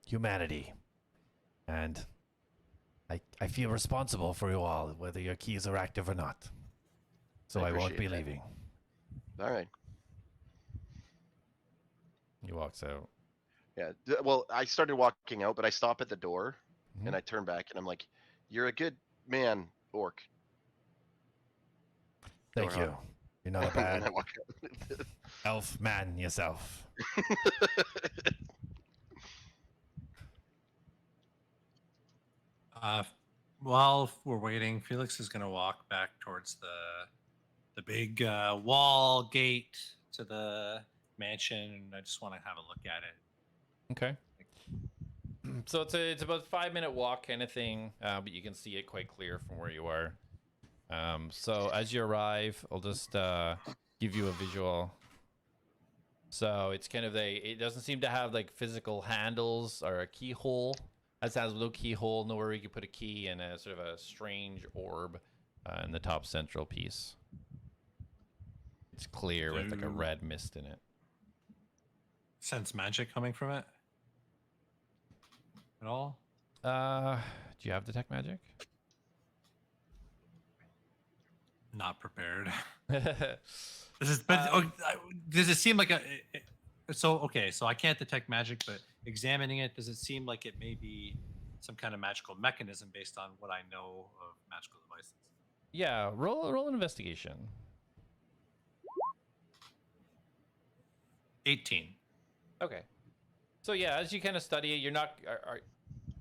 Speaker 7: humanity. And I feel responsible for you all, whether your keys are active or not. So I won't be
Speaker 3: appreciate that.
Speaker 7: leaving.
Speaker 3: All right.
Speaker 1: He walks out.
Speaker 3: Yeah. Well, I started walking out, but I stop at the door
Speaker 1: Mhm.
Speaker 3: and I turn back and I'm like, "You're a good man, orc."
Speaker 7: Thank
Speaker 3: Or,
Speaker 7: you. You're not a
Speaker 3: and I
Speaker 7: bad
Speaker 3: walk out.
Speaker 7: elf man yourself.
Speaker 4: While we're waiting, Felix is gonna walk back towards the big wall gate to the mansion, and I just want to have a look at it.
Speaker 1: Okay. So it's about a 5-minute walk kind of thing, but you can see it quite clear from where you are. So as you arrive, I'll just give you a visual. So it's kind of it doesn't seem to have like physical handles or a keyhole. It has no keyhole, nowhere where you can put a key, and a sort of a strange orb in the top central piece. It's clear with like a red mist in it.
Speaker 4: Sense magic coming from it at all?
Speaker 1: Do you have detect magic?
Speaker 4: Not prepared. Does it seem like so I can't detect magic, but examining it, does it seem like it may be some kind of magical mechanism based on what I know of magical devices?
Speaker 1: Yeah, roll an investigation.
Speaker 4: 18.
Speaker 1: Okay. So yeah, as you kind of study it, you're not are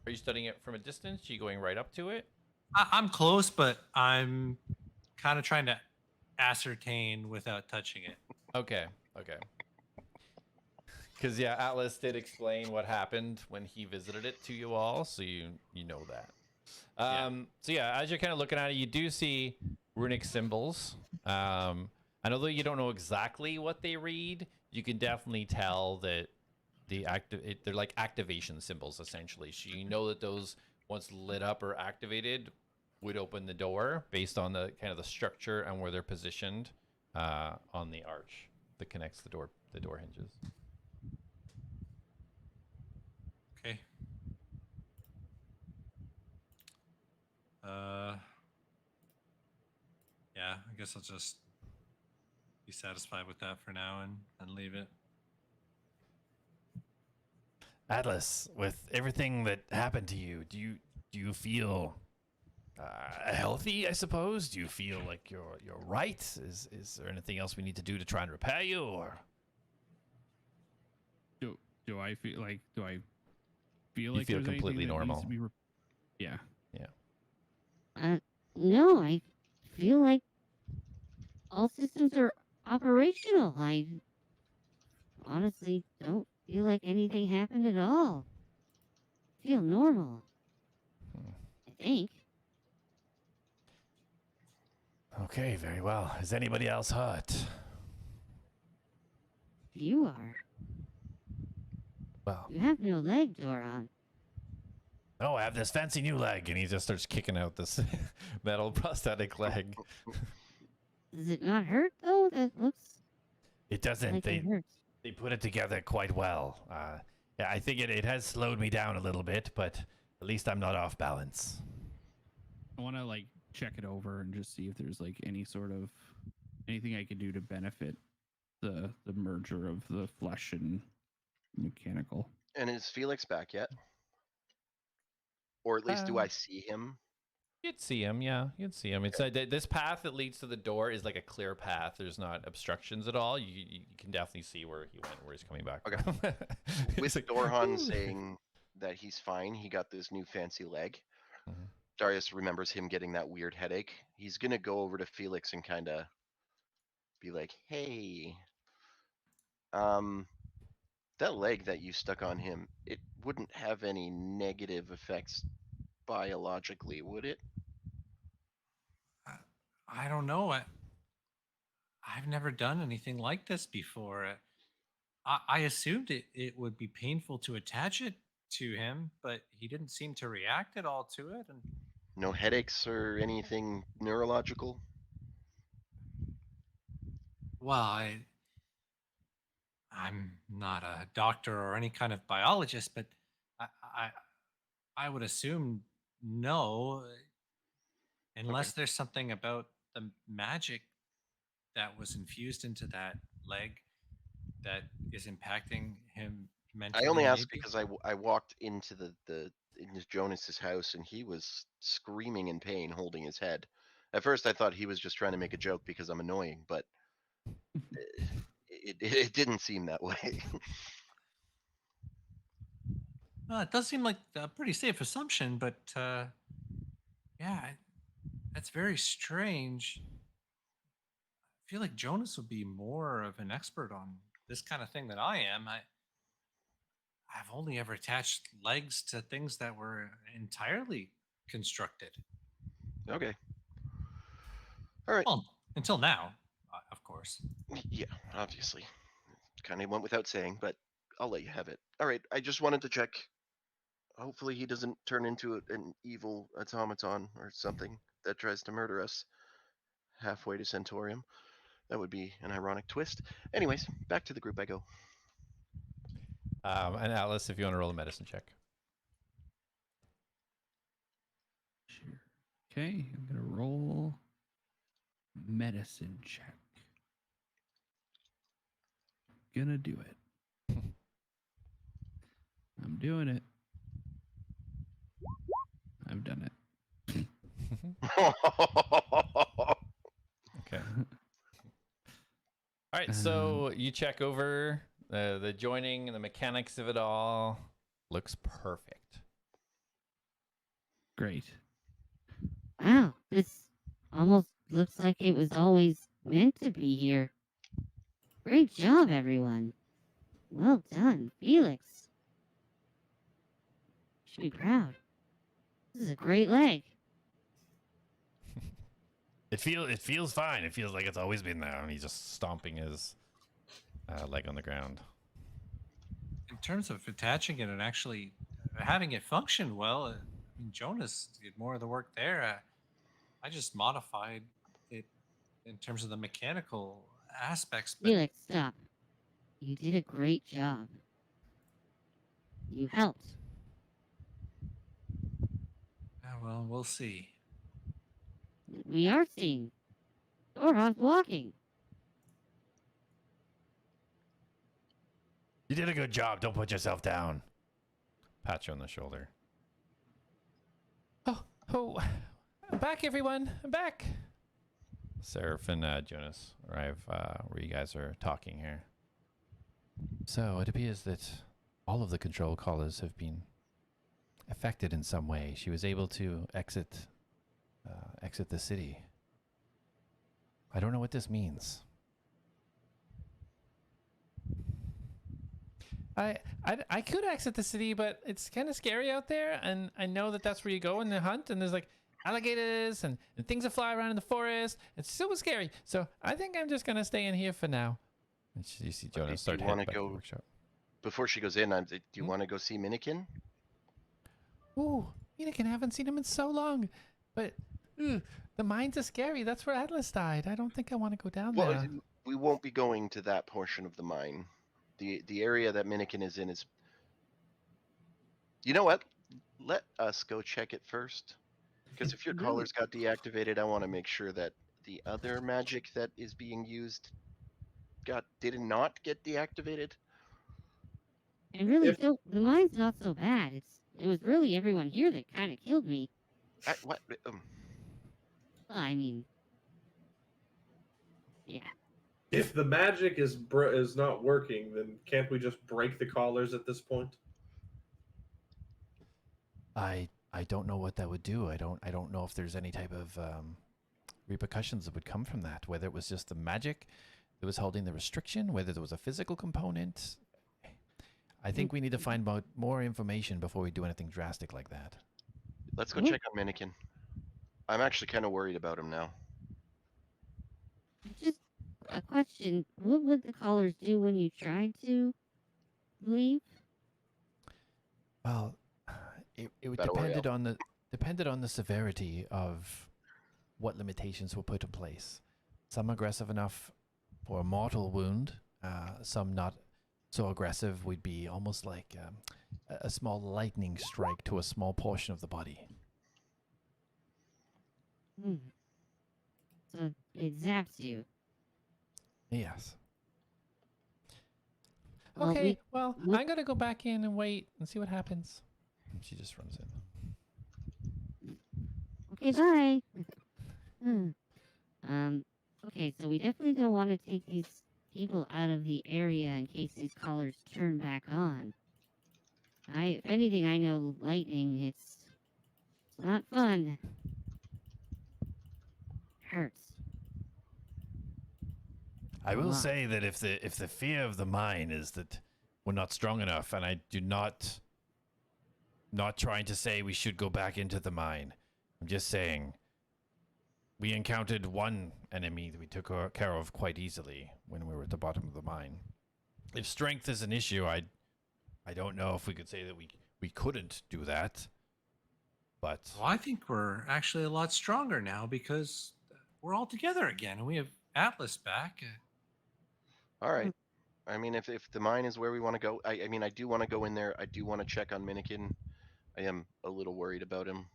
Speaker 1: you studying it from a distance? Are you going right up to it?
Speaker 4: I'm close, but I'm kind of trying to ascertain without touching it.
Speaker 1: Okay. Because yeah, Atlas did explain what happened when he visited it to you all, so you know that. So yeah, as you're kind of looking at it, you do see runic symbols. And although you don't know exactly what they read, you can definitely tell that they're like activation symbols essentially. So you know that those, once lit up or activated, would open the door based on the kind of the structure and where they're positioned on the arch that connects the door hinges.
Speaker 4: Okay. Yeah, I guess I'll just be satisfied with that for now and leave it.
Speaker 7: Atlas, with everything that happened to you, do you feel healthy? I suppose. Do you feel like you're right? Is there anything else we need to do to try and repair you? Or
Speaker 2: Do I feel like
Speaker 1: You
Speaker 2: there's
Speaker 1: feel
Speaker 2: anything
Speaker 1: completely
Speaker 2: that needs
Speaker 1: normal.
Speaker 2: to be yeah.
Speaker 6: No, I feel like all systems are operational. I honestly don't feel like anything happened at all. I feel normal.
Speaker 1: Hmm.
Speaker 6: I think.
Speaker 7: Okay, very well. Is anybody else hurt?
Speaker 6: You are.
Speaker 7: Well,
Speaker 6: You have no leg, Doron.
Speaker 7: oh, I have this fancy new leg.
Speaker 1: And he just starts kicking out this metal prosthetic leg.
Speaker 6: Does it not hurt though? That looks
Speaker 7: It doesn't.
Speaker 6: like it hurts.
Speaker 7: They put it together quite well. Yeah, I think it has slowed me down a little bit, but at least I'm not off balance.
Speaker 2: I want to like check it over and just see if there's like any sort of anything I could do to benefit the merger of the flesh and mechanical.
Speaker 3: And is Felix back yet? Or at least do I see him?
Speaker 1: You'd see him, yeah. You'd see him. It's this path that leads to the door is like a clear path. There's not obstructions at all. You can definitely see where he went, where he's coming back.
Speaker 3: Okay.
Speaker 1: From.
Speaker 3: With
Speaker 1: It's like,
Speaker 3: Dorhan
Speaker 1: "Ooh."
Speaker 3: saying that he's fine, he got this new fancy leg.
Speaker 1: Mhm.
Speaker 3: Darius remembers him getting that weird headache. He's gonna go over to Felix and kind of be like, "Hey, that leg that you stuck on him, it wouldn't have any negative effects biologically, would it?"
Speaker 4: I don't know. I've never done anything like this before. I assumed it would be painful to attach it to him, but he didn't seem to react at all to it. And
Speaker 3: No headaches or anything neurological?
Speaker 4: well, I'm not a doctor or any kind of biologist, but I I, I would assume no, unless there's something about the magic that was infused into that leg that is impacting him mentally.
Speaker 3: I only asked
Speaker 4: maybe?
Speaker 3: because I walked into into Jonas's house and he was screaming in pain, holding his head. At first, I thought he was just trying to make a joke because I'm annoying, but it didn't seem that way.
Speaker 4: It does seem like a pretty safe assumption, but yeah, that's very strange. I feel like Jonas would be more of an expert on this kind of thing than I am. I've only ever attached legs to things that were entirely constructed.
Speaker 3: Okay. All right.
Speaker 4: Well, until now, of course.
Speaker 3: Yeah, obviously. Kind of went without saying, but I'll let you have it. All right. I just wanted to check. Hopefully, he doesn't turn into an evil automaton or something that tries to murder us halfway to Centaurium. That would be an ironic twist. Anyways, back to the group I go.
Speaker 1: And Alice, if you want to roll a medicine check.
Speaker 2: Sure. Okay, I'm gonna roll medicine check. Gonna do it. I'm doing it. I've done it.
Speaker 1: Okay. All right, so you check over the joining and the mechanics of it all. Looks perfect.
Speaker 2: Great.
Speaker 6: Wow, this almost looks like it was always meant to be here. Great job, everyone. Well done, Felix. You should be proud. This is a great leg.
Speaker 7: It feels fine. It feels like it's always been there.
Speaker 1: And he's just stomping his leg on the ground.
Speaker 4: In terms of attaching it and actually having it function well, I mean, Jonas did more of the work there. I just modified it in terms of the mechanical aspects. But
Speaker 6: Felix, stop. You did a great job. You helped.
Speaker 4: well, we'll see.
Speaker 6: We are seeing. Doron's walking.
Speaker 7: You did a good job. Don't put yourself down.
Speaker 1: Pat you on the shoulder. Oh, I'm back, everyone. I'm back. Seraph and Jonas arrive where you guys are talking here. So it appears that
Speaker 7: all of the control collars have been affected in some way. She was able to exit the city. I don't know what this means. I could exit the city, but it's kind of scary out there, and I know that that's where you go in the hunt, and there's like alligators and things that fly around in the forest. It's super scary. So I think I'm just gonna stay in here for now. And you see
Speaker 3: Okay,
Speaker 7: Jonas
Speaker 3: do
Speaker 7: start
Speaker 3: you
Speaker 7: heading
Speaker 3: wanna
Speaker 7: back to the
Speaker 3: go-
Speaker 7: workshop.
Speaker 3: Before she goes in, do you want to go see Minikin?
Speaker 7: Ooh, Enoch, I haven't seen him in so long. But the mines are scary. That's where Atlas died. I don't think I want to go down
Speaker 3: Well,
Speaker 7: there.
Speaker 3: we won't be going to that portion of the mine. The area that Minikin is in is. You know what? Let us go check it first. Because if your
Speaker 2: Really?
Speaker 3: collars got deactivated, I want to make sure that the other magic that is being used did not get deactivated.
Speaker 6: And really,
Speaker 5: If-
Speaker 6: so the mine's not so bad. It was really everyone here that kind of killed me.
Speaker 3: What?
Speaker 6: Well, I mean, yeah.
Speaker 5: If the magic is not working, then can't we just break the collars at this point?
Speaker 7: I don't know what that would do. I don't know if there's any type of repercussions that would come from that. Whether it was just the magic that was holding the restriction, whether there was a physical component. I think we need to find out more information before we do anything drastic like that.
Speaker 3: Let's go check on Minikin. I'm actually kind of worried about him now.
Speaker 6: Just a question. What would the callers do when you tried to leave?
Speaker 7: Well, it
Speaker 3: Battle
Speaker 7: depended on the severity of what limitations were put in place. Some aggressive enough for a mortal wound, some not so aggressive would be almost like a small lightning strike to a small portion of the body.
Speaker 6: So it zaps you.
Speaker 7: Yes.
Speaker 6: Well,
Speaker 7: Okay, well,
Speaker 6: we-
Speaker 7: I'm gonna go back in and wait and see what happens. She just runs in.
Speaker 6: Okay, bye. Okay, so we definitely don't want to take these people out of the area in case these collars turn back on. If anything, I know lightning, it's not fun. Hurts.
Speaker 7: I
Speaker 6: A
Speaker 7: will
Speaker 6: lot.
Speaker 7: say that if the fear of the mine is that we're not strong enough, and I do not trying to say we should go back into the mine. I'm just saying we encountered one enemy that we took care of quite easily when we were at the bottom of the mine. If strength is an issue, I don't know if we could say that we couldn't do that. But
Speaker 4: Well, I think we're actually a lot stronger now because we're all together again, and we have Atlas back.
Speaker 3: All right. I mean, if the mine is where we want to go, I mean, I do want to go in there. I do want to check on Minikin. I am a little worried about him.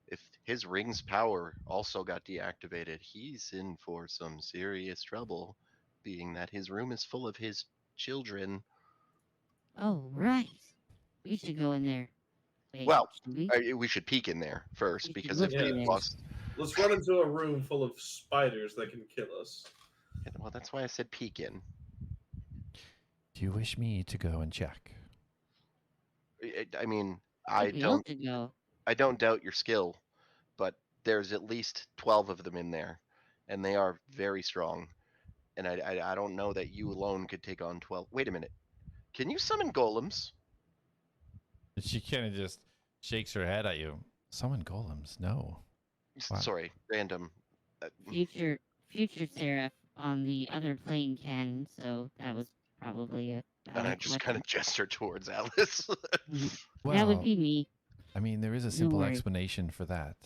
Speaker 3: If his ring's power also got deactivated, he's in for some serious trouble, being that his room is full of his children.
Speaker 6: Oh, right. We should go in there. Wait,
Speaker 3: Well,
Speaker 6: should we?
Speaker 3: we should peek in there first,
Speaker 6: We should
Speaker 3: because
Speaker 6: look
Speaker 3: if
Speaker 5: in
Speaker 3: we
Speaker 6: there.
Speaker 3: lost,
Speaker 5: Let's run into a room full of spiders that can kill us.
Speaker 3: well, that's why I said peek in.
Speaker 7: do you wish me to go and check?
Speaker 3: I mean,
Speaker 6: I think we all should go.
Speaker 3: I don't doubt your skill, but there's at least 12 of them in there, and they are very strong. And I don't know that you alone could take on 12. Wait a minute. Can you summon golems?
Speaker 7: She kind of just shakes her head at you. Summon golems? No. Wow.
Speaker 3: Sorry, random.
Speaker 6: Future Seraph on the other plane can, so that was probably a
Speaker 3: And I
Speaker 6: valid
Speaker 3: just kind
Speaker 6: question.
Speaker 3: of gesture towards Alice.
Speaker 6: That would be me.
Speaker 7: I mean, there is a simple
Speaker 6: worry.
Speaker 7: explanation for that,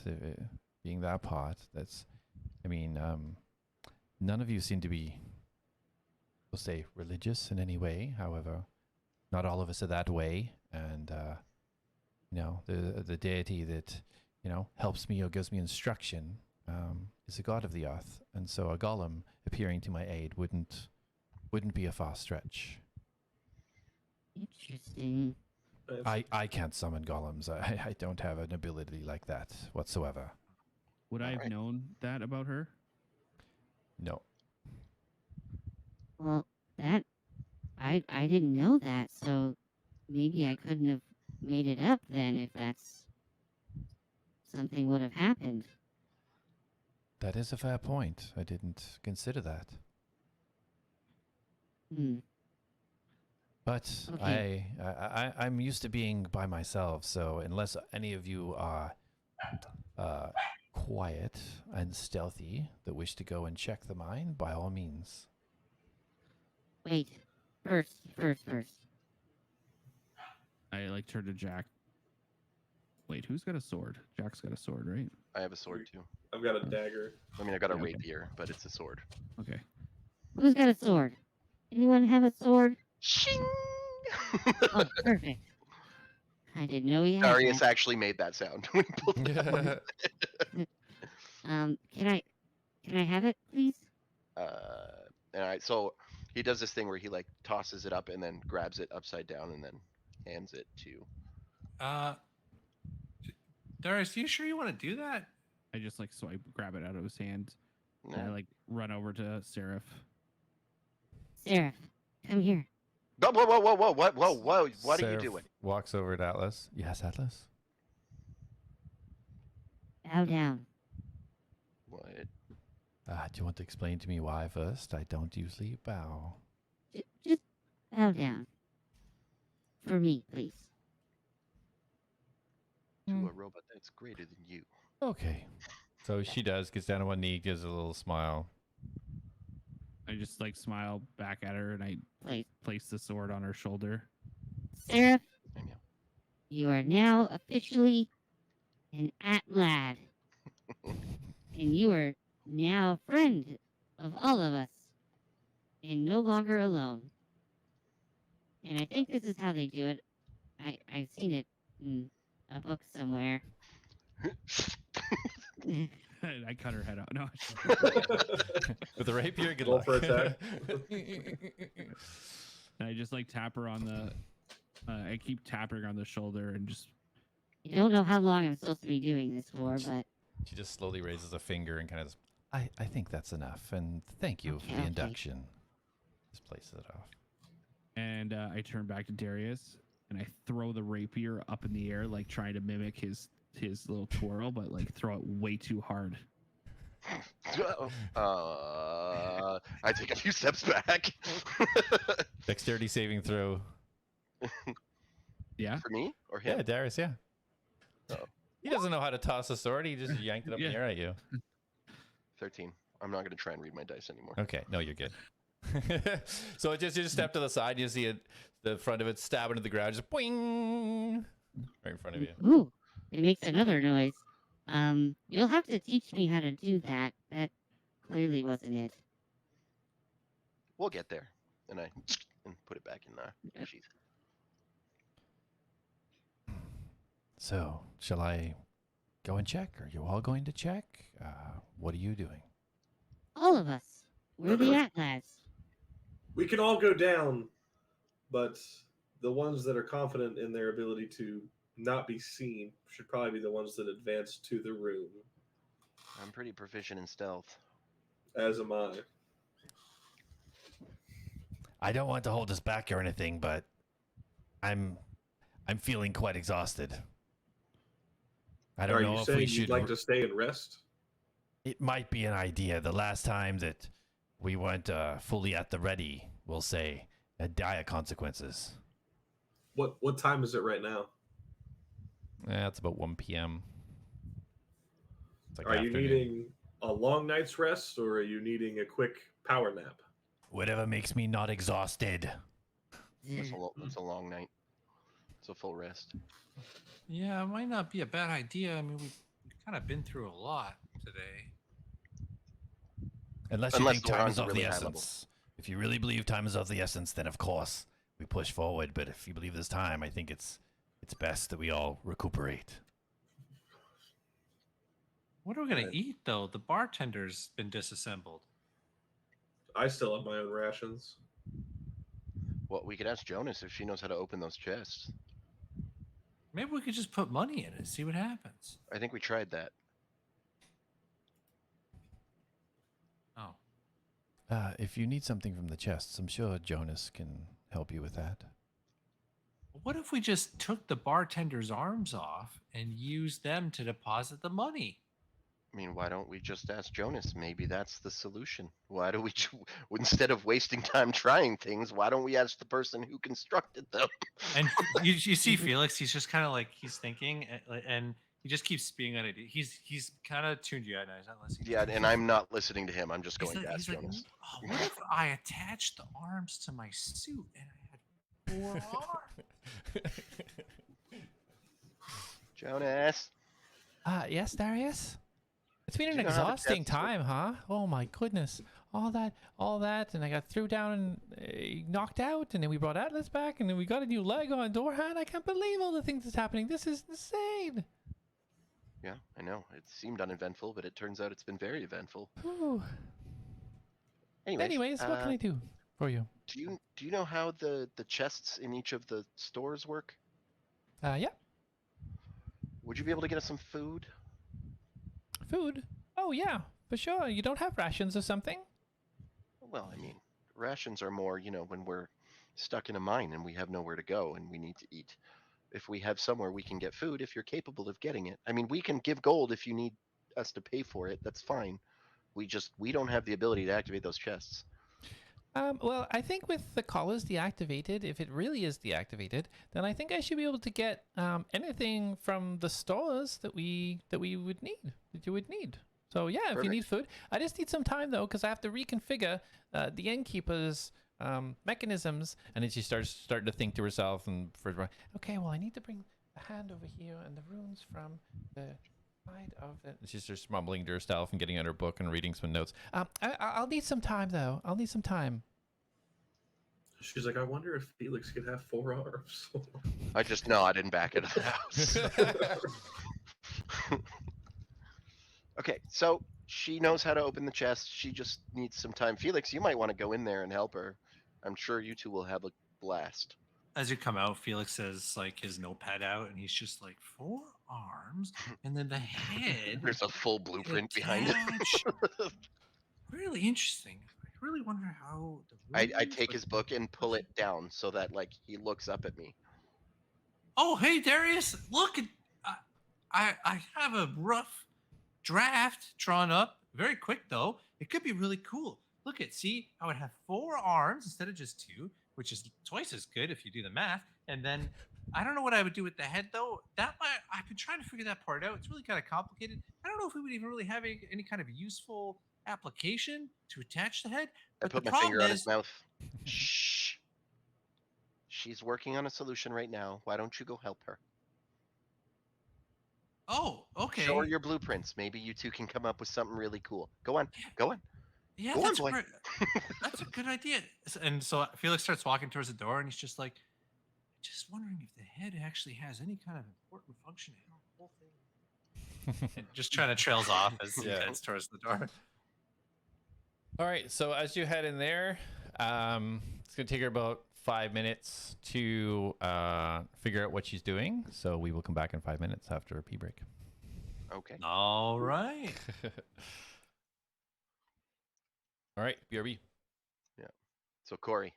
Speaker 7: being that part. That's, I mean, none of you seem to be, we'll say, religious in any way. However, not all of us are that way. And, you know, the deity that, you know, helps me or gives me instruction is a god of the earth. And so a golem appearing to my aid wouldn't be a far stretch.
Speaker 6: Interesting.
Speaker 7: I can't summon golems. I don't have an ability like that whatsoever.
Speaker 2: Would I have
Speaker 3: Alright.
Speaker 2: known that about her?
Speaker 7: No.
Speaker 6: Well, that I didn't know that, so maybe I couldn't have made it up then if that's something would have happened.
Speaker 7: That is a fair point. I didn't consider that.
Speaker 6: Hmm.
Speaker 7: But
Speaker 6: Okay.
Speaker 7: I'm used to being by myself, so unless any of you are quiet and stealthy that wish to go and check the mine, by all means.
Speaker 6: Wait. First.
Speaker 2: I like turn to Jack. Wait, who's got a sword? Jack's got a sword, right?
Speaker 3: I have a sword too.
Speaker 5: I've got a dagger.
Speaker 3: I mean, I got a
Speaker 2: Okay.
Speaker 3: rapier, but it's a sword.
Speaker 2: Okay.
Speaker 6: Who's got a sword? Anyone have a sword?
Speaker 3: Shing!
Speaker 6: Oh, perfect. I didn't know he had
Speaker 3: Darius
Speaker 6: that.
Speaker 3: actually made that sound when he pulled it out.
Speaker 6: Can I have it, please?
Speaker 3: So he does this thing where he like tosses it up and then grabs it upside down and then hands it to.
Speaker 4: Darius, you sure you want to do that?
Speaker 2: I just like swipe, grab it out of his hand,
Speaker 3: No.
Speaker 2: and I like run over to Seraph.
Speaker 6: Seraph, come here.
Speaker 3: Whoa! What are you
Speaker 1: Seraph
Speaker 3: doing?
Speaker 1: Walks over to Atlas. Yes, Atlas.
Speaker 6: Bow down.
Speaker 3: What?
Speaker 7: Do you want to explain to me why first? I don't usually bow.
Speaker 6: Just bow down. For me, please.
Speaker 3: To a robot that's greater than you.
Speaker 7: Okay.
Speaker 1: So she does, gets down on one knee, gives a little smile.
Speaker 2: I just like smile back at her and I
Speaker 6: Please.
Speaker 2: place the sword on her shoulder.
Speaker 6: Seraph,
Speaker 3: I know.
Speaker 6: you are now officially an Atlad. And you are now a friend of all of us. And no longer alone. And I think this is how they do it. I've seen it in a book somewhere.
Speaker 2: And I cut her head off. No.
Speaker 1: With the rapier, good
Speaker 5: Roll
Speaker 1: luck.
Speaker 5: for attack.
Speaker 2: And I just like tap her on the. I keep tapping her on the shoulder and just.
Speaker 6: I don't know how long I'm supposed to be doing this for, but
Speaker 1: She just slowly raises a finger and kind of
Speaker 7: I think that's enough, and thank you for
Speaker 6: Okay,
Speaker 7: the
Speaker 6: okay.
Speaker 7: induction. Just places it off.
Speaker 2: And I turn back to Darius and I throw the rapier up in the air, like trying to mimic his little twirl, but like throw it way too hard.
Speaker 3: I take a few steps back.
Speaker 1: dexterity saving throw.
Speaker 2: Yeah.
Speaker 3: For me or him?
Speaker 1: Yeah, Darius, yeah.
Speaker 3: Oh.
Speaker 1: He doesn't know how to toss a sword. He just yanked it up in the
Speaker 2: Yeah.
Speaker 1: air at you.
Speaker 3: 13. I'm not going to try and read my dice anymore.
Speaker 1: Okay, no, you're good. So you just step to the side. You see it, the front of it stab into the ground, just boing, right in front of you.
Speaker 6: ooh, it makes another noise. You'll have to teach me how to do that. That clearly wasn't it.
Speaker 3: We'll get there. And I put it back in the sheath.
Speaker 7: So, shall I go and check? Are you all going to check? What are you doing?
Speaker 6: All of us. We're the Atlas.
Speaker 5: We can all go down, but the ones that are confident in their ability to not be seen should probably be the ones that advance to the room.
Speaker 3: I'm pretty proficient in stealth.
Speaker 5: As am I.
Speaker 7: I don't want to hold us back or anything, but I'm feeling quite exhausted. I don't
Speaker 5: Are
Speaker 7: know
Speaker 5: you
Speaker 7: if
Speaker 5: saying
Speaker 7: we
Speaker 5: you'd
Speaker 7: should.
Speaker 5: like to stay and rest?
Speaker 7: It might be an idea. The last time that we weren't fully at the ready, we'll say, had dire consequences.
Speaker 5: What time is it right now?
Speaker 1: It's about 1 p.m. It's like
Speaker 5: Are you
Speaker 1: afternoon.
Speaker 5: needing a long night's rest or are you needing a quick power nap?
Speaker 7: Whatever makes me not exhausted.
Speaker 3: That's a long night. It's a full rest.
Speaker 4: Yeah, it might not be a bad idea. I mean, we've kind of been through a lot today.
Speaker 7: Unless you
Speaker 3: Unless
Speaker 7: think
Speaker 3: the
Speaker 7: time
Speaker 3: rounds
Speaker 7: is
Speaker 3: are
Speaker 7: of
Speaker 3: really
Speaker 7: the
Speaker 3: high level.
Speaker 7: essence. If you really believe time is of the essence, then of course we push forward. But if you believe there's time, I think it's best that we all recuperate.
Speaker 4: What are we gonna
Speaker 5: Right.
Speaker 4: eat though? The bartender's been disassembled.
Speaker 5: I still have my own rations.
Speaker 3: Well, we could ask Jonas if she knows how to open those chests.
Speaker 4: Maybe we could just put money in it and see what happens.
Speaker 3: I think we tried that.
Speaker 4: Oh,
Speaker 7: If you need something from the chests, I'm sure Jonas can help you with that.
Speaker 4: What if we just took the bartender's arms off and used them to deposit the money?
Speaker 3: I mean, why don't we just ask Jonas? Maybe that's the solution. Why do we, instead of wasting time trying things, why don't we ask the person who constructed them?
Speaker 4: And you see Felix, he's just kind of like he's thinking, and he just keeps being on it. He's kind of tuned you out now. He's not listening.
Speaker 3: Yeah, and I'm not listening to him. I'm just
Speaker 4: He's
Speaker 3: going
Speaker 4: like,
Speaker 3: to ask
Speaker 4: he's like,
Speaker 3: Jonas.
Speaker 4: oh, what if I attached the arms to my suit and I had 4 arms?
Speaker 3: Jonas.
Speaker 1: Yes, Darius? It's been
Speaker 3: Do
Speaker 1: an
Speaker 3: you know how the
Speaker 1: exhausting
Speaker 3: tests work?
Speaker 1: time, huh? Oh my goodness. All that, and I got threw down and knocked out, and then we brought Atlas back, and then we got a new leg on Dorhan. I can't believe all the things that's happening. This is insane.
Speaker 3: Yeah, I know. It seemed uneventful, but it turns out it's been very eventful.
Speaker 1: Whew.
Speaker 3: Anyways,
Speaker 1: What can I do for you?
Speaker 3: do you know how the chests in each of the stores work?
Speaker 1: Yeah.
Speaker 3: Would you be able to get us some food?
Speaker 1: Food? Oh, yeah, for sure. You don't have rations or something?
Speaker 3: Well, I mean, rations are more, when we're stuck in a mine and we have nowhere to go and we need to eat. If we have somewhere we can get food, if you're capable of getting it. I mean, we can give gold if you need us to pay for it. That's fine. We don't have the ability to activate those chests.
Speaker 1: Well, I think with the collars deactivated, if it really is deactivated, then I think I should be able to get anything from the stores that we would need, that you would need. So yeah, if you
Speaker 3: Perfect.
Speaker 1: need food, I just need some time though, because I have to reconfigure the innkeeper's mechanisms. And then she starting to think to herself and okay, well I need to bring the hand over here and the runes from the side of it. And she's just mumbling to herself and getting out her book and reading some notes. I'll need some time though. I'll need some time.
Speaker 5: She's like, I wonder if Felix could have 4 arms.
Speaker 3: I just nodded and back into the house. Okay, so she knows how to open the chest. She just needs some time. Felix, you might want to go in there and help her. I'm sure you two will have a blast.
Speaker 4: As you come out, Felix has like his notepad out, and he's just like 4 arms, and then the head.
Speaker 3: There's a full blueprint behind
Speaker 4: attached.
Speaker 3: it.
Speaker 4: Really interesting. I really wonder how the.
Speaker 3: I
Speaker 4: runes
Speaker 3: take
Speaker 4: would-
Speaker 3: his book and pull it down so that he looks up at me.
Speaker 4: Oh, hey Darius! Look, I have a rough draft drawn up. Very quick though. It could be really cool. Look at, see, I would have 4 arms instead of just 2, which is twice as good if you do the math. And then I don't know what I would do with the head though. I've been trying to figure that part out. It's really kind of complicated. I don't know if we would even really have any kind of useful application to attach the head.
Speaker 3: I
Speaker 4: But the
Speaker 3: put my
Speaker 4: problem
Speaker 3: finger on
Speaker 4: is,
Speaker 3: his mouth. Shh. She's working on a solution right now. Why don't you go help her?
Speaker 4: oh, okay.
Speaker 3: Show her your blueprints. Maybe you two can come up with something really cool. Go on. Go on.
Speaker 4: Yeah,
Speaker 3: Go on,
Speaker 4: that's
Speaker 3: boy.
Speaker 4: that's a good idea. And so Felix starts walking towards the door, and he's just like, just wondering if the head actually has any kind of important function in the whole thing. And just trying to trails off as he
Speaker 1: Yeah.
Speaker 4: heads towards the door.
Speaker 1: All right, so as you head in there, it's gonna take her about 5 minutes to figure out what she's doing. So we will come back in 5 minutes after a pee break.
Speaker 3: Okay.
Speaker 4: All right.
Speaker 1: All right, BRB.
Speaker 3: So Corey,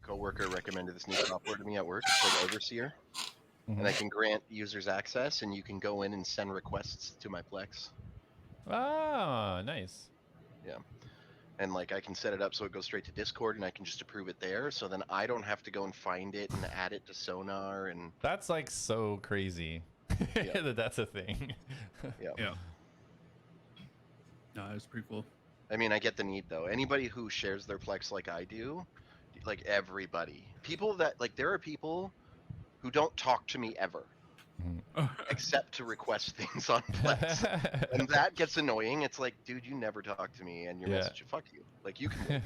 Speaker 3: coworker recommended this new software to me at work. It's called Overseer, and I can grant users access, and you can go in and send requests to my Plex.
Speaker 1: Oh, nice.
Speaker 3: Yeah. And like I can set it up so it goes straight to Discord, and I can just approve it there. So then I don't have to go and find it and add it to Sonar. And
Speaker 1: That's like so crazy that that's a thing.
Speaker 3: yeah.
Speaker 2: Yeah. No, that's pretty cool.
Speaker 3: I mean, I get the need though. Anybody who shares their Plex like I do, like everybody, people that like, there are people who don't talk to me ever, except to request things on Plex, and that gets annoying. It's like, dude, you never talk to me, and your message, fuck you. Like you can.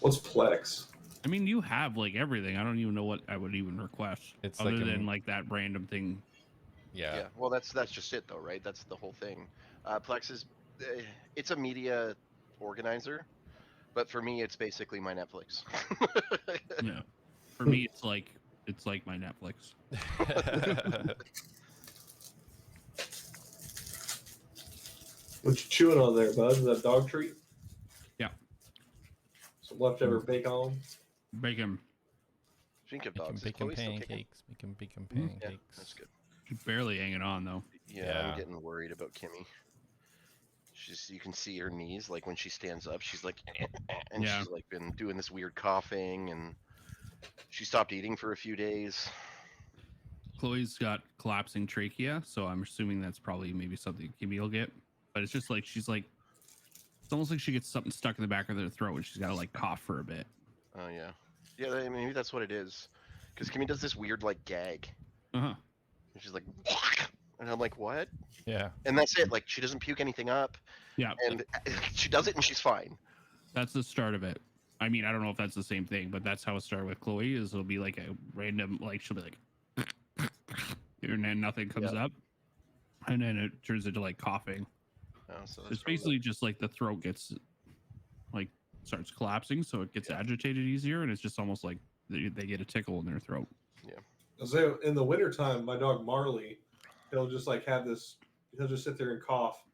Speaker 5: What's Plex?
Speaker 2: I mean, you have like everything. I don't even know what I would even request.
Speaker 1: It's
Speaker 2: other
Speaker 1: like
Speaker 2: than like that random thing.
Speaker 3: Yeah. Well, that's just it though, right? That's the whole thing. Plex is, it's a media organizer, but for me, it's basically my Netflix.
Speaker 2: Yeah. For me, it's like my Netflix.
Speaker 5: What you chewing on there, bud? Is that dog treat?
Speaker 2: Yeah.
Speaker 5: Some leftover bacon.
Speaker 2: Bacon.
Speaker 3: Speaking of dogs, is
Speaker 1: Bacon
Speaker 3: Chloe still kicking?
Speaker 1: pancakes. Bacon
Speaker 3: Yeah,
Speaker 1: pancakes.
Speaker 3: that's good.
Speaker 2: She's barely hanging on though.
Speaker 3: Yeah, I'm getting worried about Kimmy. You can see her knees, like when she stands up, she's like, and she's like been doing this weird coughing, and she stopped eating for a few days.
Speaker 2: Chloe's got collapsing trachea, so I'm assuming that's probably maybe something Kimmy will get. But it's just like she's like, it's almost like she gets something stuck in the back of her throat and she's got to like cough for a bit.
Speaker 3: Oh yeah, yeah. Maybe that's what it is, because Kimmy does this weird like gag.
Speaker 2: And
Speaker 3: she's like, and I'm like, what?
Speaker 1: Yeah.
Speaker 3: And that's it. Like she doesn't puke anything up.
Speaker 2: Yeah.
Speaker 3: And she does it, and she's fine.
Speaker 2: That's the start of it. I mean, I don't know if that's the same thing, but that's how it started with Chloe. Is it'll be like a random, like she'll be like, and then nothing comes up, and then it turns into like coughing.
Speaker 3: Oh, so
Speaker 2: It's basically just like the throat gets like starts collapsing, so it gets agitated easier, and it's just almost like they get a tickle in their throat.
Speaker 3: Yeah.
Speaker 5: So in the wintertime, my dog Marley, he'll just like have this. He'll just sit there and cough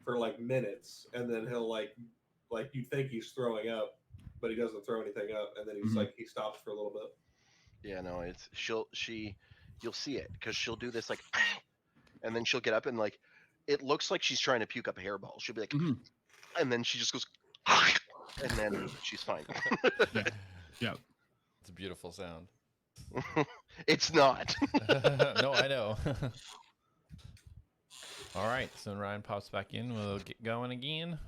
Speaker 5: for like minutes, and then he'll like you think he's throwing up, but he doesn't throw anything up, and then he's like he stops for a little bit.
Speaker 3: Yeah, no, it's you'll see it because she'll do this like, and then she'll get up and like, it looks like she's trying to puke up a hairball. She'll be like, and then she just goes, and then she's fine.
Speaker 2: Yeah.
Speaker 1: It's a beautiful sound.
Speaker 3: It's not.
Speaker 1: No, I know. All right, so when Ryan pops back in, we'll get going again.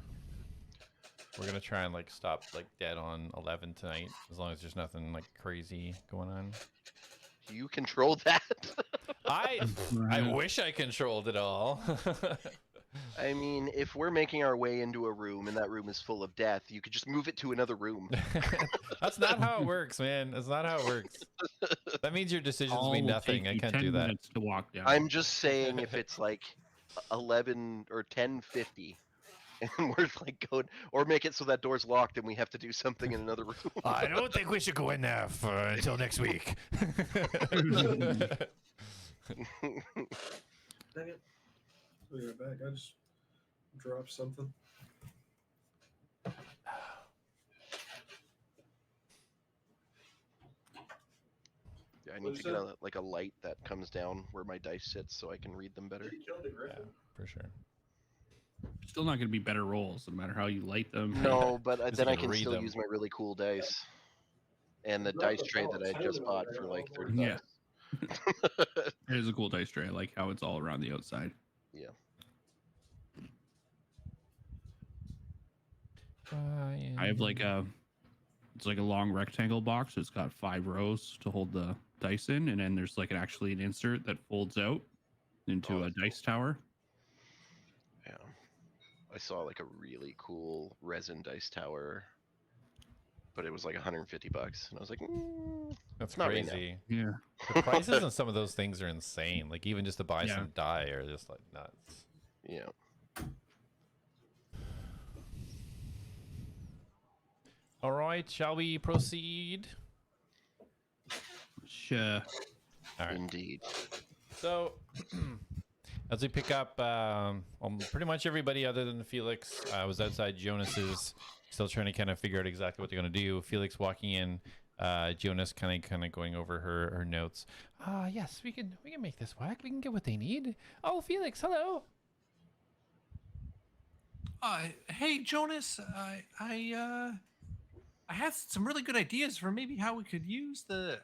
Speaker 1: We're gonna try and like stop like dead on 11 tonight, as long as there's nothing like crazy going on.
Speaker 3: You control that?
Speaker 1: I wish I controlled it all.
Speaker 3: I mean, if we're making our way into a room and that room is full of death, you could just move it to another room.
Speaker 1: That's not how it works, man. That's not how it works. That means your decisions mean nothing. I can't do that.
Speaker 2: To walk down.
Speaker 3: I'm just saying, if it's like 11 or 10:50, and we're like going, or make it so that door's locked and we have to do something in another room.
Speaker 7: I don't think we should go in there until next week.
Speaker 5: Dang it. I'll be right back. I just dropped something.
Speaker 3: Yeah, I need to get a light that comes down where my dice sits so I can read them better.
Speaker 1: Yeah, for sure.
Speaker 2: Still not going to be better rolls, no matter how you light them.
Speaker 3: No, but
Speaker 1: Just
Speaker 3: then I
Speaker 1: you can
Speaker 3: can
Speaker 1: read
Speaker 3: still
Speaker 1: them.
Speaker 3: use my really cool dice. And the dice tray that I just bought for like $30.
Speaker 2: Yeah. It is a cool dice tray. I like how it's all around the outside.
Speaker 3: Yeah.
Speaker 2: I have like it's like a long rectangle box. It's got 5 rows to hold the dice in, and then there's like an insert that folds out into a dice tower.
Speaker 3: Yeah. I saw like a really cool resin dice tower, but it was like $150, and I was like,
Speaker 1: That's
Speaker 3: not right now.
Speaker 1: crazy.
Speaker 2: Yeah.
Speaker 1: The prices on some of those things are insane. Like even just to buy
Speaker 2: Yeah.
Speaker 1: some dye are just like nuts.
Speaker 3: Yeah.
Speaker 1: All right, shall we proceed?
Speaker 2: Sure.
Speaker 1: All right.
Speaker 3: Indeed.
Speaker 1: So, As we pick up, pretty much everybody other than Felix was outside Jonas's, still trying to kind of figure out exactly what they're going to do. Felix walking in, Jonas kind of going over her notes. Yes, we can make this work. We can get what they need. Oh, Felix, hello.
Speaker 4: Hey, Jonas. I had some really good ideas for maybe how we could use the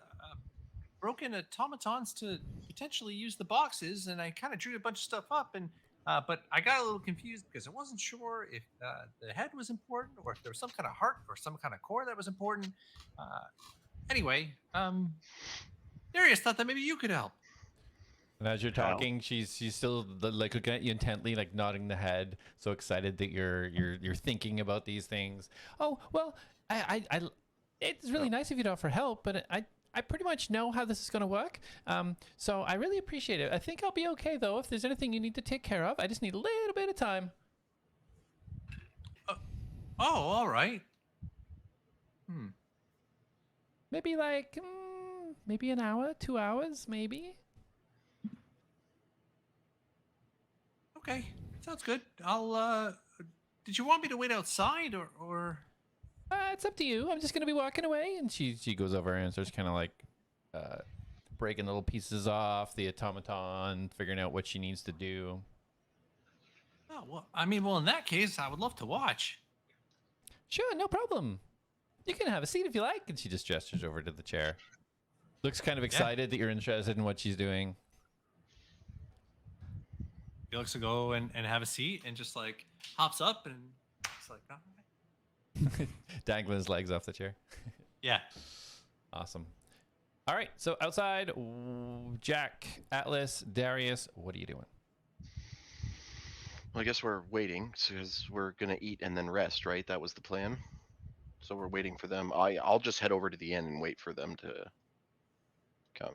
Speaker 4: broken automatons to potentially use the boxes, and I kind of drew a bunch of stuff up, and but I got a little confused because I wasn't sure if the head was important or if there was some kind of heart or some kind of core that was important. Anyway, Darius thought that maybe you could help.
Speaker 1: And as you're talking, she's still like looking at you intently, like nodding the head, so excited that you're thinking about these things. Oh well, I it's really nice of you to offer help, but I pretty much know how this is going to work. So I really appreciate it. I think I'll be okay though. If there's anything you need to take care of, I just need a little bit of time.
Speaker 4: Oh, all right.
Speaker 1: Maybe like maybe an hour, 2 hours, maybe.
Speaker 4: Okay, sounds good. I'll. Did you want me to wait outside or?
Speaker 1: It's up to you. I'm just gonna be walking away, and she goes over and starts kind of like breaking little pieces off the automaton, figuring out what she needs to do.
Speaker 4: Oh well, I mean, well, in that case, I would love to watch.
Speaker 1: Sure, no problem. You can have a seat if you like. And she just gestures over to the chair. Looks kind of excited that you're interested in what she's doing.
Speaker 4: Felix will go and have a seat and just like hops up and it's like, all right.
Speaker 1: Dangling his legs off the chair.
Speaker 4: Yeah.
Speaker 1: Awesome. All right, so outside, Jack, Atlas, Darius, what are you doing?
Speaker 3: Well, I guess we're waiting because we're gonna eat and then rest, right? That was the plan. So we're waiting for them. I'll just head over to the inn and wait for them to come.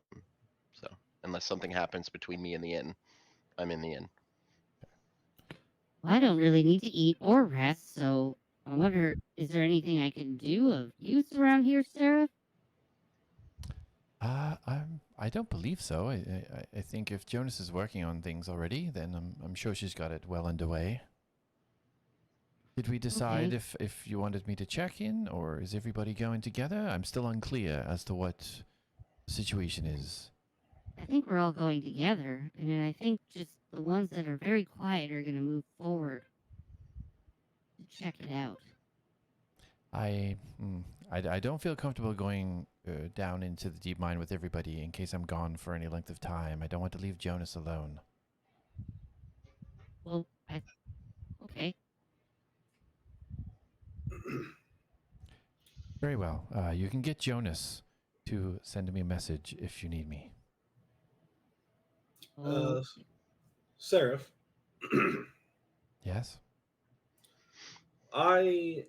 Speaker 3: So unless something happens between me and the inn, I'm in the inn.
Speaker 6: Well, I don't really need to eat or rest, so I wonder, is there anything I can do of use around here, Sarah?
Speaker 7: I don't believe so. I think if Jonas is working on things already, then I'm sure she's got it well underway. Did we decide if you wanted me to check in, or is everybody going together? I'm still unclear as to what the situation is.
Speaker 6: I think we're all going together, and I think just the ones that are very quiet are going to move forward to check it out.
Speaker 7: I don't feel comfortable going down into the deep mine with everybody in case I'm gone for any length of time. I don't want to leave Jonas alone.
Speaker 6: Well, okay.
Speaker 7: Very well. You can get Jonas to send me a message if you need me.
Speaker 5: Seraph.
Speaker 7: Yes?
Speaker 5: I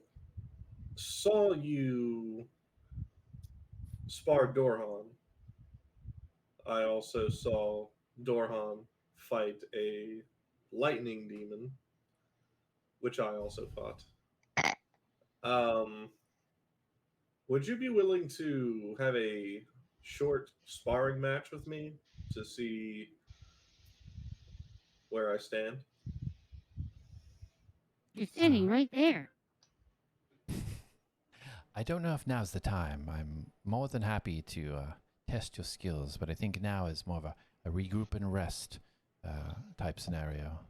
Speaker 5: saw you spar Dorhan. I also saw Dorhan fight a lightning demon, which I also fought. Would you be willing to have a short sparring match with me to see where I stand?
Speaker 6: You're standing right there.
Speaker 7: I don't know if now's the time. I'm more than happy to test your skills, but I think now is more of a regroup and rest type scenario.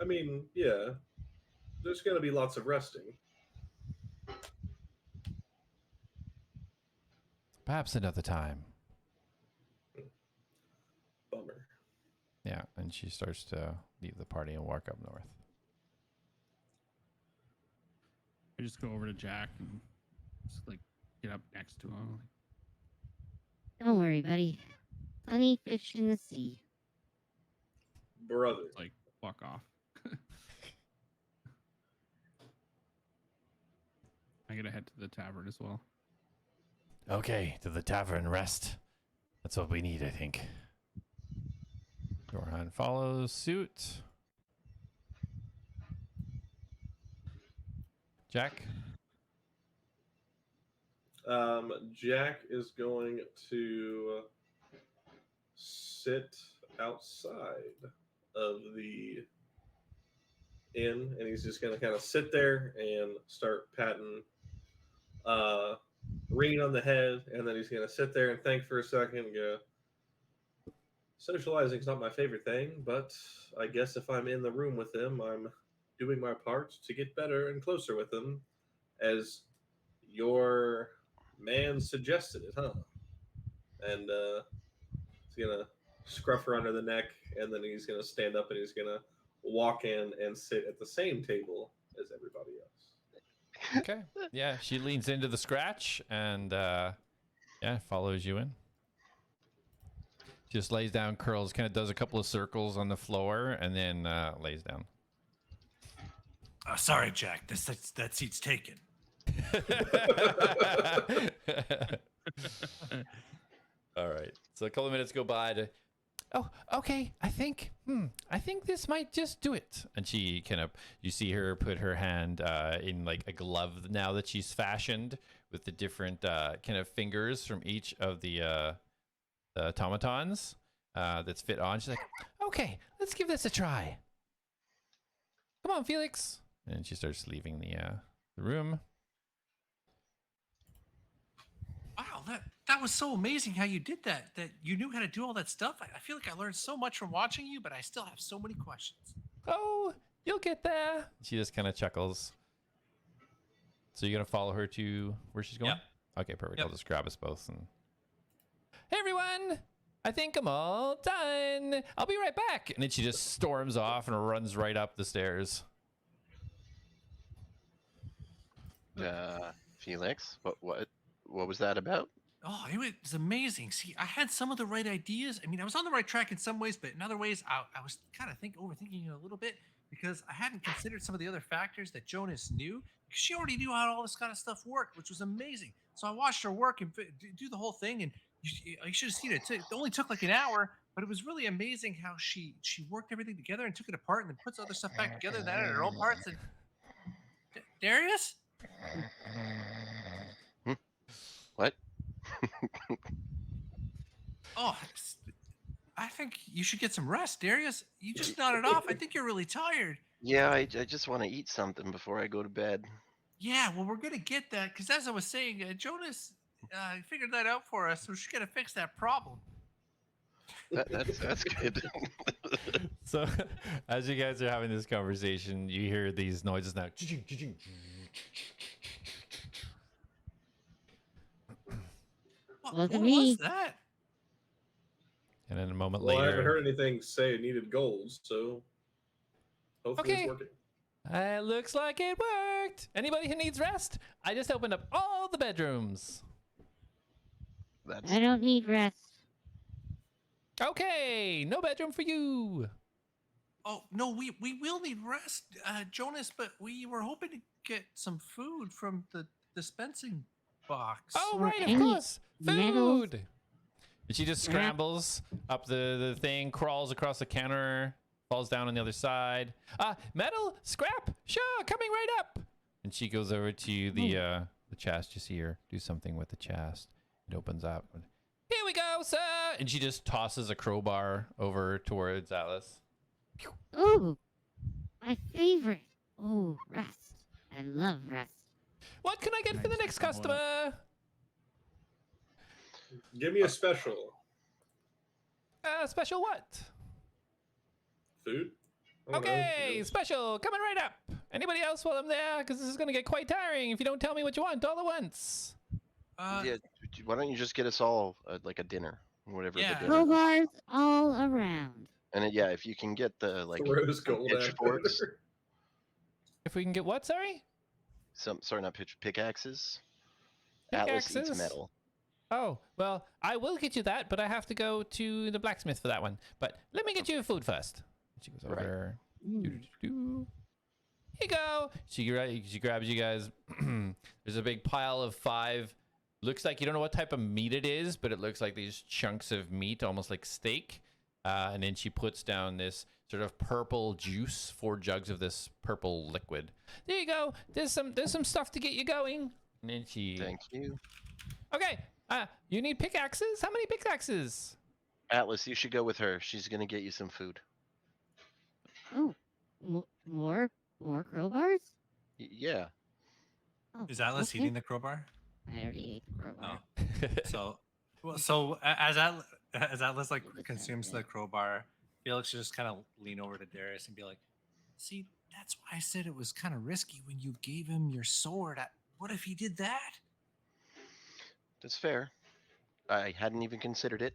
Speaker 5: I mean, yeah, there's going to be lots of resting.
Speaker 7: Perhaps another time.
Speaker 5: Bummer.
Speaker 1: Yeah, and she starts to leave the party and walk up north.
Speaker 2: I just go over to Jack and just like get up next to him.
Speaker 6: Don't worry, buddy. Plenty fish in the sea.
Speaker 5: Brother.
Speaker 2: Like walk off. I gotta head to the tavern as well.
Speaker 7: Okay, to the tavern, rest. That's what we need, I think.
Speaker 1: Dorhan follows suit. Jack?
Speaker 5: Jack is going to sit outside. of the inn, and he's just gonna kind of sit there and start patting Reen on the head, and then he's gonna sit there and think for a second and go, socializing's not my favorite thing, but I guess if I'm in the room with him, I'm doing my part to get better and closer with him, as your man suggested it, huh? And he's gonna scruff her under the neck, and then he's gonna stand up and he's gonna walk in and sit at the same table as everybody else.
Speaker 1: Okay. Yeah, she leans into the scratch and yeah, follows you in. Just lays down, curls, kind of does a couple of circles on the floor, and then lays down.
Speaker 4: Sorry, Jack. That seat's taken.
Speaker 1: All right. So a couple of minutes go by. Oh, okay. I think this might just do it. And she kind of, you see her put her hand in like a glove now that she's fashioned with the different kind of fingers from each of the automatons that's fit on. She's like, okay, let's give this a try. Come on, Felix. And she starts leaving the room.
Speaker 4: Wow, that was so amazing how you did that. That you knew how to do all that stuff. I feel like I learned so much from watching you, but I still have so many questions.
Speaker 1: Oh, you'll get there. She just kind of chuckles. So you're gonna follow her to where she's going?
Speaker 4: Yep.
Speaker 1: Okay, perfect.
Speaker 4: Yep.
Speaker 1: I'll just grab us both and. Hey everyone! I think I'm all done. I'll be right back. And then she just storms off and runs right up the stairs.
Speaker 3: Felix, what was that about?
Speaker 4: Oh, it was amazing. See, I had some of the right ideas. I mean, I was on the right track in some ways, but in other ways, I was kind of overthinking it a little bit because I hadn't considered some of the other factors that Jonas knew, because she already knew how all this kind of stuff worked, which was amazing. So I watched her work and do the whole thing, and you should have seen it. It only took like an hour, but it was really amazing how she worked everything together and took it apart and then puts other stuff back together and added her own parts. And Darius?
Speaker 3: What?
Speaker 4: Oh, I think you should get some rest, Darius. You just nodded off. I think you're really tired.
Speaker 3: Yeah, I just want to eat something before I go to bed.
Speaker 4: Yeah, well, we're gonna get that because, as I was saying, Jonas figured that out for us, so she's gonna fix that problem.
Speaker 3: That's good.
Speaker 1: So as you guys are having this conversation, you hear these noises now.
Speaker 4: What
Speaker 6: at me.
Speaker 4: was that?
Speaker 1: And then a moment
Speaker 5: Well, I
Speaker 1: later.
Speaker 5: haven't heard anything say it needed gold, so hopefully
Speaker 1: Okay.
Speaker 5: it's working.
Speaker 1: It looks like it worked. Anybody who needs rest? I just opened up all the bedrooms.
Speaker 3: That's
Speaker 6: I don't need rest.
Speaker 1: Okay, no bedroom for you.
Speaker 4: Oh no, we will need rest, Jonas. But we were hoping to get some food from the dispensing box.
Speaker 1: Oh,
Speaker 6: Or
Speaker 1: right, of
Speaker 6: any
Speaker 1: course.
Speaker 6: metals.
Speaker 1: Food. And she just
Speaker 6: Scrap.
Speaker 1: scrambles up the thing, crawls across the counter, falls down on the other side. Metal, scrap, sure, coming right up. And she goes over to the chest. You see her do something with the chest. It opens up. Here we go, sir. And she just tosses a crowbar over towards Alice.
Speaker 6: Ooh, my favorite. Ooh, rest. I love rest.
Speaker 1: What can I get for the next customer?
Speaker 5: Give me a special.
Speaker 1: Special what?
Speaker 5: Food? I don't know.
Speaker 1: Okay, special, coming right up. Anybody else while I'm there? Because this is going to get quite tiring if you don't tell me what you want all at once.
Speaker 3: yeah. Why don't you just get us all like a dinner, whatever
Speaker 4: Yeah.
Speaker 3: the dinner.
Speaker 6: Crowbars all around.
Speaker 3: And yeah, if you can get the like
Speaker 5: Rose gold
Speaker 3: pitchforks,
Speaker 5: after.
Speaker 1: If we can get what, sorry?
Speaker 3: not pickaxes. Atlas eats
Speaker 1: Pickaxes?
Speaker 3: metal.
Speaker 1: Oh, well, I will get you that, but I have to go to the blacksmith for that one. But let me get you food first. She goes over.
Speaker 3: Right.
Speaker 1: Doo-doo-doo-doo. Here you go. She grabs you guys. There's a big pile of 5. Looks like you don't know what type of meat it is, but it looks like these chunks of meat, almost like steak. And then she puts down this sort of purple juice, 4 jugs of this purple liquid. There you go. There's some stuff to get you going. And then she.
Speaker 3: Thank you.
Speaker 1: Okay. You need pickaxes? How many pickaxes?
Speaker 3: Atlas, you should go with her. She's gonna get you some food.
Speaker 6: Oh, more crowbars?
Speaker 3: Yeah.
Speaker 6: Oh,
Speaker 4: Is Atlas
Speaker 6: okay.
Speaker 4: eating the crowbar?
Speaker 6: I already ate the crowbar.
Speaker 4: Oh, as Atlas like consumes the crowbar, Felix should just kind of lean over to Darius and be like, "See, that's why I said it was kind of risky when you gave him your sword. What if he did that?"
Speaker 3: That's fair. I hadn't even considered it.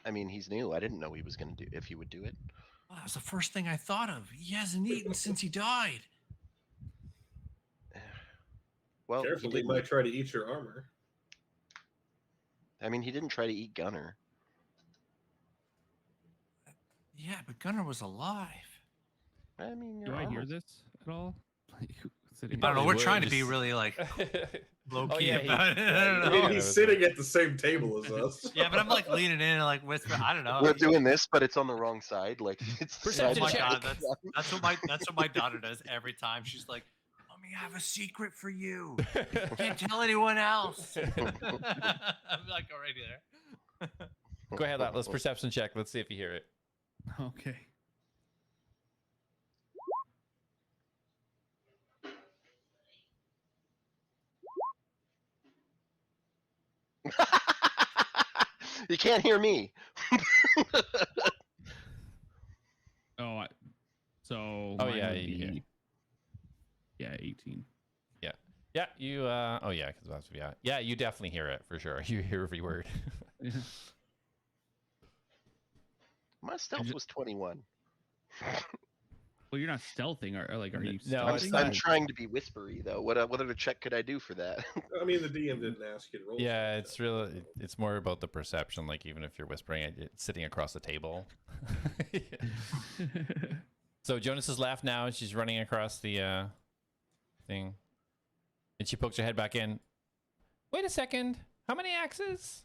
Speaker 3: I mean, he's new. I didn't know he was going to do if he would do it.
Speaker 4: Well, that was the first thing I thought of. He hasn't eaten since he died.
Speaker 3: Well, he
Speaker 5: Careful, they
Speaker 3: didn't.
Speaker 5: might try to eat your armor.
Speaker 3: I mean, he didn't try to eat Gunner.
Speaker 4: Yeah, but Gunnar was alive.
Speaker 3: I mean,
Speaker 2: Do
Speaker 3: your
Speaker 2: I hear
Speaker 3: armor's-
Speaker 2: this at all? Like, sitting
Speaker 4: I don't know.
Speaker 1: Probably
Speaker 4: We're
Speaker 1: would,
Speaker 4: trying to be
Speaker 1: just-
Speaker 4: really like low key
Speaker 1: yeah,
Speaker 4: about it. I don't
Speaker 5: I
Speaker 4: know.
Speaker 5: mean, he's sitting at the same table as us.
Speaker 4: Yeah, but I'm like leaning in and like whispering. I don't know.
Speaker 3: We're doing this, but it's on the wrong side. Like it's the
Speaker 4: Oh
Speaker 3: side
Speaker 1: Perception
Speaker 4: my
Speaker 3: by
Speaker 1: check.
Speaker 4: god,
Speaker 3: side.
Speaker 4: that's what my daughter does every time. She's like, "Mommy, I have a secret for you. Can't tell anyone else." I'm like already there.
Speaker 1: Go ahead, Atlas. Perception check. Let's see if you hear it.
Speaker 2: Okay.
Speaker 3: You can't hear me.
Speaker 2: So.
Speaker 1: Oh,
Speaker 2: mine
Speaker 1: yeah,
Speaker 2: would
Speaker 1: you hear.
Speaker 2: be- Yeah, 18.
Speaker 1: Yeah, you. Oh yeah, because that's yeah. You definitely hear it for sure. You hear every word.
Speaker 3: My stealth was 21.
Speaker 2: Well, you're not stealthing, are you?
Speaker 1: No,
Speaker 3: I'm,
Speaker 1: it's
Speaker 2: stealthing?
Speaker 3: I'm
Speaker 1: not.
Speaker 3: trying to be whispery though. What other check could I do for that?
Speaker 5: I mean, the DM didn't ask you to roll.
Speaker 1: Yeah,
Speaker 5: for
Speaker 1: it's
Speaker 5: that.
Speaker 1: really. It's more about the perception. Like even if you're whispering, it's sitting across the table. So Jonas is left now. She's running across the thing, and she pokes her head back in. Wait a second. How many axes?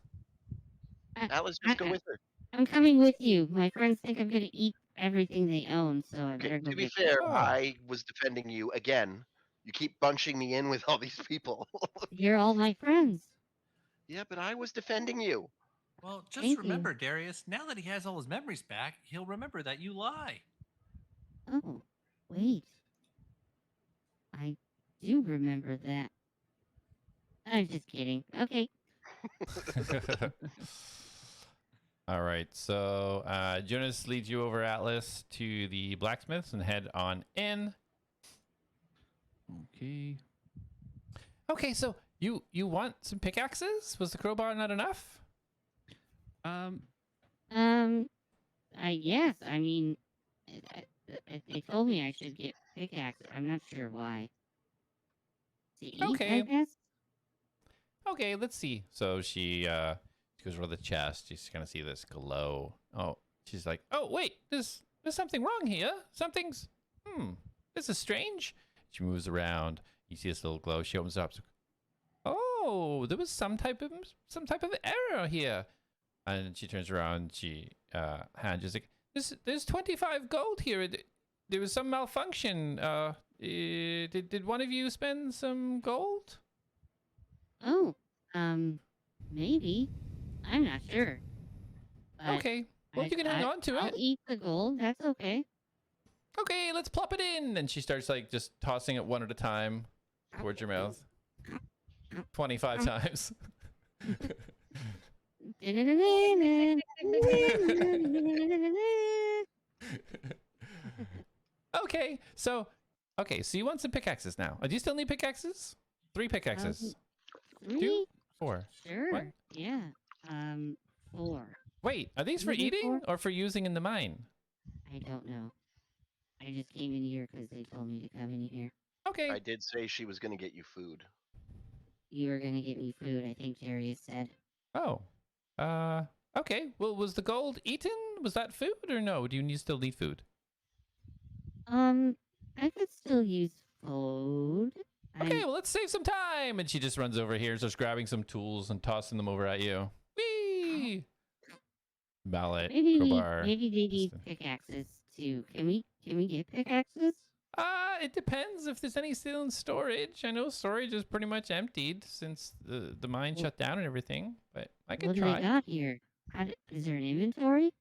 Speaker 3: Atlas, just go with her.
Speaker 6: I'm coming with you. My friends think I'm gonna eat everything they own, so I better
Speaker 3: Okay,
Speaker 6: go
Speaker 3: to be
Speaker 6: get
Speaker 3: fair,
Speaker 1: Oh.
Speaker 3: I was defending you again. You keep bunching me in with all these people.
Speaker 6: You're all my friends.
Speaker 3: Yeah, but I was defending you.
Speaker 4: Well, just
Speaker 6: Thank you.
Speaker 4: remember, Darius. Now that he has all his memories back, he'll remember that you lie.
Speaker 6: Oh, wait. I do remember that. I'm just kidding. Okay.
Speaker 1: All right. So Jonas leads you over, Atlas, to the blacksmiths and head on in.
Speaker 2: Okay.
Speaker 1: Okay, so you want some pickaxes? Was the crowbar not enough?
Speaker 6: Yes. I mean, they told me I should get pickaxe. I'm not sure why. To eat,
Speaker 1: Okay.
Speaker 6: I guess.
Speaker 1: Okay, let's see. So she goes over the chest. You just kind of see this glow. Oh, she's like, oh wait, there's something wrong here. Something's this is strange. She moves around. You see this little glow. She opens it up. Oh, there was some type of error here. And she turns around. She hands just like there's 25 gold here. There was some malfunction. Did one of you spend some gold?
Speaker 6: Oh, maybe. I'm not sure. But
Speaker 1: Okay. Well, you can hang on to
Speaker 6: I'll
Speaker 1: it.
Speaker 6: eat the gold. That's okay.
Speaker 1: Okay, let's plop it in. And she starts like just tossing it one at a time towards your mouth. 25 times. Okay, so you want some pickaxes now. Do you still need pickaxes? 3 pickaxes.
Speaker 6: 3?
Speaker 1: 4.
Speaker 6: Sure.
Speaker 1: What?
Speaker 6: Yeah. 4.
Speaker 1: Wait, are these for
Speaker 6: Maybe
Speaker 1: eating or for using in the mine?
Speaker 6: I don't know. I just came in here because they told me to come in here.
Speaker 1: Okay.
Speaker 3: I did say she was going to get you food.
Speaker 6: You were gonna get me food, I think Darius said.
Speaker 1: Oh. Okay. Well, was the gold eaten? Was that food or no? Do you still need food?
Speaker 6: I could still use food.
Speaker 1: Okay, well, let's save some time. And she just runs over here, starts grabbing some tools and tossing them over at you. Whee! Mallet, crowbar.
Speaker 6: Maybe they need pickaxes too. Can we get pickaxes?
Speaker 1: It depends if there's any still in storage. I know storage is pretty much emptied since the mine shut down and everything. But I could
Speaker 6: What do
Speaker 1: try.
Speaker 6: they got here? Is there an inventory?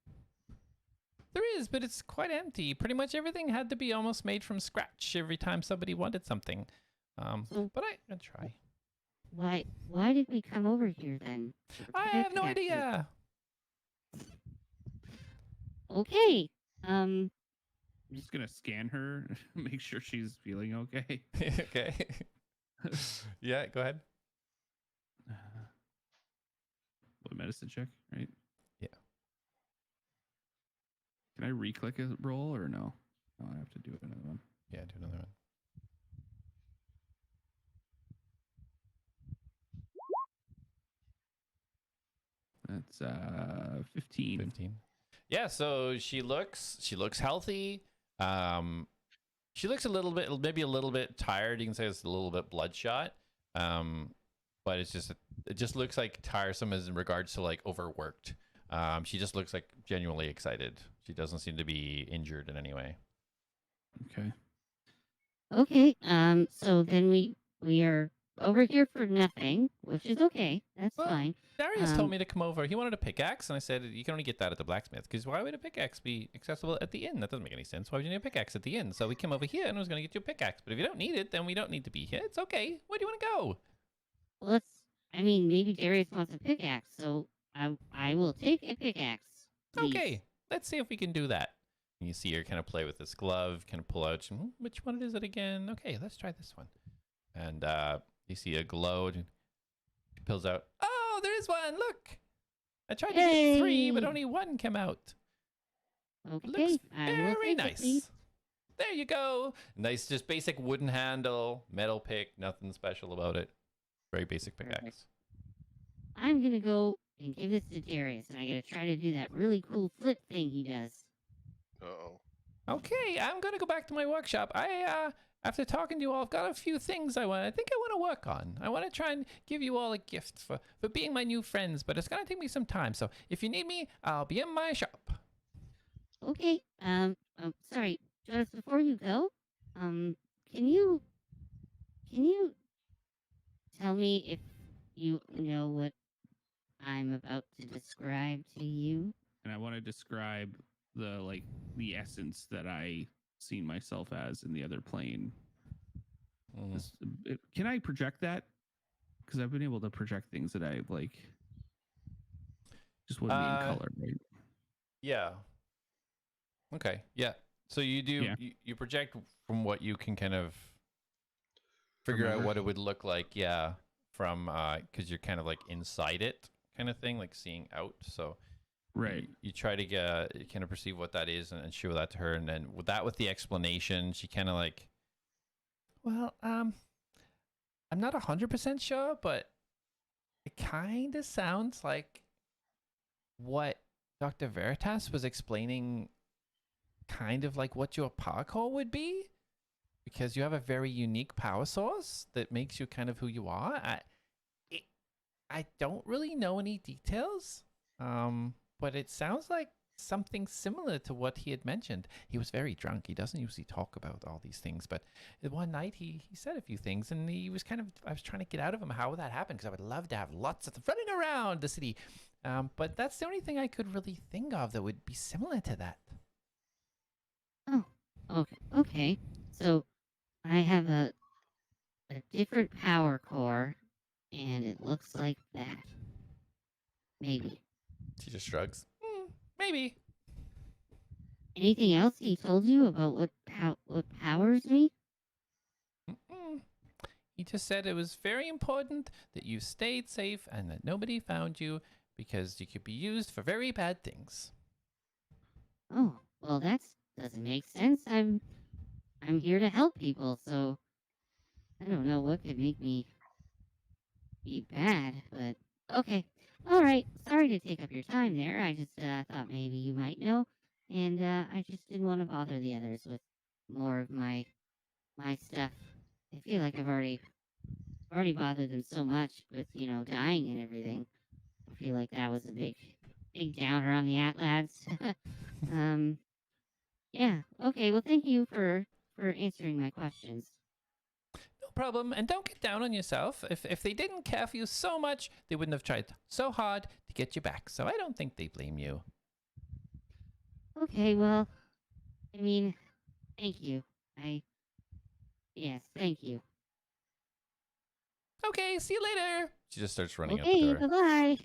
Speaker 1: There is, but it's quite empty. Pretty much everything had to be almost made from scratch every time somebody wanted something. But I try.
Speaker 6: Why did we come over here then?
Speaker 1: I have no idea.
Speaker 6: Okay.
Speaker 2: I'm just gonna scan her, make sure she's feeling okay.
Speaker 1: Okay. Yeah, go ahead.
Speaker 2: What, medicine check, right?
Speaker 1: Yeah.
Speaker 2: Can I re-click a roll or no? No, I have to do another one.
Speaker 1: Yeah, do another one.
Speaker 2: That's 15.
Speaker 1: 15. Yeah, so she looks healthy. She looks a little bit, maybe a little bit tired. You can say it's a little bit bloodshot. But it just looks like tiresome as in regards to like overworked. She just looks like genuinely excited. She doesn't seem to be injured in any way.
Speaker 2: Okay.
Speaker 6: Okay. So then we are over here for nothing, which is okay. That's
Speaker 1: Well,
Speaker 6: fine.
Speaker 1: Darius told me to come over. He wanted a pickaxe, and I said you can only get that at the blacksmith. Because why would a pickaxe be accessible at the inn? That doesn't make any sense. Why would you need a pickaxe at the inn? So we came over here, and I was going to get you a pickaxe. But if you don't need it, then we don't need to be here. It's okay. Where do you want to go?
Speaker 6: Well, I mean, maybe Darius wants a pickaxe, so I will take a pickaxe. Please.
Speaker 1: Okay, let's see if we can do that. And you see her kind of play with this glove, kind of pull out, which one is it again? Okay, let's try this one. And you see a glow, and she pulls out, oh, there is one, look! I tried to get 3, but
Speaker 6: Yay.
Speaker 1: only 1 came out.
Speaker 6: Okay.
Speaker 1: Looks
Speaker 6: I will
Speaker 1: very
Speaker 6: take it,
Speaker 1: nice.
Speaker 6: please.
Speaker 1: There you go. Nice, just basic wooden handle, metal pick, nothing special about it. Very basic pickaxe.
Speaker 6: Perfect. I'm gonna go and give this to Darius, and I'm gonna try to do that really cool flip thing he does.
Speaker 3: Uh-oh.
Speaker 1: Okay, I'm gonna go back to my workshop. After talking to you all, I've got a few things I want to work on. I want to try and give you all a gift for being my new friends, but it's gonna take me some time. So if you need me, I'll be in my shop.
Speaker 6: Okay. Sorry, just before you go, can you tell me if you know what I'm about to describe to you?
Speaker 2: And I want to describe the essence that I seen myself as in the other plane. Can I project that? Because I've been able to project things that I like. Just wouldn't be in color, right?
Speaker 1: Yeah. Okay. Yeah. So you do
Speaker 2: Yeah.
Speaker 1: you project from what you can kind of figure out what it would look like. Yeah. From because you're kind of like inside it, kind of thing, like seeing out. So
Speaker 2: Right.
Speaker 1: you try to get kind of perceive what that is and show that to her, and then with the explanation, she kind of like, well, I'm not 100% sure, but it kind of sounds like what Dr. Veritas was explaining, kind of like what your power core would be, because you have a very unique power source that makes you kind of who you are. I don't really know any details, but it sounds like something similar to what he had mentioned. He was very drunk. He doesn't usually talk about all these things, but one night he said a few things, and he was I was trying to get out of him how that happened, because I would love to have lots of them running around the city. But that's the only thing I could really think of that would be similar to that.
Speaker 6: Oh, okay. So I have a different power core, and it looks like that. Maybe.
Speaker 1: She just shrugs. Maybe.
Speaker 6: Anything else he told you about what powers me?
Speaker 1: He just said it was very important that you stayed safe and that nobody found you, because you could be used for very bad things.
Speaker 6: Oh, well, that doesn't make sense. I'm here to help people, so I don't know what could make me be bad, but okay. All right. Sorry to take up your time there. I just thought maybe you might know, and I just didn't want to bother the others with more of my stuff. I feel like I've already bothered them so much with dying and everything. I feel like that was a big downer on the Atlads. Yeah. Okay. Well, thank you for answering my questions.
Speaker 1: No problem. And don't get down on yourself. If they didn't care for you so much, they wouldn't have tried so hard to get you back. So I don't think they blame you.
Speaker 6: Okay, well, I mean, thank you. Yes, thank you.
Speaker 1: Okay, see you later. She just starts running out the
Speaker 6: Okay,
Speaker 1: door.
Speaker 6: bye-bye.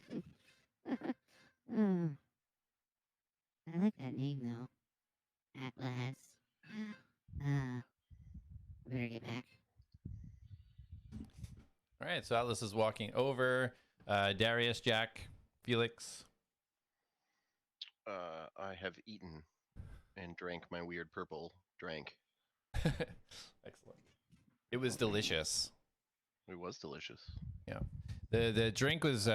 Speaker 6: I like that name, though. Atlas. Better get back.
Speaker 1: All right, so Atlas is walking over. Darius, Jack, Felix.
Speaker 3: I have eaten and drank my weird purple drink.
Speaker 1: Excellent. It was delicious.
Speaker 3: It was delicious.
Speaker 1: Yeah. The drink was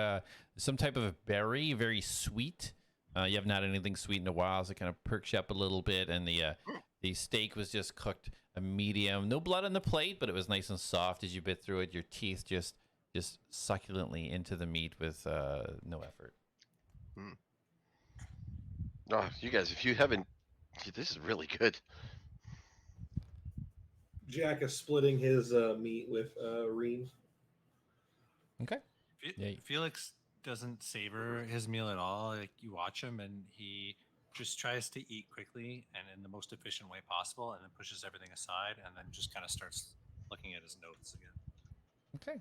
Speaker 1: some type of berry, very sweet. You haven't had anything sweet in a while, so it kind of perks you up a little bit. And the steak was just cooked a medium. No blood on the plate, but it was nice and soft as you bit through it. Your teeth just succulently into the meat with no effort.
Speaker 3: Oh, you guys, if you haven't, this is really good.
Speaker 5: Jack is splitting his meat with Reem.
Speaker 1: Okay. Yeah.
Speaker 4: Felix doesn't savor his meal at all. Like, you watch him and he just tries to eat quickly and in the most efficient way possible, and then pushes everything aside and then just kind of starts looking at his notes again.
Speaker 1: Okay.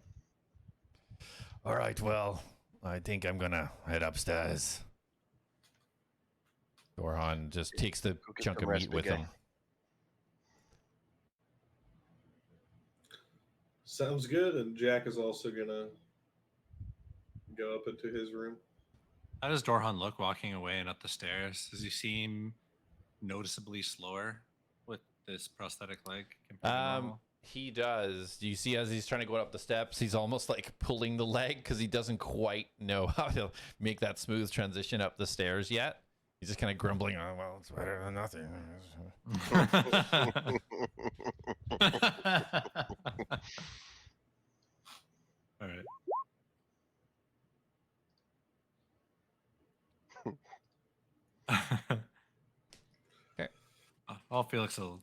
Speaker 7: All right, well, I think I'm gonna head upstairs.
Speaker 1: Dorhan just takes the
Speaker 3: Go get
Speaker 1: chunk
Speaker 3: some
Speaker 1: of
Speaker 3: rest,
Speaker 1: meat with
Speaker 3: big guy.
Speaker 1: him.
Speaker 5: Sounds good, and Jack is also gonna go up into his room.
Speaker 4: How does Dorhan look walking away and up the stairs? Does he seem noticeably slower with this prosthetic leg compared to normal?
Speaker 1: He does. Do you see as he's trying to go up the steps, he's almost like pulling the leg because he doesn't quite know how to make that smooth transition up the stairs yet. He's just kind of grumbling, oh, well, it's better than nothing.
Speaker 4: All right.
Speaker 1: Okay.
Speaker 4: All Felix will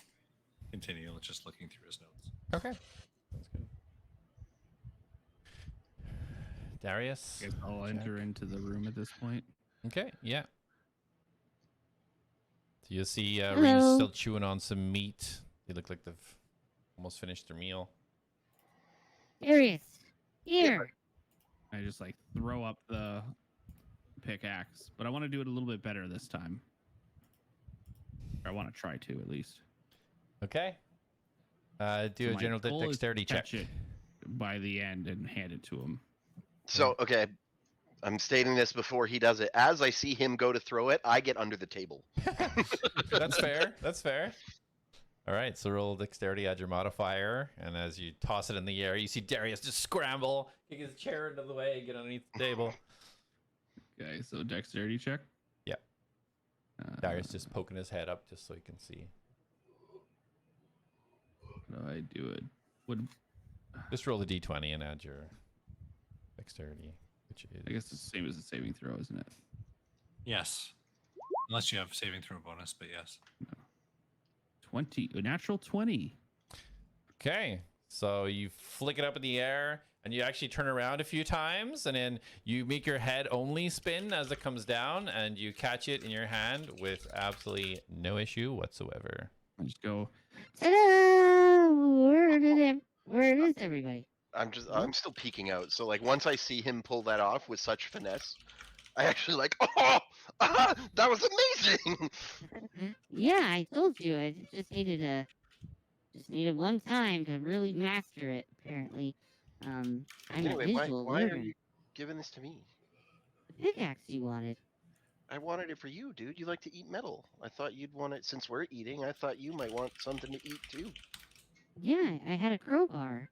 Speaker 4: continue just looking through his notes.
Speaker 1: Okay. That's good. Darius?
Speaker 2: I guess I'll enter into the room at this point.
Speaker 1: Okay, yeah. So you see
Speaker 6: Hello.
Speaker 1: Reem's still chewing on some meat. They look like they've almost finished their meal.
Speaker 6: Darius, here.
Speaker 2: I just like throw up the pickaxe, but I want to do it a little bit better this time. Or I want to try to at least.
Speaker 1: Okay. Do
Speaker 2: So
Speaker 1: a
Speaker 2: my
Speaker 1: general
Speaker 2: goal is to
Speaker 1: dexterity check.
Speaker 2: catch it by the end and hand it to him.
Speaker 3: So, okay, I'm stating this before he does it. As I see him go to throw it, I get under the table.
Speaker 1: That's fair. That's fair. All right, so roll dexterity, add your modifier, and as you toss it in the air, you see Darius just scramble, kick his chair into the way, get underneath the table.
Speaker 2: Okay, so dexterity check.
Speaker 1: Yeah. Darius just poking his head up just so he can see.
Speaker 2: How do I do it? Would
Speaker 1: Just roll the d20 and add your dexterity, which is...
Speaker 2: I guess it's the same as the saving throw, isn't it?
Speaker 4: Yes. Unless you have saving throw bonus, but yes.
Speaker 2: 20, a natural 20.
Speaker 1: Okay, so you flick it up in the air, and you actually turn around a few times, and then you make your head only spin as it comes down, and you catch it in your hand with absolutely no issue whatsoever.
Speaker 2: I just go,
Speaker 6: Ta-da! Where is everybody?
Speaker 3: I'm still peeking out. So like once I see him pull that off with such finesse, I actually like, oh, that was amazing.
Speaker 6: Yeah, I told you. I just needed one time to really master it. Apparently, I'm
Speaker 3: Anyway,
Speaker 6: a
Speaker 3: why
Speaker 6: visual
Speaker 3: are
Speaker 6: learner.
Speaker 3: you giving this to me?
Speaker 6: The pickaxe you wanted.
Speaker 3: I wanted it for you, dude. You like to eat metal. I thought you'd want it since we're eating. I thought you might want something to eat too.
Speaker 6: Yeah, I had a crowbar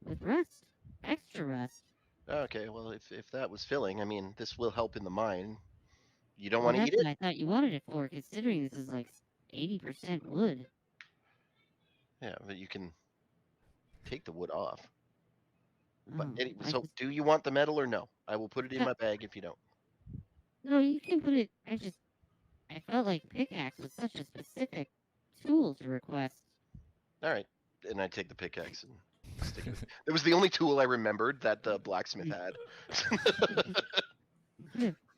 Speaker 6: with rust, extra rust.
Speaker 3: Okay, well if that was filling, I mean, this will help in the mine. You don't
Speaker 6: Well,
Speaker 3: want to
Speaker 6: that's
Speaker 3: eat
Speaker 6: what
Speaker 3: it?
Speaker 6: I thought you wanted it for, considering this is like 80% wood.
Speaker 3: Yeah, but you can take the wood off. But
Speaker 6: Oh,
Speaker 3: so do you want the metal or no? I will put it in my bag if you don't.
Speaker 6: No, you can put it. I felt like pickaxe was such a specific tool to request.
Speaker 3: All right, and I take the pickaxe and stick it. It was the only tool I remembered that the blacksmith had.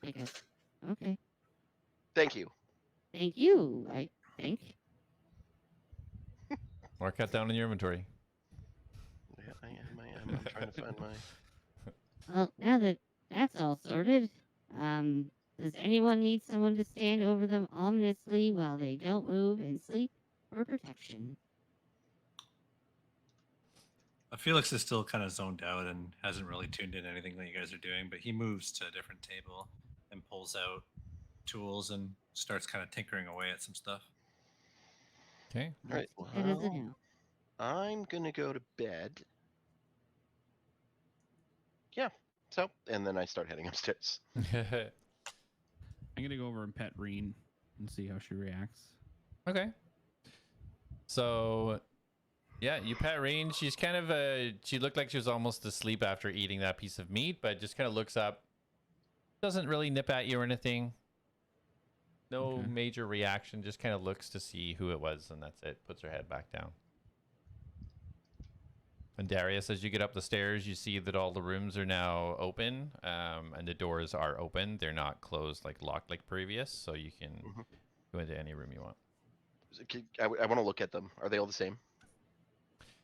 Speaker 6: Pickaxe. Okay.
Speaker 3: Thank you.
Speaker 6: thank you, I think.
Speaker 1: Mark that down in your inventory.
Speaker 3: Yeah, I am. I'm trying to find my.
Speaker 6: Well, now that that's all sorted, does anyone need someone to stand over them ominously while they don't move and sleep for protection?
Speaker 4: Felix is still kind of zoned out and hasn't really tuned in anything that you guys are doing, but he moves to a different table and pulls out tools and starts kind of tinkering away at some stuff.
Speaker 1: Okay.
Speaker 3: All right.
Speaker 6: That is a
Speaker 3: Well,
Speaker 6: no.
Speaker 3: I'm gonna go to bed. Yeah. So, and then I start heading upstairs.
Speaker 2: I'm gonna go over and pet Reen and see how she reacts.
Speaker 1: Okay. So, yeah, you pet Rain. She's kind of she looked like she was almost asleep after eating that piece of meat, but just kind of looks up. Doesn't really nip at you or anything. No
Speaker 2: Okay.
Speaker 1: major reaction. Just kind of looks to see who it was, and that's it. Puts her head back down. And Darius, as you get up the stairs, you see that all the rooms are now open, and the doors are open. They're not closed, like locked like previous, so you can
Speaker 3: Mhm.
Speaker 1: go into any room you want.
Speaker 3: I want to look at them. Are they all the same?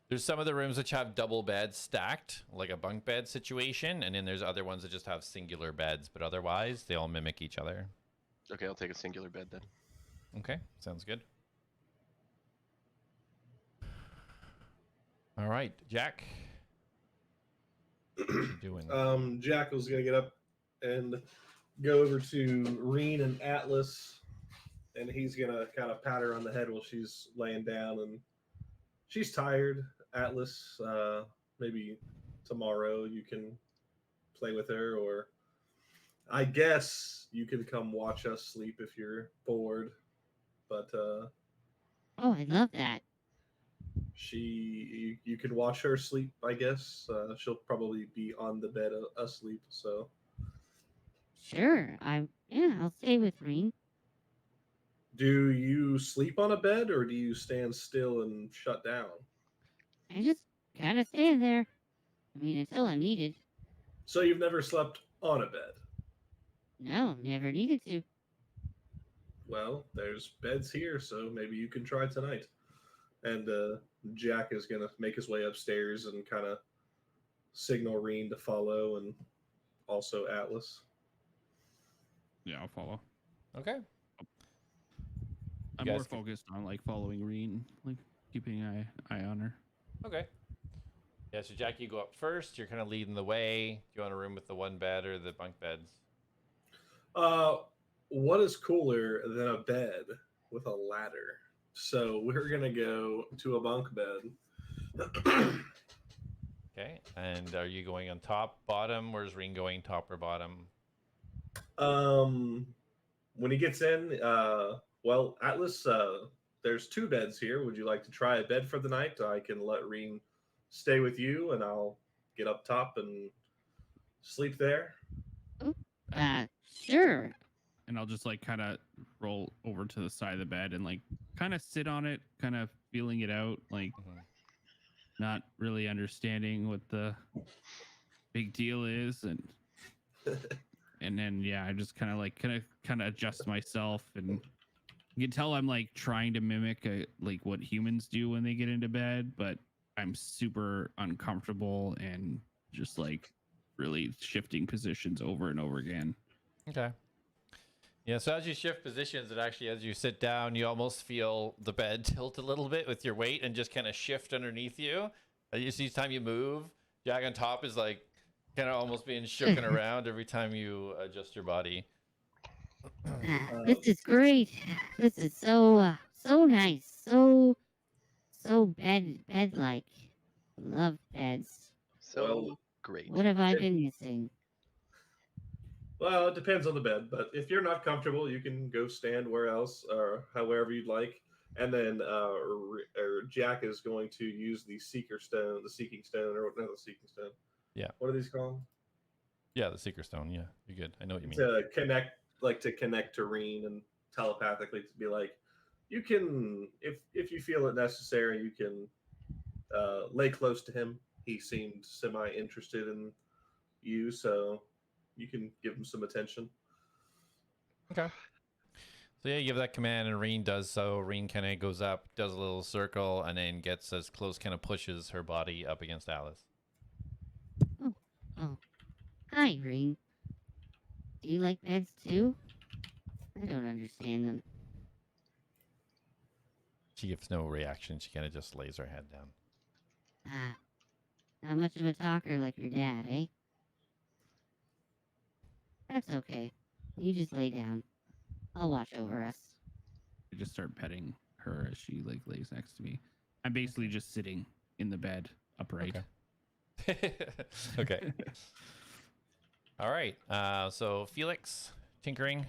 Speaker 1: There's some of the rooms which have double beds stacked, like a bunk bed situation, and then there's other ones that just have singular beds, but otherwise they all mimic each other.
Speaker 3: Okay, I'll take a singular bed then.
Speaker 1: Okay, sounds good. All right, Jack. What you doing?
Speaker 5: Jackal's gonna get up and go over to Reen and Atlas, and he's gonna kind of pat her on the head while she's laying down, and she's tired. Atlas, maybe tomorrow you can play with her, or I guess you can come watch us sleep if you're bored. But
Speaker 6: Oh, I love that.
Speaker 5: you can watch her sleep. I guess she'll probably be on the bed asleep. So
Speaker 6: Sure, I'll stay with Reen.
Speaker 5: do you sleep on a bed or do you stand still and shut down?
Speaker 6: I just gotta stand there. I mean, until I'm needed.
Speaker 5: So you've never slept on a bed.
Speaker 6: No, never needed to.
Speaker 5: Well, there's beds here, so maybe you can try tonight. And Jack is gonna make his way upstairs and kind of signal Reen to follow, and also Atlas.
Speaker 2: Yeah, I'll follow.
Speaker 1: Okay.
Speaker 2: I'm
Speaker 1: guys
Speaker 2: more
Speaker 1: can-
Speaker 2: focused on like following Reen, like keeping an eye on her.
Speaker 1: Okay. Yeah, so Jack, you go up first. You're kind of leading the way. Do you want a room with the one bed or the bunk beds?
Speaker 5: What is cooler than a bed with a ladder? So we're gonna go to a bunk bed.
Speaker 1: Okay. And are you going on top, bottom? Where's Reen going, top or bottom?
Speaker 5: When he gets in, well, Atlas, there's two beds here. Would you like to try a bed for the night? I can let Reen stay with you, and I'll get up top and sleep there.
Speaker 6: Sure.
Speaker 2: And I'll just like kind of roll over to the side of the bed and like kind of sit on it, kind of feeling it out, like
Speaker 1: Mhm.
Speaker 2: not really understanding what the big deal is, and then yeah, I just kind of adjust myself, and you can tell I'm like trying to mimic like what humans do when they get into bed, but I'm super uncomfortable and just like really shifting positions over and over again.
Speaker 1: Okay. Yeah, so as you shift positions, and actually as you sit down, you almost feel the bed tilt a little bit with your weight and just kind of shift underneath you. Each time you move, Jack on top is like kind of almost being shooken around every time you adjust your body.
Speaker 6: This is great. This is so nice. So bed like. Love beds.
Speaker 3: So
Speaker 5: Well,
Speaker 3: great.
Speaker 6: What have I been missing?
Speaker 5: Well, it depends on the bed, but if you're not comfortable, you can go stand where else or however you'd like. And then Jack is going to use the seeking stone, or not the seeking stone.
Speaker 1: Yeah.
Speaker 5: What are these called?
Speaker 1: Yeah, the Seeker Stone. Yeah, you're good. I know what you mean.
Speaker 5: To connect to Reen and telepathically to be like, you can, if you feel it necessary, you can lay close to him. He seemed semi interested in you, so you can give him some attention.
Speaker 1: Okay. So yeah, you give that command, and Reen does so. Reen kind of goes up, does a little circle, and then gets as close, kind of pushes her body up against Alice.
Speaker 6: Oh. Hi, Ring. Do you like beds too? I don't understand them.
Speaker 1: She gives no reaction. She kind of just lays her head down.
Speaker 6: Ah, not much of a talker like your dad, eh? That's okay. You just lay down. I'll watch over us.
Speaker 2: I just start petting her as she like lays next to me. I'm basically just sitting in the bed upright.
Speaker 1: Okay. Okay. All right. So Felix, tinkering.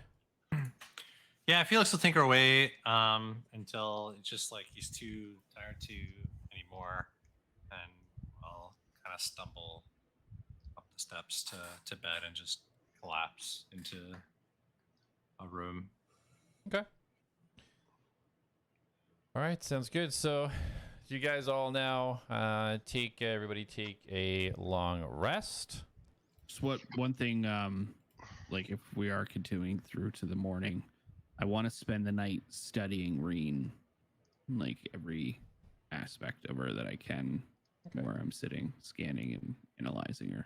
Speaker 4: Yeah, Felix will tinker away until it's just like he's too tired to anymore, and will kind of stumble up the steps to bed and just collapse into a room.
Speaker 1: Okay. All right. Sounds good. So you guys all now everybody take a long rest.
Speaker 2: Just one thing, like if we are continuing through to the morning, I want to spend the night studying Reen, like every aspect of her that I can,
Speaker 1: Okay.
Speaker 2: where I'm sitting, scanning and analyzing her.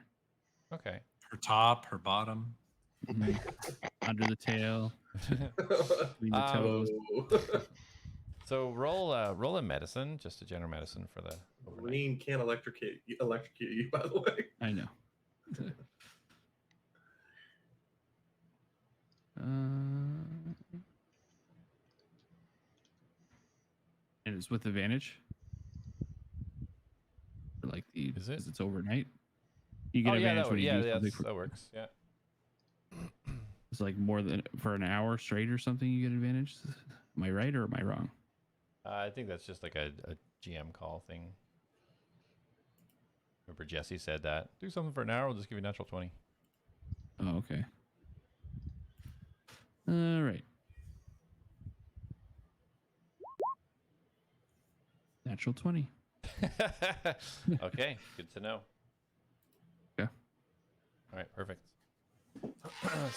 Speaker 1: Okay.
Speaker 4: Her top, her bottom.
Speaker 2: Under the tail, between the toes.
Speaker 1: So roll a medicine, just a general medicine for the overnight.
Speaker 5: Green can electrocute you, by the way.
Speaker 2: I know. And it's with advantage. Or like the
Speaker 1: Is it?
Speaker 2: because it's overnight. You get
Speaker 1: Oh yeah,
Speaker 2: advantage when you do something.
Speaker 1: that works. Yeah.
Speaker 2: It's like more than for an hour straight or something. You get advantage. Am I right or am I wrong?
Speaker 1: I think that's just like a GM call thing. Remember Jesse said that. Do something for an hour, we'll just give you a natural 20.
Speaker 2: Oh, okay. All right. Natural 20.
Speaker 1: Okay, good to know.
Speaker 2: Yeah.
Speaker 1: All right, perfect.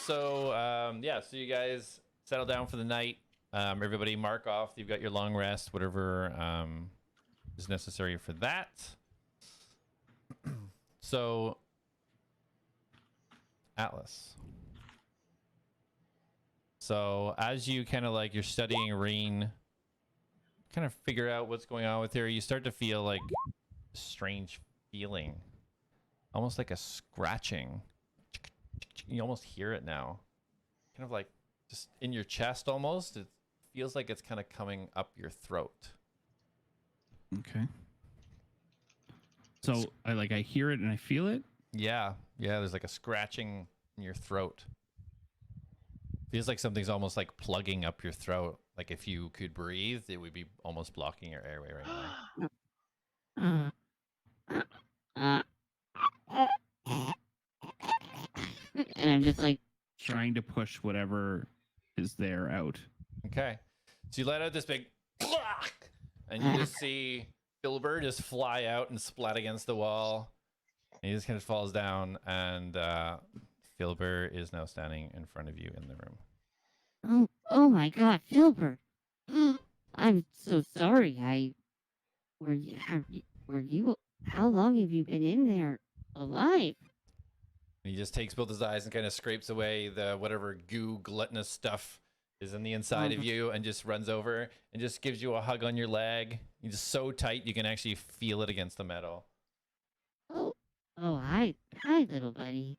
Speaker 1: So, so you guys settle down for the night. Everybody mark off. You've got your long rest, whatever is necessary for that. So, Atlas. So, as you kind of like you're studying Reen, kind of figure out what's going on with her, you start to feel like a strange feeling, almost like a scratching. You almost hear it now, kind of like just in your chest almost. It feels like it's kind of coming up your throat.
Speaker 2: Okay. So I hear it and I feel it.
Speaker 1: Yeah, there's like a scratching in your throat. Feels like something's almost like plugging up your throat. Like if you could breathe, it would be almost blocking your airway right now.
Speaker 6: And I'm just like,
Speaker 2: Trying to push whatever is there out.
Speaker 1: Okay. So you let out this big and you just see Filbert just fly out and splat against the wall. And he just kind of falls down, and Filbert is now standing in front of you in the room.
Speaker 6: oh my God, Filbert. I'm so sorry. Were you, how long have you been in there alive?
Speaker 1: And he just takes both his eyes and kind of scrapes away the whatever goo gluttonous stuff is in the inside of you, and just runs over and just gives you a hug on your leg. He's just so tight you can actually feel it against the metal.
Speaker 6: Hi, little buddy.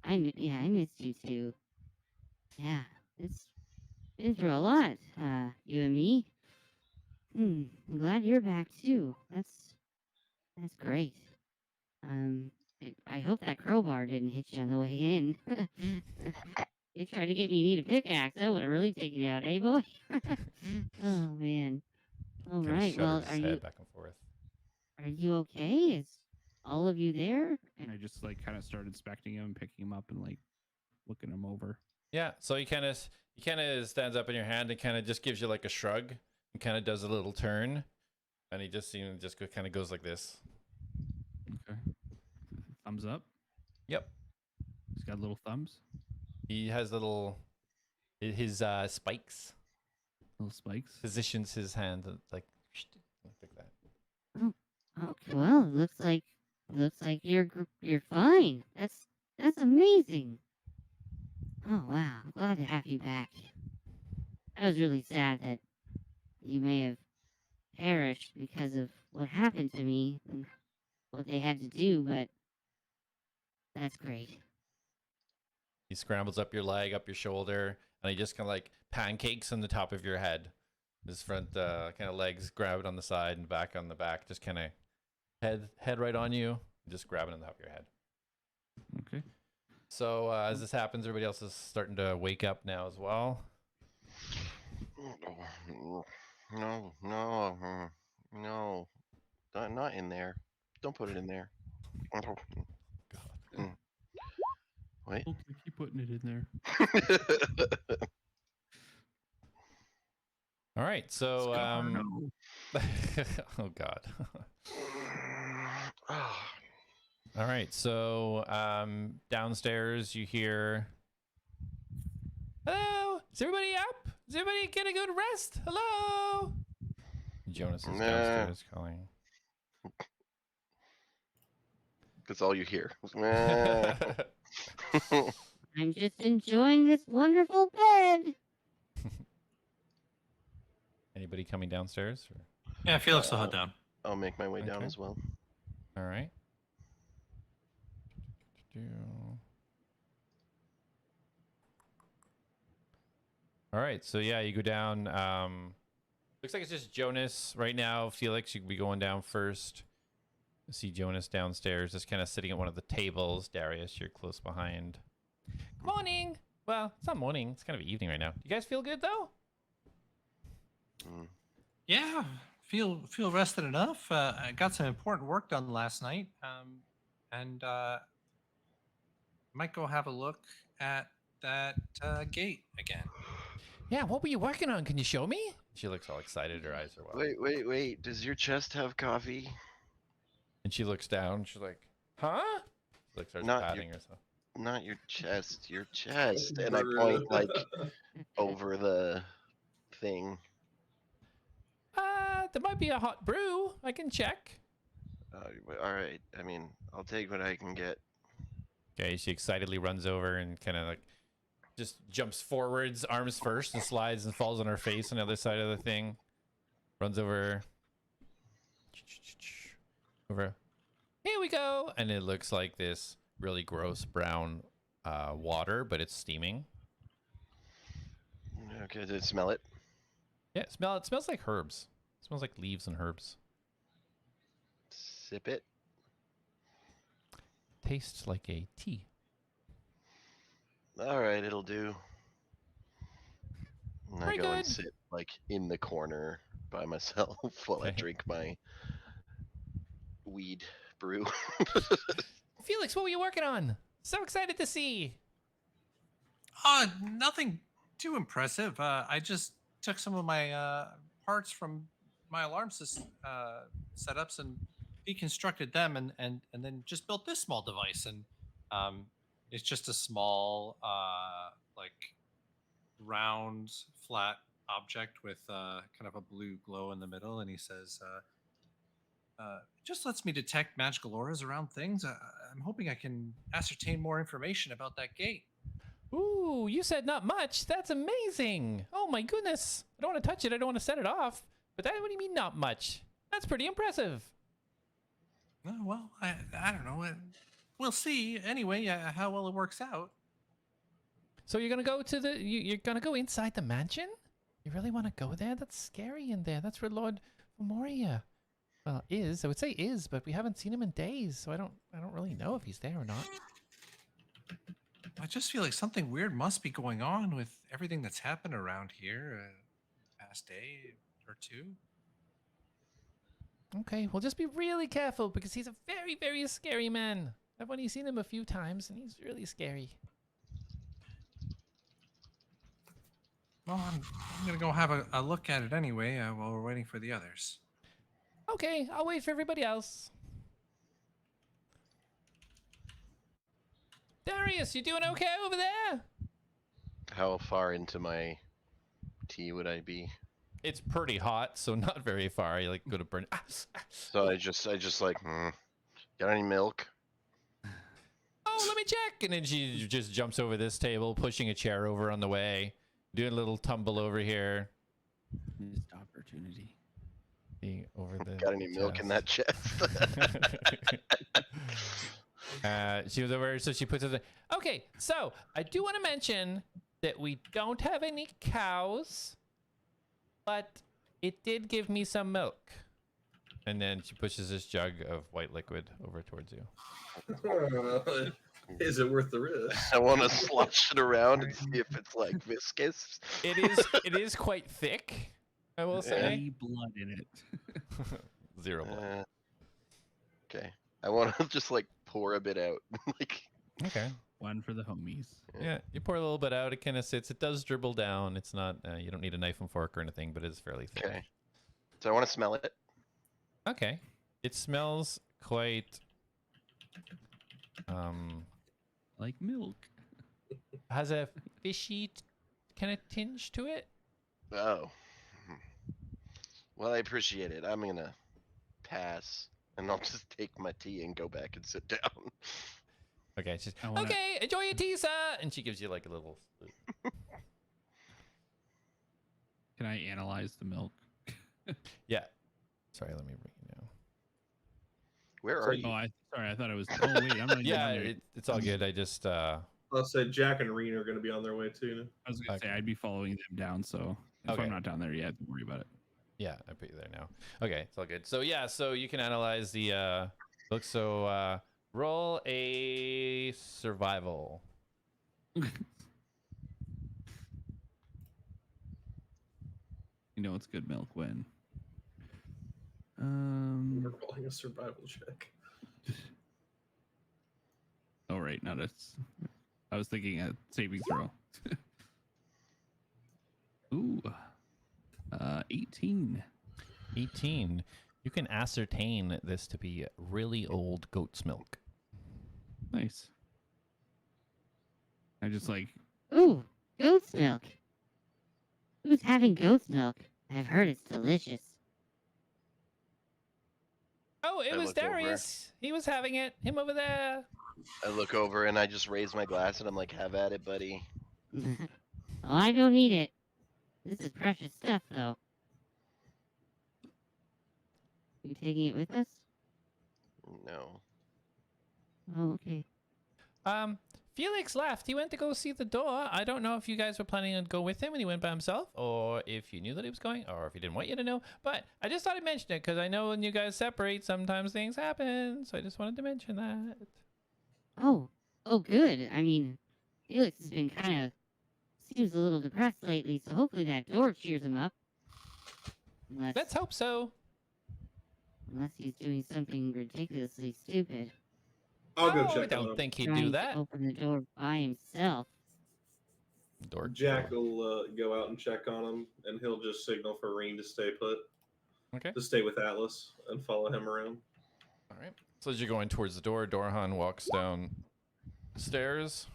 Speaker 6: I missed you too. Yeah, it's been through a lot, you and me. I'm glad you're back too. That's great. I hope that crowbar didn't hit you on the way in. You tried to get me to need a pickaxe. That would have really taken you out, eh, boy? Oh man. All
Speaker 1: Kinda
Speaker 6: right. Well,
Speaker 1: shudders his head back and forth.
Speaker 6: are you okay? Is all of you there?
Speaker 2: And I just like kind of started inspecting him, picking him up, and like looking him over.
Speaker 1: Yeah, so he kind of stands up in your hand and kind of just gives you like a shrug and kind of does a little turn, and he just kind of goes like this.
Speaker 2: Okay. Thumbs up.
Speaker 1: Yep.
Speaker 2: He's got little thumbs.
Speaker 1: He has little His spikes
Speaker 2: Little spikes.
Speaker 1: positions his hand like that.
Speaker 6: Okay, well, looks like you're fine. That's amazing. Oh wow, glad to have you back. I was really sad that you may have perished because of what happened to me and what they had to do, but that's great.
Speaker 1: He scrambles up your leg, up your shoulder, and he just kind of like pancakes on the top of your head. His front kind of legs grab it on the side and back on the back, just kind of head right on you, just grab it on the top of your head.
Speaker 2: Okay.
Speaker 1: So as this happens, everybody else is starting to wake up now as well.
Speaker 3: No, not in there. Don't put it in there.
Speaker 1: God.
Speaker 3: Wait.
Speaker 2: Okay, keep putting it in there.
Speaker 1: All right, so
Speaker 2: No.
Speaker 1: oh God. All right, so downstairs you hear, hello, is everybody up? Is everybody gonna go to rest? Hello? Jonas is downstairs calling.
Speaker 3: That's all you hear.
Speaker 6: I'm just enjoying this wonderful bed.
Speaker 1: Anybody coming downstairs? Or?
Speaker 4: Yeah, Felix will head down.
Speaker 3: I'll make my way down
Speaker 1: Okay.
Speaker 3: as well.
Speaker 1: All right. All right, so yeah, you go down. Looks like it's just Jonas right now. Felix, you could be going down first. You see Jonas downstairs, just kind of sitting at one of the tables. Darius, you're close behind. Good morning. Well, it's not morning. It's kind of evening right now. You guys feel good though?
Speaker 4: Yeah, feel rested enough. I got some important work done last night, and might go have a look at that gate again.
Speaker 1: Yeah. What were you working on? Can you show me? She looks all excited. Her eyes are wild.
Speaker 3: Wait. Does your chest have coffee?
Speaker 1: And she looks down. She's like, "Huh?" She like starts
Speaker 3: Not
Speaker 1: patting herself.
Speaker 3: Not your chest, your chest. And I point like over the thing.
Speaker 1: There might be a hot brew. I can check.
Speaker 3: All right. I mean, I'll take what I can get.
Speaker 1: Okay, she excitedly runs over and kind of like just jumps forwards, arms first, and slides and falls on her face on the other side of the thing. Runs over. Over. Here we go. And it looks like this really gross brown water, but it's steaming.
Speaker 3: Okay, did it smell it?
Speaker 1: Yeah, it smells like herbs. It smells like leaves and herbs.
Speaker 3: Sip it.
Speaker 1: Tastes like a tea.
Speaker 3: All right, it'll do. And I
Speaker 1: Very
Speaker 3: go and
Speaker 1: good.
Speaker 3: sit like in the corner by myself while I
Speaker 1: Okay.
Speaker 3: drink my weed brew.
Speaker 1: Felix, what were you working on? So excited to see.
Speaker 4: Nothing too impressive. I just took some of my parts from my alarm system setups and deconstructed them, and then just built this small device. And it's just a small, like round, flat object with kind of a blue glow in the middle. And he says, just lets me detect magical auras around things. I'm hoping I can ascertain more information about that gate.
Speaker 1: Ooh, you said not much. That's amazing. Oh my goodness. I don't want to touch it. I don't want to set it off. But what do you mean not much? That's pretty impressive.
Speaker 4: Well, I don't know. We'll see. Anyway, how well it works out.
Speaker 1: So you're gonna go to you're gonna go inside the mansion? You really want to go there? That's scary in there. That's where Lord Memoria, well, is. I would say is, but we haven't seen him in days, so I don't really know if he's there or not.
Speaker 4: I just feel like something weird must be going on with everything that's happened around here past day or two.
Speaker 1: Okay, well, just be really careful because he's a very, very scary man. I've only seen him a few times, and he's really scary.
Speaker 4: Well, I'm gonna go have a look at it anyway while we're waiting for the others.
Speaker 1: Okay, I'll wait for everybody else. Darius, you doing okay over there?
Speaker 3: How far into my tea would I be?
Speaker 1: It's pretty hot, so not very far. You like go to burn.
Speaker 3: So I just like, got any milk?
Speaker 1: Oh, let me check. And then she just jumps over this table, pushing a chair over on the way, doing a little tumble over here.
Speaker 2: Missed opportunity.
Speaker 1: Being over the
Speaker 3: Got any milk in that chest?
Speaker 1: She was over, so she puts it. Okay, so I do want to mention that we don't have any cows, but it did give me some milk. And then she pushes this jug of white liquid over towards you.
Speaker 5: Is it worth the risk?
Speaker 3: I want to slosh it around and see if it's like viscous.
Speaker 1: It is quite thick, I will say.
Speaker 2: Any blood in it.
Speaker 1: 0 blood.
Speaker 3: Okay. I want to just like pour a bit out. Like.
Speaker 1: Okay.
Speaker 2: One for the homies.
Speaker 1: Yeah, you pour a little bit out. It kind of sits. It does dribble down. It's not. You don't need a knife and fork or anything, but it's fairly thick.
Speaker 3: Okay. So I want to smell it.
Speaker 1: Okay. It smells quite.
Speaker 2: Like milk.
Speaker 1: Has a fishy kind of tinge to it.
Speaker 3: Oh. Well, I appreciate it. I'm gonna pass, and I'll just take my tea and go back and sit down.
Speaker 1: Okay. She's
Speaker 2: I wanna-
Speaker 1: okay. Enjoy your tea, sir. And she gives you like a little.
Speaker 2: Can I analyze the milk?
Speaker 1: Yeah. Sorry. Let me bring you down.
Speaker 3: Where
Speaker 5: So
Speaker 3: are
Speaker 5: you-
Speaker 3: you?
Speaker 2: I thought I was. Oh wait, I'm not even
Speaker 1: Yeah,
Speaker 2: on there.
Speaker 1: it's all good. I just.
Speaker 5: I'll say Jack and Reen are going to be on their way too.
Speaker 2: I was gonna say
Speaker 1: Okay.
Speaker 2: I'd be following them down, so if
Speaker 1: Okay.
Speaker 2: I'm not down there yet, don't worry about it.
Speaker 1: Yeah, I put you there now. Okay, it's all good. So yeah, so you can analyze the look. So roll a survival.
Speaker 2: You know it's good milk when.
Speaker 5: We're rolling a survival check.
Speaker 2: Oh right, not a. I was thinking a saving throw. Ooh, 18.
Speaker 1: 18. You can ascertain this to be really old goat's milk.
Speaker 2: Nice. I just like
Speaker 6: Ooh, goat's milk. Who's having goat's milk? I've heard it's delicious.
Speaker 1: Oh, it
Speaker 3: I
Speaker 1: was
Speaker 3: looked over.
Speaker 1: Darius. He was having it. Him over there.
Speaker 3: I look over and I just raise my glass and I'm like, "Have at it, buddy."
Speaker 6: Oh, I don't need it. This is precious stuff, though. You taking it with us?
Speaker 3: No.
Speaker 6: Oh, okay.
Speaker 1: Felix left. He went to go see the door. I don't know if you guys were planning on go with him and he went by himself, or if you knew that he was going, or if he didn't want you to know. But I just thought I'd mention it because I know when you guys separate, sometimes things happen. So I just wanted to mention that.
Speaker 6: Oh, good. I mean, Felix has been kind of seems a little depressed lately, so hopefully that door cheers him up. Unless,
Speaker 1: Let's hope so.
Speaker 6: unless he's doing something ridiculously stupid.
Speaker 5: I'll go
Speaker 1: Oh, I
Speaker 5: check on
Speaker 1: don't
Speaker 5: him.
Speaker 1: think he'd
Speaker 6: Trying
Speaker 1: do
Speaker 6: to
Speaker 1: that.
Speaker 6: open the door by himself.
Speaker 1: Door.
Speaker 5: Jack will go out and check on him, and he'll just signal for Reen to stay put,
Speaker 1: Okay.
Speaker 5: to stay with Atlas and follow him around.
Speaker 1: All right. So as you're going towards the door, Dorhan walks down the stairs.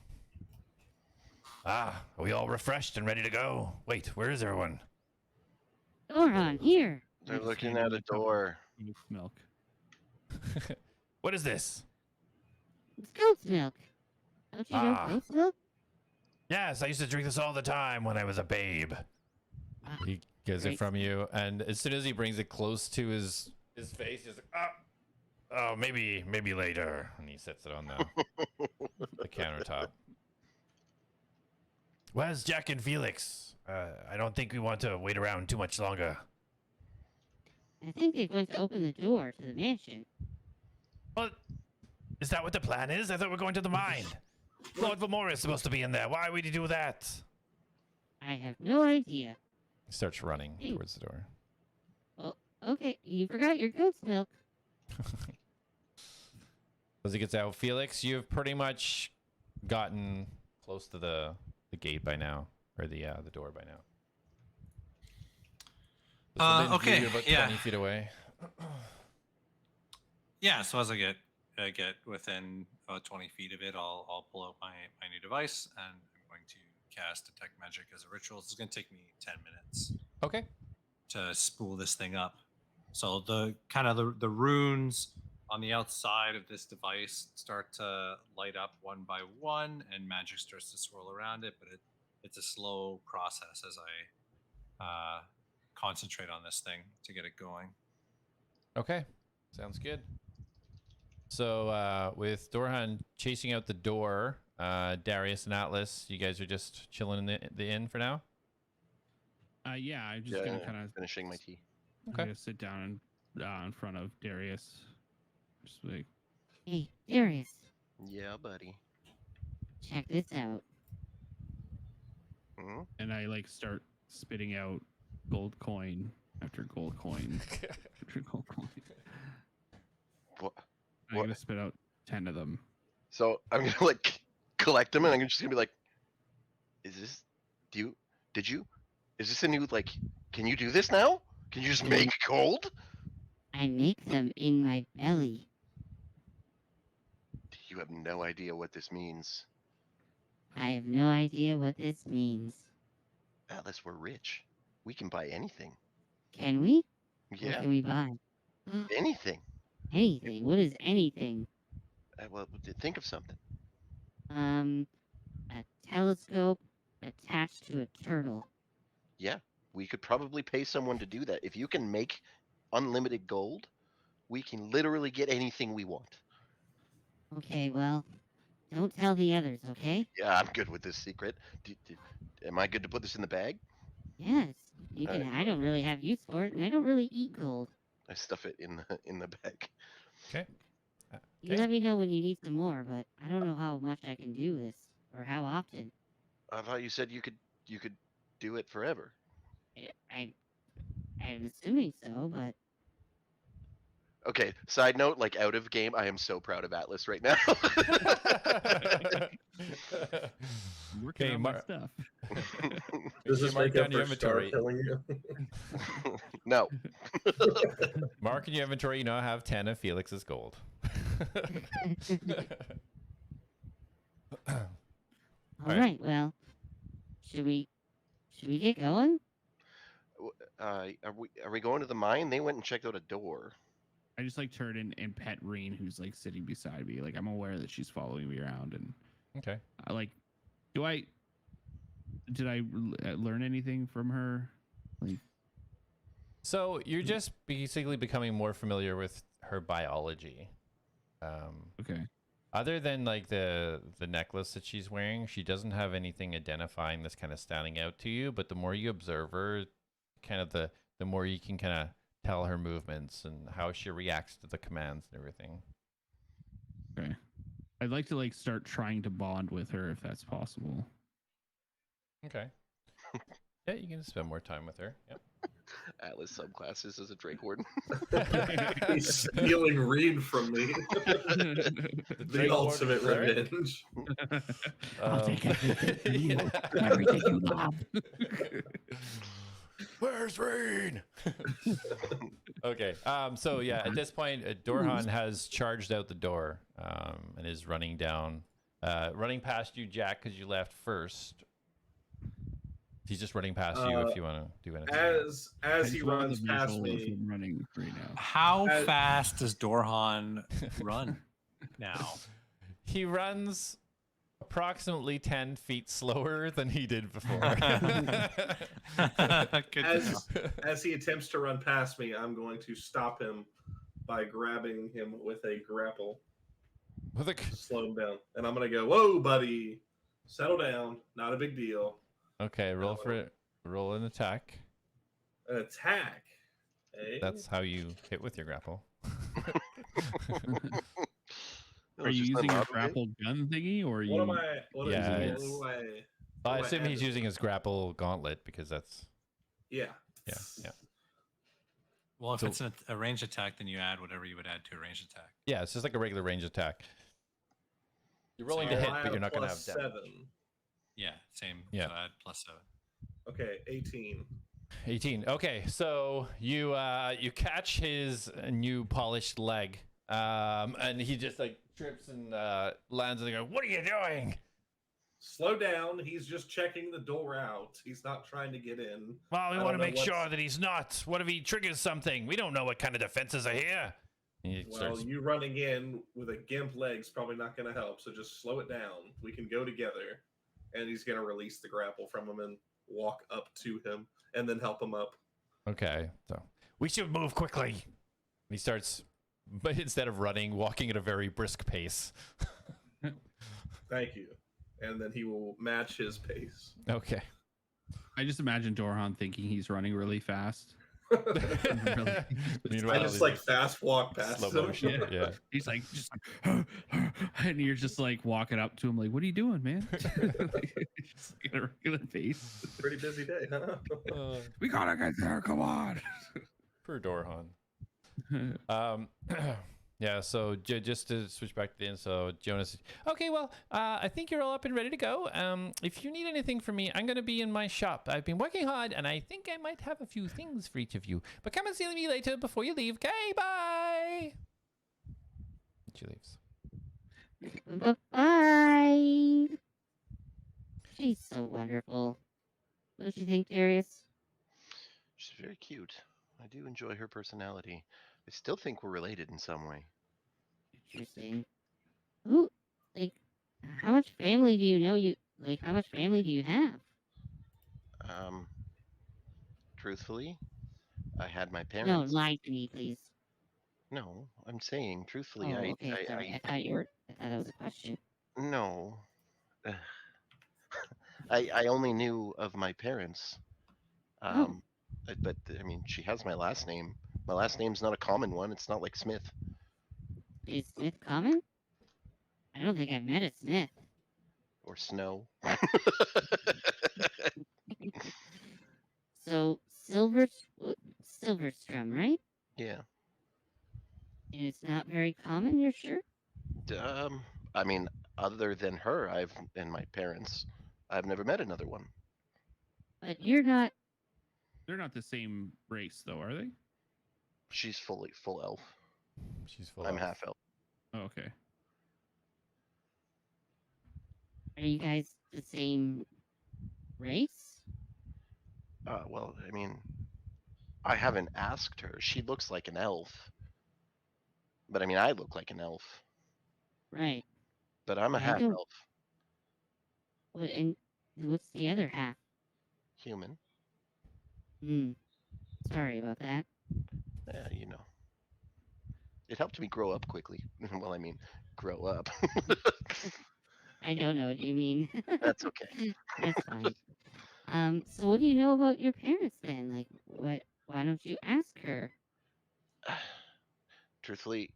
Speaker 7: Ah, are we all refreshed and ready to go? Wait, where is everyone?
Speaker 6: Doron, here.
Speaker 3: They're
Speaker 2: just
Speaker 3: looking
Speaker 2: handing
Speaker 3: at
Speaker 2: me
Speaker 3: a
Speaker 2: cup of
Speaker 3: door.
Speaker 2: goat's milk.
Speaker 7: What is this?
Speaker 6: It's goat's milk. Don't you know
Speaker 7: Ah.
Speaker 6: goat's milk?
Speaker 7: Yes, I used to drink this all the time when I was a babe.
Speaker 1: He gives it
Speaker 6: Great.
Speaker 1: from you, and as soon as he brings it close to his face, he's like,
Speaker 7: Oh, maybe later.
Speaker 1: and he sets it on the countertop.
Speaker 7: Where's Jack and Felix? I don't think we want to wait around too much longer.
Speaker 6: I think they're going to open the door to the mansion.
Speaker 7: Well, is that what the plan is? I thought we were going to the mine. Lord Vamora is supposed to be in there. Why would you do that?
Speaker 6: I have no idea.
Speaker 1: He starts running
Speaker 6: Hey.
Speaker 1: towards the door.
Speaker 6: Oh, okay, you forgot your goat's milk.
Speaker 1: As he gets out, Felix, you've pretty much gotten close to the gate by now, or the door by now. So then
Speaker 4: Okay,
Speaker 1: you're about
Speaker 4: yeah.
Speaker 1: 20 feet away.
Speaker 4: Yeah, so as I get within 20 feet of it, I'll pull out my new device and I'm going to cast detect magic as a ritual. This is going to take me 10 minutes
Speaker 1: Okay.
Speaker 4: to spool this thing up. So the kind of the runes on the outside of this device start to light up one by one, and magic starts to swirl around it. But it's a slow process as I concentrate on this thing to get it going.
Speaker 1: Okay. Sounds good. So with Dorhan chasing out the door, Darius and Atlas, you guys are just chilling in the inn for now?
Speaker 2: Yeah, I'm just gonna kind of
Speaker 3: finishing my tea.
Speaker 1: Okay.
Speaker 2: sit down in front of Darius. Just like,
Speaker 6: Hey, Darius,
Speaker 3: Yeah, buddy.
Speaker 6: check this out.
Speaker 3: Hmm?
Speaker 2: and I like start spitting out gold coin after gold coin after gold coin.
Speaker 3: What?
Speaker 2: I'm gonna spit out 10 of them.
Speaker 3: So I'm gonna like collect them, and I'm just gonna be like, "Is this? Did you? Is this a new like? Can you do this now? Can you just make gold?
Speaker 6: I make them in my belly.
Speaker 3: You have no idea what this means,
Speaker 6: I have no idea what this means.
Speaker 3: Atlas. We're rich. We can buy anything.
Speaker 6: Can we? What
Speaker 3: Yeah,
Speaker 6: can we buy?
Speaker 3: anything.
Speaker 6: Anything. What is anything?
Speaker 3: Well, think of something.
Speaker 6: A telescope attached to a turtle.
Speaker 3: Yeah, we could probably pay someone to do that. If you can make unlimited gold, we can literally get anything we want.
Speaker 6: Okay, well, don't tell the others, okay?
Speaker 3: Yeah, I'm good with this secret. Am I good to put this in the bag?
Speaker 6: Yes. You can. I don't really have use for it, and I don't really eat gold.
Speaker 3: I stuff it in the bag.
Speaker 1: Okay.
Speaker 6: You let me know when you need some more, but I don't know how much I can do this, or how often.
Speaker 3: I thought you said you could do it forever.
Speaker 6: I'm assuming so, but
Speaker 3: Okay, side note, like out of game, I am so proud of Atlas right now.
Speaker 2: I'm working
Speaker 1: Okay,
Speaker 2: on my stuff.
Speaker 5: Does
Speaker 1: you
Speaker 5: this
Speaker 1: mark
Speaker 5: make up
Speaker 1: down your
Speaker 5: for Star
Speaker 1: inventory?
Speaker 5: killing you?
Speaker 3: No.
Speaker 1: Mark in your inventory, you now have 10 of Felix's gold.
Speaker 6: all right. Well, should we get going?
Speaker 3: Are we going to the mine? They went and checked out a door.
Speaker 2: I just like turn and pet Reen, who's like sitting beside me. Like I'm aware that she's following me around, and
Speaker 1: Okay.
Speaker 2: I like. Did I learn anything from her? Like,
Speaker 1: So you're just basically becoming more familiar with her biology.
Speaker 2: okay.
Speaker 1: Other than like the necklace that she's wearing, she doesn't have anything identifying that's kind of standing out to you. But the more you observe her, kind of the more you can kind of tell her movements and how she reacts to the commands and everything.
Speaker 2: Okay. I'd like to like start trying to bond with her if that's possible.
Speaker 1: Okay. Yeah, you can spend more time with her. Yep.
Speaker 3: Atlas subclasses as a Drake Warden.
Speaker 5: He's stealing Reed from me. The
Speaker 1: Drake
Speaker 5: ultimate
Speaker 1: Warden cleric?
Speaker 5: revenge.
Speaker 2: I'll take
Speaker 1: Yeah.
Speaker 2: everything you love.
Speaker 7: Where's Rain?
Speaker 1: Okay. So yeah, at this point, Dorhan has charged out the door and is running down, running past you, Jack, because you left first. He's just running past you if you want to do anything.
Speaker 5: As he runs past me,
Speaker 2: I'm running right now.
Speaker 4: How fast does Dorhan run now?
Speaker 1: He runs approximately 10 feet slower than he did before.
Speaker 4: Good to know.
Speaker 5: as he attempts to run past me, I'm going to stop him by grabbing him with a grapple,
Speaker 1: With a...
Speaker 5: slow him down, and I'm going to go, "Whoa, buddy, settle down. Not a big deal."
Speaker 1: Okay, roll for it. Roll an attack.
Speaker 5: An attack. Eh?
Speaker 1: That's how you hit with your grapple.
Speaker 2: Are you using a grapple gun thingy, or are you?
Speaker 5: What am I? What
Speaker 1: Yeah,
Speaker 5: is
Speaker 1: it's-
Speaker 5: what do
Speaker 1: I
Speaker 5: do
Speaker 1: assume
Speaker 5: add
Speaker 1: he's
Speaker 5: to
Speaker 1: using his grapple gauntlet because that's
Speaker 5: Yeah.
Speaker 1: yeah.
Speaker 4: Well, if
Speaker 1: So-
Speaker 4: it's a ranged attack, then you add whatever you would add to a ranged attack.
Speaker 1: Yeah, it's just like a regular range attack. You're rolling to
Speaker 5: So
Speaker 1: hit,
Speaker 5: I
Speaker 1: but
Speaker 5: have
Speaker 1: you're not going to have
Speaker 5: plus
Speaker 1: damage.
Speaker 5: 7.
Speaker 4: Yeah, same.
Speaker 1: Yeah.
Speaker 4: So add +7.
Speaker 5: Okay, 18.
Speaker 1: 18. Okay, so you catch his new polished leg, and he just like trips and lands and they go, "What are you doing?"
Speaker 5: Slow down. He's just checking the door out. He's not trying to get in.
Speaker 7: Well, we
Speaker 5: I
Speaker 7: want to
Speaker 5: don't know
Speaker 7: make
Speaker 5: what's-
Speaker 7: sure that he's not. What if he triggers something? We don't know what kind of defenses are here. He
Speaker 5: Well,
Speaker 7: starts-
Speaker 5: you running in with a gimp leg's probably not going to help, so just slow it down. We can go together. And he's going to release the grapple from him and walk up to him and then help him up.
Speaker 1: Okay, so
Speaker 7: we should move quickly.
Speaker 1: he starts, but instead of running, walking at a very brisk pace.
Speaker 5: Thank you. And then he will match his pace.
Speaker 1: Okay.
Speaker 2: I just imagine Dorhan thinking he's running really fast.
Speaker 5: I
Speaker 1: Meanwhile,
Speaker 5: just
Speaker 1: he's
Speaker 5: like fast walk past
Speaker 1: slow
Speaker 5: him.
Speaker 1: motion. Yeah.
Speaker 2: He's like, just like, and you're just like walking up to him, like, "What are you doing, man?" Just like at a regular pace.
Speaker 5: Pretty busy day, huh?
Speaker 2: We gotta get there. Come on.
Speaker 1: Per Dorhan. Yeah, so just to switch back to the end, so Jonas, okay, well, I think you're all up and ready to go. If you need anything from me, I'm going to be in my shop. I've been working hard, and I think I might have a few things for each of you. But come and see me later before you leave. Okay, bye! She leaves.
Speaker 6: Bye. She's so wonderful. What do you think, Darius?
Speaker 3: She's very cute. I do enjoy her personality. I still think we're related in some way.
Speaker 6: Interesting. Ooh, like, how much family do you know how much family do you have?
Speaker 3: Truthfully, I had my
Speaker 6: No,
Speaker 3: parents.
Speaker 6: lie to me, please.
Speaker 3: No, I'm saying truthfully,
Speaker 6: Oh, okay, sorry. I thought that was a question.
Speaker 3: no. I only knew of my parents.
Speaker 6: Oh.
Speaker 3: But I mean, she has my last name. My last name's not a common one. It's not like Smith
Speaker 6: Is Smith common? I don't think I've met a Smith.
Speaker 3: or Snow.
Speaker 6: So, Silverstrom, right?
Speaker 3: Yeah.
Speaker 6: And it's not very common, you're sure?
Speaker 3: I mean, other than her, and my parents, I've never met another one.
Speaker 6: But you're not.
Speaker 2: They're not the same race, though, are they?
Speaker 3: She's full elf.
Speaker 1: She's full
Speaker 3: I'm
Speaker 1: of-
Speaker 3: half elf.
Speaker 2: Oh, okay.
Speaker 6: Are you guys the same race?
Speaker 3: Well, I mean, I haven't asked her. She looks like an elf. But I mean, I look like an elf.
Speaker 6: Right.
Speaker 3: But I'm a
Speaker 6: I
Speaker 3: half
Speaker 6: don't-
Speaker 3: elf.
Speaker 6: And what's the other half?
Speaker 3: Human.
Speaker 6: Sorry about that.
Speaker 3: Yeah, you know. It helped me grow up quickly. Well, I mean, grow up.
Speaker 6: I don't know what you mean.
Speaker 3: That's okay.
Speaker 6: That's fine. So what do you know about your parents then? Like, why don't you ask her?
Speaker 3: Truthfully,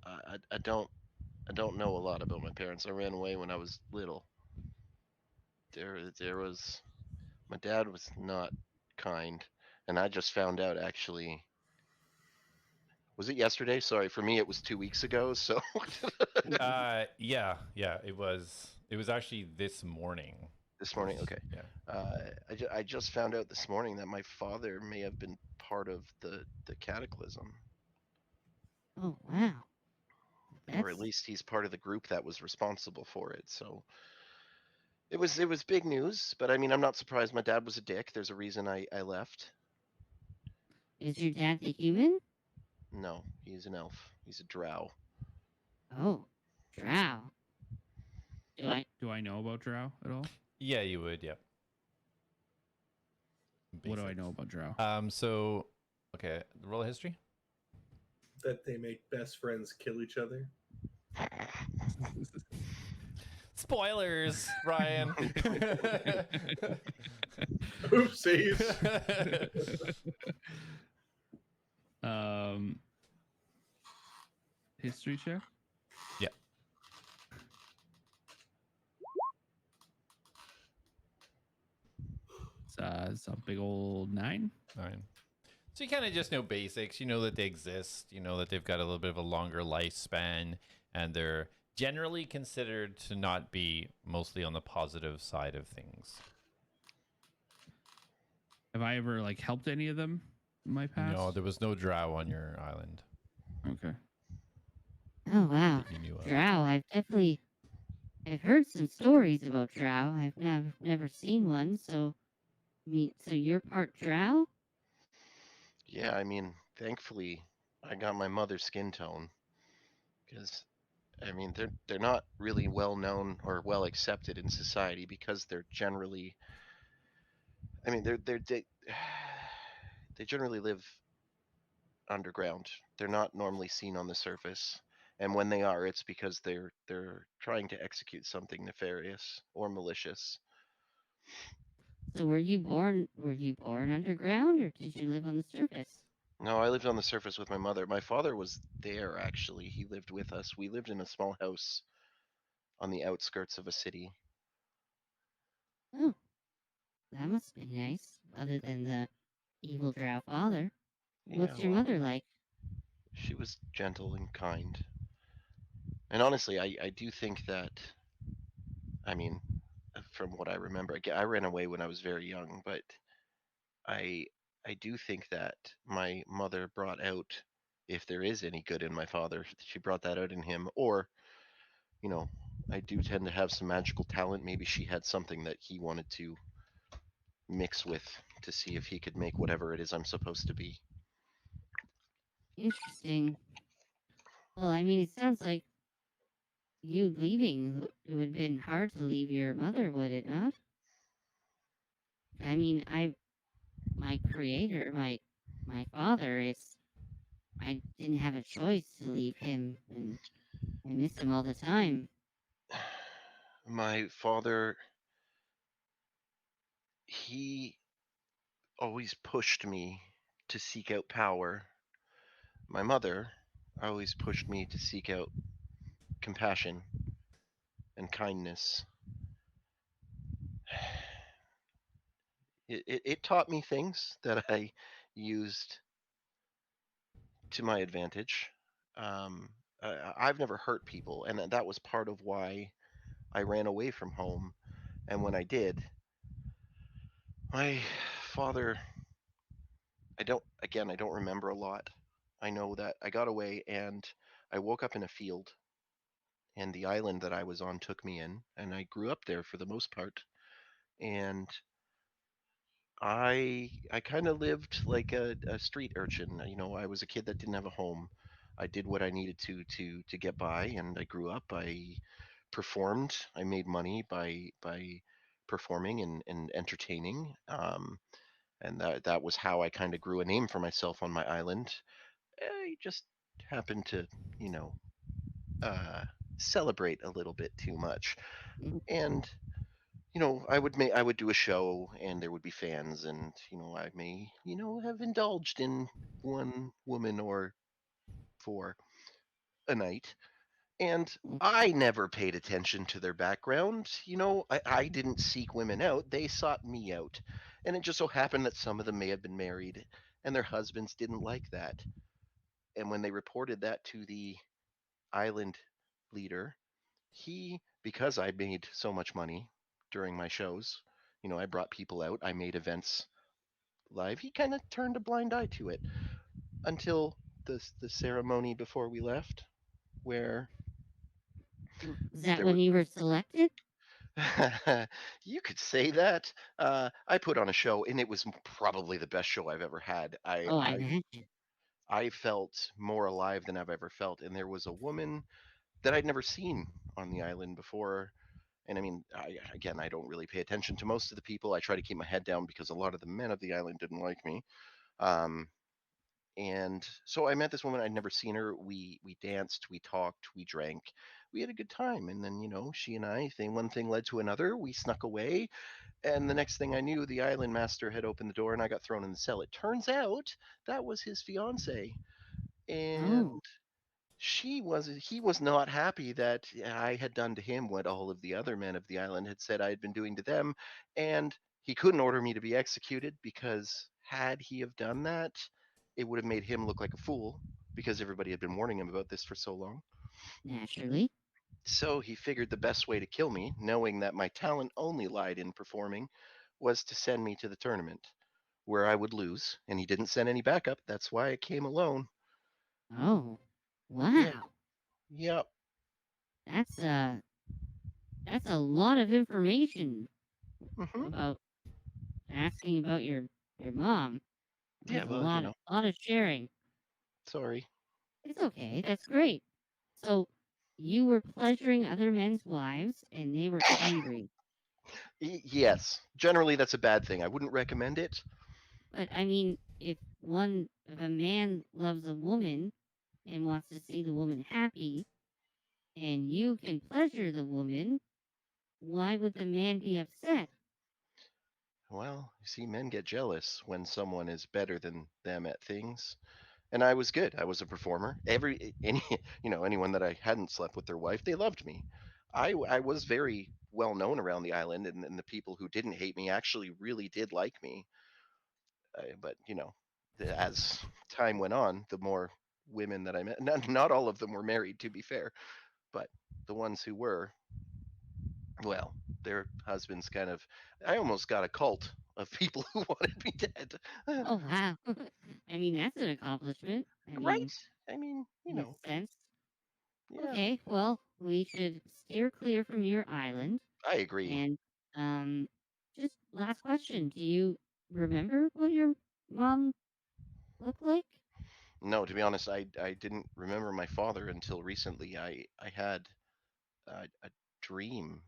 Speaker 3: I don't know a lot about my parents. I ran away when I was little. There was my dad was not kind, and I just found out actually. Was it yesterday? Sorry, for me it was 2 weeks ago. So
Speaker 1: yeah, it was actually this morning.
Speaker 3: this morning, okay.
Speaker 1: Yeah.
Speaker 3: I just found out this morning that my father may have been part of the cataclysm,
Speaker 6: Oh wow.
Speaker 3: or at least he's part of the group that was responsible for it. So it was big news. But I mean, I'm not surprised. My dad was a dick. There's a reason I left.
Speaker 6: Is your dad the human?
Speaker 3: No, he's an elf. He's a drow.
Speaker 6: Oh, drow.
Speaker 2: Do I know about Drow at all?
Speaker 1: Yeah, you would. Yeah.
Speaker 2: What do I
Speaker 1: Basics.
Speaker 2: know about Drow?
Speaker 1: So, okay, roll a history.
Speaker 5: That they make best friends kill each other.
Speaker 1: Spoilers, Ryan.
Speaker 5: Oopsies.
Speaker 2: History check.
Speaker 1: Yeah.
Speaker 2: It's a big old 9.
Speaker 1: Fine. So you kind of just know basics. You know that they exist. You know that they've got a little bit of a longer lifespan, and they're generally considered to not be mostly on the positive side of things.
Speaker 2: Have I ever like helped any of them in my past?
Speaker 1: No, there was no drow on your island.
Speaker 2: Okay.
Speaker 6: Oh wow.
Speaker 1: that you knew of.
Speaker 6: Drow. I've I've heard some stories about drow. I've never seen one, so so you're part drow?
Speaker 3: Yeah, I mean, thankfully, I got my mother's skin tone because I mean they're not really well known or well accepted in society because they're generally, I mean they generally live underground. They're not normally seen on the surface. And when they are, it's because they're trying to execute something nefarious or malicious.
Speaker 6: So were you born underground, or did you live on the surface?
Speaker 3: No, I lived on the surface with my mother. My father was there actually. He lived with us. We lived in a small house on the outskirts of a city.
Speaker 6: Oh, that must be nice. Other than the evil drow father.
Speaker 3: Yeah,
Speaker 6: What's your
Speaker 3: well,
Speaker 6: mother like?
Speaker 3: she was gentle and kind. And honestly, I do think that, I mean, from what I remember, I ran away when I was very young, but I I do think that my mother brought out, if there is any good in my father, she brought that out in him. Or, you know, I do tend to have some magical talent. Maybe she had something that he wanted to mix with to see if he could make whatever it is I'm supposed to be.
Speaker 6: Interesting. Well, I mean, it sounds like you leaving it would have been hard to leave your mother, would it not? I mean, my creator, my father is. I didn't have a choice to leave him, and I miss him all the time.
Speaker 3: My father, he always pushed me to seek out power. My mother always pushed me to seek out compassion and kindness. It taught me things that I used to my advantage. Um, I've never hurt people, and that was part of why I ran away from home. And when I did, my father, I don't remember a lot. I know that I got away and I woke up in a field, and the island that I was on took me in, and I grew up there for the most part. And I kind of lived like a street urchin. You know, I was a kid that didn't have a home. I did what I needed to get by, and I grew up. I performed. I made money by performing and entertaining. And that was how I kind of grew a name for myself on my island. I just happened to, you know, uh, celebrate a little bit too much, and I would do a show and there would be fans, and I may have indulged in one woman or for a night, and I never paid attention to their background. I didn't seek women out, they sought me out. And it just so happened that some of them may have been married and their husbands didn't like that. And when they reported that to the island leader, because I made so much money during my shows, I brought people out, I made events live, he kind of turned a blind eye to it until the ceremony before we left, where
Speaker 6: Is that
Speaker 3: there
Speaker 6: when
Speaker 3: were.
Speaker 6: you were selected?
Speaker 3: You could say that. I put on a show, and it was probably the best show I've ever had.
Speaker 6: Oh, I imagine.
Speaker 3: I felt more alive than I've ever felt, and there was a woman that I'd never seen on the island before. And I mean, I don't really pay attention to most of the people. I try to keep my head down because a lot of the men of the island didn't like me. Um, and so I met this woman. I'd never seen her. We danced, we talked, we drank, we had a good time. And then she and I, one thing led to another. We snuck away, and the next thing I knew, the island master had opened the door, and I got thrown in the cell. It turns out that was his fiance, and
Speaker 6: Oh,
Speaker 3: he was not happy that I had done to him what all of the other men of the island had said I had been doing to them, and he couldn't order me to be executed because had he have done that, it would have made him look like a fool because everybody had been warning him about this for so long.
Speaker 6: naturally.
Speaker 3: So he figured the best way to kill me, knowing that my talent only lied in performing, was to send me to the tournament where I would lose, and he didn't send any backup. That's why I came alone.
Speaker 6: Oh,
Speaker 3: Yeah.
Speaker 6: wow.
Speaker 3: Yep.
Speaker 6: That's That's a lot of information
Speaker 3: Hmm.
Speaker 6: about asking about your mom.
Speaker 3: Yeah,
Speaker 6: That's a
Speaker 3: well,
Speaker 6: lot of sharing.
Speaker 3: sorry.
Speaker 6: It's okay. That's great. So you were pleasuring other men's wives, and they were angry.
Speaker 3: Yes, generally that's a bad thing. I wouldn't recommend it.
Speaker 6: But I mean, if a man loves a woman and wants to see the woman happy, and you can pleasure the woman, why would the man be upset?
Speaker 3: Well, you see, men get jealous when someone is better than them at things. And I was good. I was a performer. Anyone that I hadn't slept with their wife, they loved me. I was very well known around the island, and the people who didn't hate me actually really did like me. But as time went on, the more women that I met, not all of them were married, to be fair, but the ones who were, well, their husbands kind of, I almost got a cult of people who wanted me dead.
Speaker 6: Oh wow! I mean, that's an accomplishment. I
Speaker 3: Right?
Speaker 6: mean,
Speaker 3: I mean,
Speaker 6: in a sense.
Speaker 3: yeah,
Speaker 6: Okay, well, we should steer clear from your island.
Speaker 3: I agree.
Speaker 6: And um, just last question: do you remember what your mom looked like?
Speaker 3: No, to be honest, I didn't remember my father until recently. I had a dream.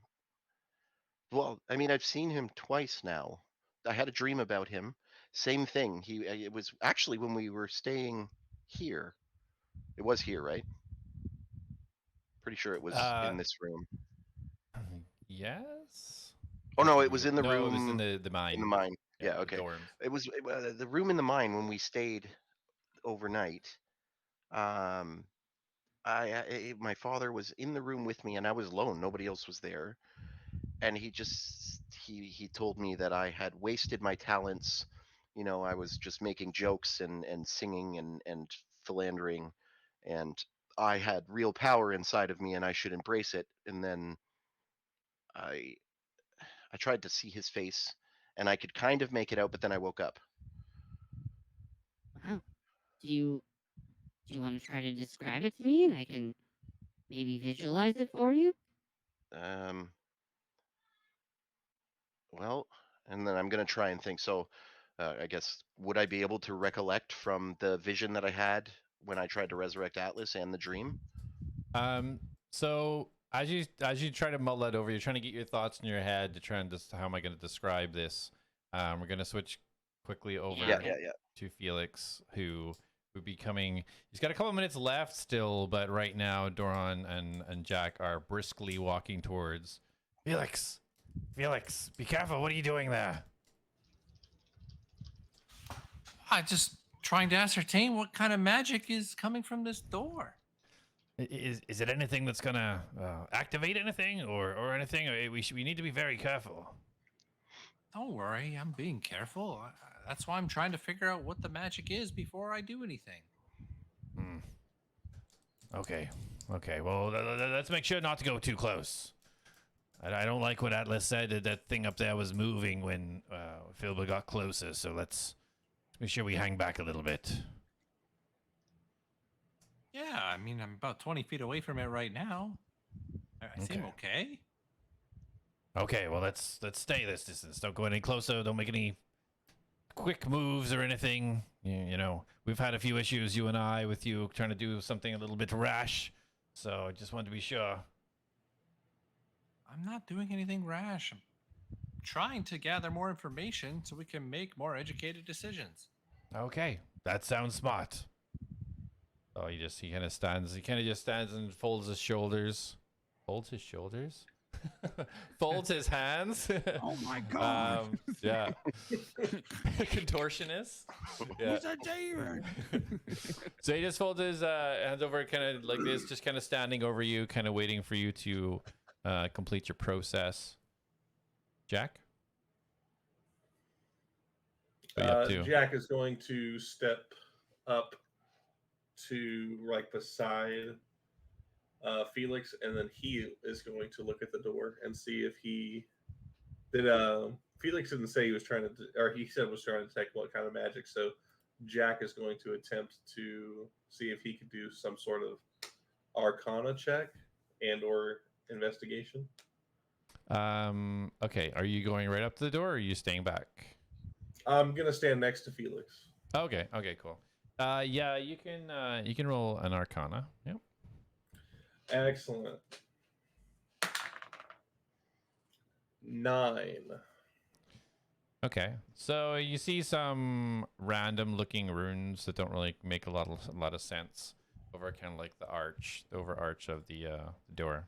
Speaker 3: Well, I mean, I've seen him twice now. I had a dream about him. Same thing. It was actually when we were staying here. It was here, right? Pretty sure it was
Speaker 1: Uh,
Speaker 3: in this room.
Speaker 1: yes.
Speaker 3: Oh no, it was in the
Speaker 1: No, it was in
Speaker 3: room
Speaker 1: the mine.
Speaker 3: in the mine.
Speaker 1: Yeah,
Speaker 3: Yeah,
Speaker 1: the
Speaker 3: okay.
Speaker 1: dorms.
Speaker 3: It was the room in the mine when we stayed overnight. Um, my father was in the room with me, and I was alone. Nobody else was there, and he told me that I had wasted my talents. I was just making jokes and singing and philandering, and I had real power inside of me, and I should embrace it. And then I I tried to see his face, and I could kind of make it out, but then I woke up.
Speaker 6: Wow. Do you want to try to describe it to me, and I can maybe visualize it for you?
Speaker 3: Um, well, and then I'm gonna try and think. So, I guess would I be able to recollect from the vision that I had when I tried to resurrect Atlas and the dream?
Speaker 1: So as you try to mull that over, you're trying to get your thoughts in your head to try and just how am I going to describe this? We're going to switch quickly over
Speaker 3: Yeah, yeah, yeah.
Speaker 1: to Felix, who would be coming. He's got a couple minutes left still, but right now Doran and Jack are briskly walking towards.
Speaker 7: Felix, Felix, be careful. What are you doing there?
Speaker 4: I just trying to ascertain what kind of magic is coming from this door.
Speaker 7: Is it anything that's gonna activate anything or anything? We need to be very careful.
Speaker 4: Don't worry, I'm being careful. That's why I'm trying to figure out what the magic is before I do anything.
Speaker 7: Okay, okay. Well, let's make sure not to go too close. I don't like what Atlas said. That thing up there was moving when Philba got closer. So let's make sure we hang back a little bit.
Speaker 4: Yeah, I mean, I'm about 20 feet away from it right now. I seem okay.
Speaker 7: Okay, well let's stay this distance. Don't go any closer. Don't make any quick moves or anything. You know, we've had a few issues, you and I, with you trying to do something a little bit rash. So I just wanted to be sure.
Speaker 4: I'm not doing anything rash. I'm trying to gather more information so we can make more educated decisions.
Speaker 7: Okay, that sounds smart.
Speaker 1: Oh, he kind of stands. He kind of just stands and folds his shoulders. Folds his shoulders. Folds his hands.
Speaker 2: Oh my god!
Speaker 1: Yeah. Contortionist. Yeah.
Speaker 2: He's a demon.
Speaker 1: So he just folds his hands over, kind of like this, just kind of standing over you, kind of waiting for you to complete your process. Jack? What are you up to?
Speaker 5: Jack is going to step up to like beside Felix, and then he is going to look at the door and see if he did. Felix didn't say he was trying to, or he said was trying to detect what kind of magic. So Jack is going to attempt to see if he could do some sort of Arcana check and or investigation.
Speaker 1: Okay, are you going right up to the door or are you staying back?
Speaker 5: I'm gonna stand next to Felix.
Speaker 1: Okay, okay, cool. Yeah, you can roll an arcana. Yep.
Speaker 5: Excellent. 9.
Speaker 1: Okay, so you see some random looking runes that don't really make a lot of sense over kind of like the overarch of the door.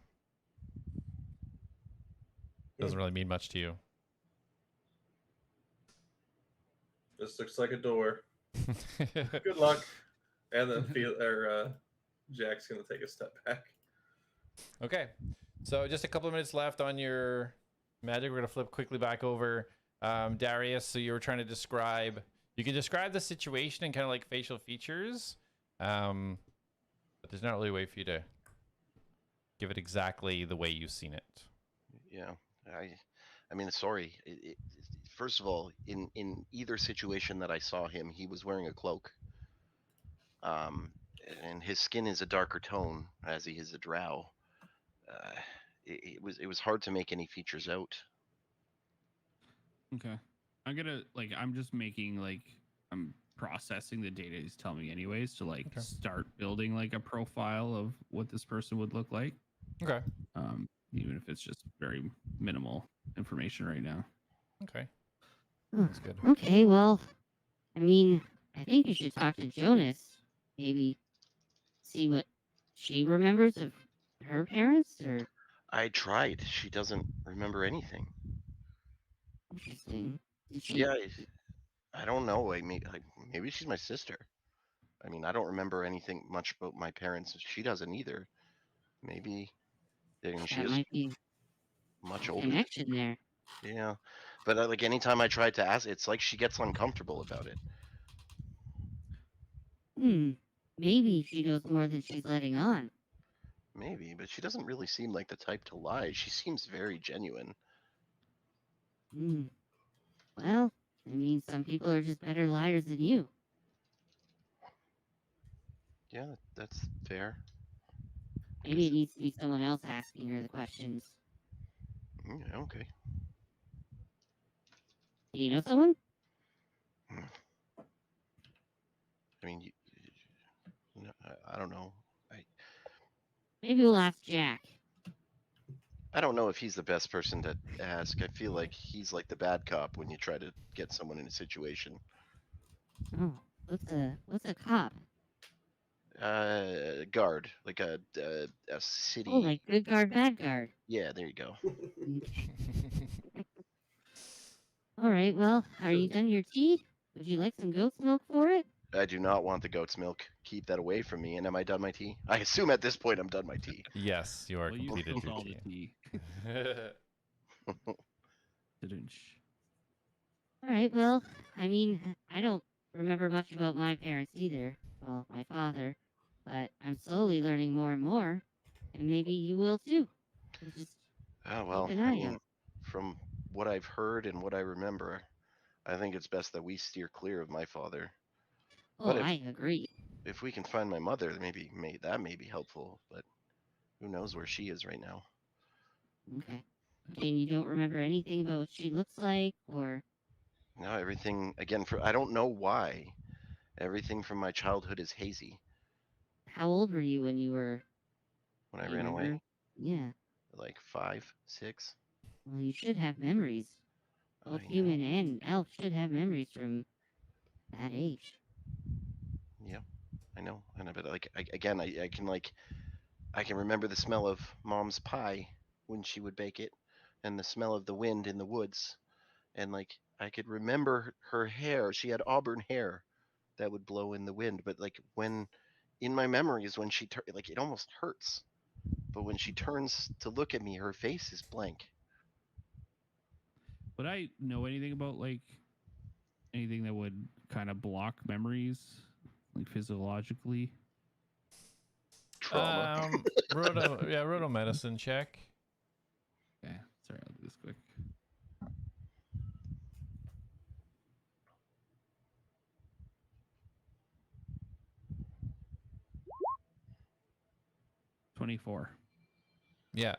Speaker 1: Doesn't really mean much to you.
Speaker 5: This looks like a door. Good luck. And then Jack's gonna take a step back.
Speaker 1: Okay, so just a couple of minutes left on your magic. We're gonna flip quickly back over. Darius, so you were trying to describe. You can describe the situation and kind of like facial features, but there's not really a way for you to give it exactly the way you've seen it.
Speaker 3: Yeah, I mean, sorry. First of all, in either situation that I saw him, he was wearing a cloak. And his skin is a darker tone, as he is a drow. It was hard to make any features out.
Speaker 2: Okay. I'm just making I'm processing the data he's telling me anyways to
Speaker 1: Okay.
Speaker 2: start building like a profile of what this person would look like.
Speaker 1: Okay.
Speaker 2: Even if it's just very minimal information right now.
Speaker 1: Okay.
Speaker 6: Hmm,
Speaker 1: That's good.
Speaker 6: Okay, well, I mean, I think you should talk to Jonas. Maybe see what she remembers of her parents, or
Speaker 3: I tried. She doesn't remember anything.
Speaker 6: interesting. Did she?
Speaker 3: Yeah, I don't know. Maybe she's my sister. I mean, I don't remember anything much about my parents. She doesn't either. Maybe she
Speaker 6: That
Speaker 3: is
Speaker 6: might be
Speaker 3: much
Speaker 6: a
Speaker 3: older.
Speaker 6: connection there.
Speaker 3: Yeah, but like anytime I tried to ask, it's like she gets uncomfortable about it.
Speaker 6: Maybe she knows more than she's letting on.
Speaker 3: Maybe, but she doesn't really seem like the type to lie. She seems very genuine.
Speaker 6: Well, I mean, some people are just better liars than you.
Speaker 3: Yeah, that's fair.
Speaker 6: Maybe it needs to be someone else asking her the questions.
Speaker 3: Yeah, okay.
Speaker 6: Do you know someone?
Speaker 3: I mean, I don't know.
Speaker 6: Maybe we'll ask Jack.
Speaker 3: I don't know if he's the best person to ask. I feel like he's like the bad cop when you try to get someone in a situation.
Speaker 6: Oh, what's a cop?
Speaker 3: Guard, like a city.
Speaker 6: Oh, like good guard, bad guard.
Speaker 3: Yeah, there you go.
Speaker 6: All right, well, are you done your tea? Would you like some goat's milk for it?
Speaker 3: I do not want the goat's milk. Keep that away from me. And am I done my tea? I assume at this point I'm done my tea.
Speaker 1: Yes, you are
Speaker 2: Well, you
Speaker 1: completed
Speaker 2: spilled
Speaker 1: your
Speaker 2: all
Speaker 1: tea.
Speaker 2: the tea. Didn't.
Speaker 6: All right, well, I mean, I don't remember much about my parents either. Well, my father. But I'm slowly learning more and more. And maybe you will too. So just
Speaker 3: Oh, well,
Speaker 6: keep an
Speaker 3: I
Speaker 6: eye
Speaker 3: mean,
Speaker 6: out.
Speaker 3: from what I've heard and what I remember, I think it's best that we steer clear of my father.
Speaker 6: Oh,
Speaker 3: But
Speaker 6: I agree.
Speaker 3: if we can find my mother, that may be helpful. But who knows where she is right now?
Speaker 6: Okay. And you don't remember anything about what she looks like, or
Speaker 3: No, everything again. I don't know why. Everything from my childhood is hazy.
Speaker 6: how old were you when you were?
Speaker 3: When I
Speaker 6: Do you
Speaker 3: ran away,
Speaker 6: remember? Yeah.
Speaker 3: like 5, 6.
Speaker 6: Well, you should have memories. Both
Speaker 3: I know.
Speaker 6: human and elf should have memories from that age.
Speaker 3: Yeah, I know. But like again, I can remember the smell of Mom's pie when she would bake it, and the smell of the wind in the woods, and like I could remember her hair. She had auburn hair that would blow in the wind. But like when in my memories when she like it almost hurts. But when she turns to look at me, her face is blank.
Speaker 2: Would I know anything about anything that would kind of block memories, like physiologically?
Speaker 3: Trauma.
Speaker 1: Roto medicine check.
Speaker 2: Okay, sorry, I'll do this quick. $24.
Speaker 1: Yeah.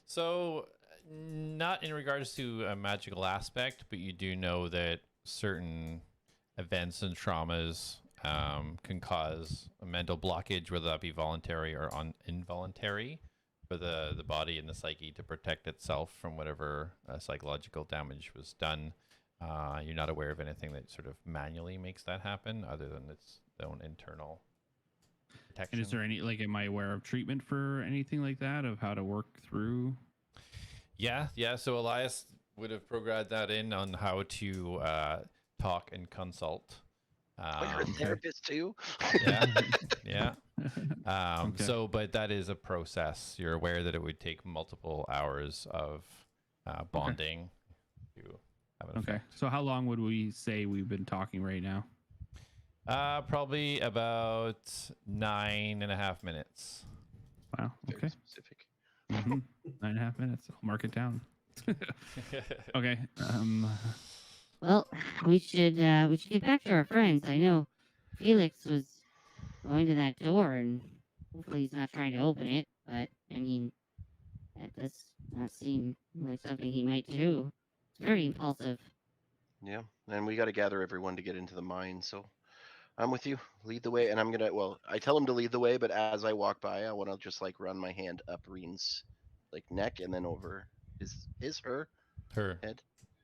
Speaker 1: So Not in regards to a magical aspect, but you do know that certain events and traumas can cause a mental blockage, whether that be voluntary or involuntary, for the body and the psyche to protect itself from whatever psychological damage was done. You're not aware of anything that sort of manually makes that happen, other than its own internal protection.
Speaker 2: And is there any, like, am I aware of treatment for anything like that, of how to work through?
Speaker 1: Yeah. So Elias would have programmed that in on how to talk and consult.
Speaker 3: Oh, you're a therapist too?
Speaker 1: Yeah.
Speaker 2: Okay.
Speaker 1: So, but that is a process. You're aware that it would take multiple hours of bonding to have an
Speaker 2: Okay.
Speaker 1: effect.
Speaker 2: So how long would we say we've been talking right now?
Speaker 1: Probably about 9.5 minutes.
Speaker 2: Wow.
Speaker 3: Very
Speaker 2: Okay.
Speaker 3: specific.
Speaker 2: 9.5 minutes. I'll mark it down. Okay.
Speaker 6: Well, we should get back to our friends. I know Felix was going to that door, and hopefully he's not trying to open it. But I mean, that does not seem like something he might do. It's very impulsive.
Speaker 3: Yeah, and we got to gather everyone to get into the mine. So I'm with you. Lead the way, and I'm gonna. Well, I tell him to lead the way, but as I walk by, I want to just like run my hand up Reen's like neck and then over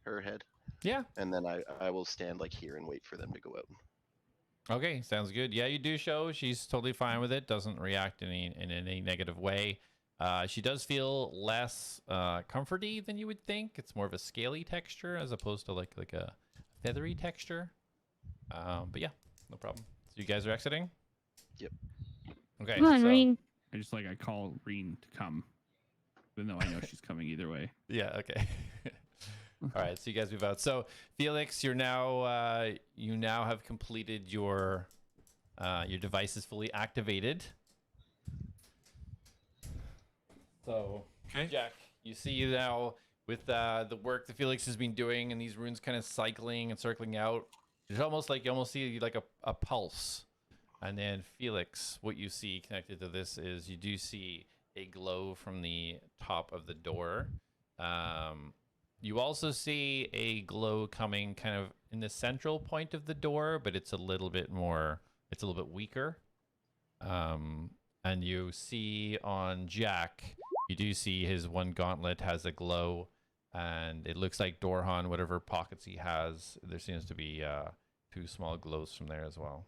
Speaker 3: her head,
Speaker 1: Yeah.
Speaker 3: and then I will stand like here and wait for them to go out.
Speaker 1: Okay, sounds good. Yeah, you do show she's totally fine with it. Doesn't react in any negative way. She does feel less comforty than you would think. It's more of a scaly texture as opposed to like a feathery texture. But yeah, no problem. So you guys are exiting?
Speaker 3: Yep.
Speaker 1: Okay.
Speaker 6: Come on,
Speaker 1: so,
Speaker 6: Reen.
Speaker 2: I call Reen to come, even though I know she's coming either way.
Speaker 1: Yeah. Okay. All right. So you guys move out. So Felix, you now have completed your device is fully activated. So
Speaker 4: Okay.
Speaker 1: Jack, you see now with the work that Felix has been doing and these runes kind of cycling and circling out, it's almost like you almost see like a pulse. And then Felix, what you see connected to this is you do see a glow from the top of the door. You also see a glow coming kind of in the central point of the door, but it's a little bit weaker. And you see on Jack, you do see his one gauntlet has a glow, and it looks like Dorhan, whatever pockets he has, there seems to be 2 small glows from there as well.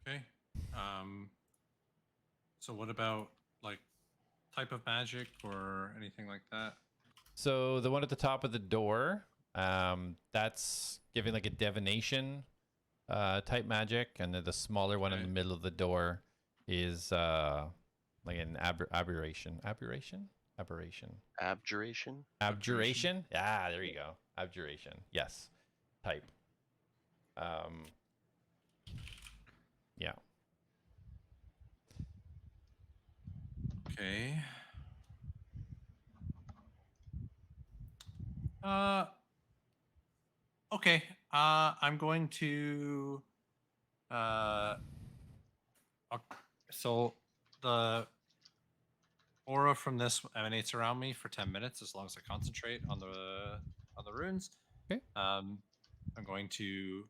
Speaker 4: Okay. So what about like type of magic or anything like that?
Speaker 1: So the one at the top of the door, that's giving like a divination type magic, and then the smaller one in the middle of the door is like an aberration. Abjuration. Ah, there you go. Abjuration. Yes. Type. Yeah.
Speaker 4: Okay. Okay. I'm going to. So the aura from this emanates around me for 10 minutes as long as I concentrate on the runes.
Speaker 1: Okay.
Speaker 4: I'm going to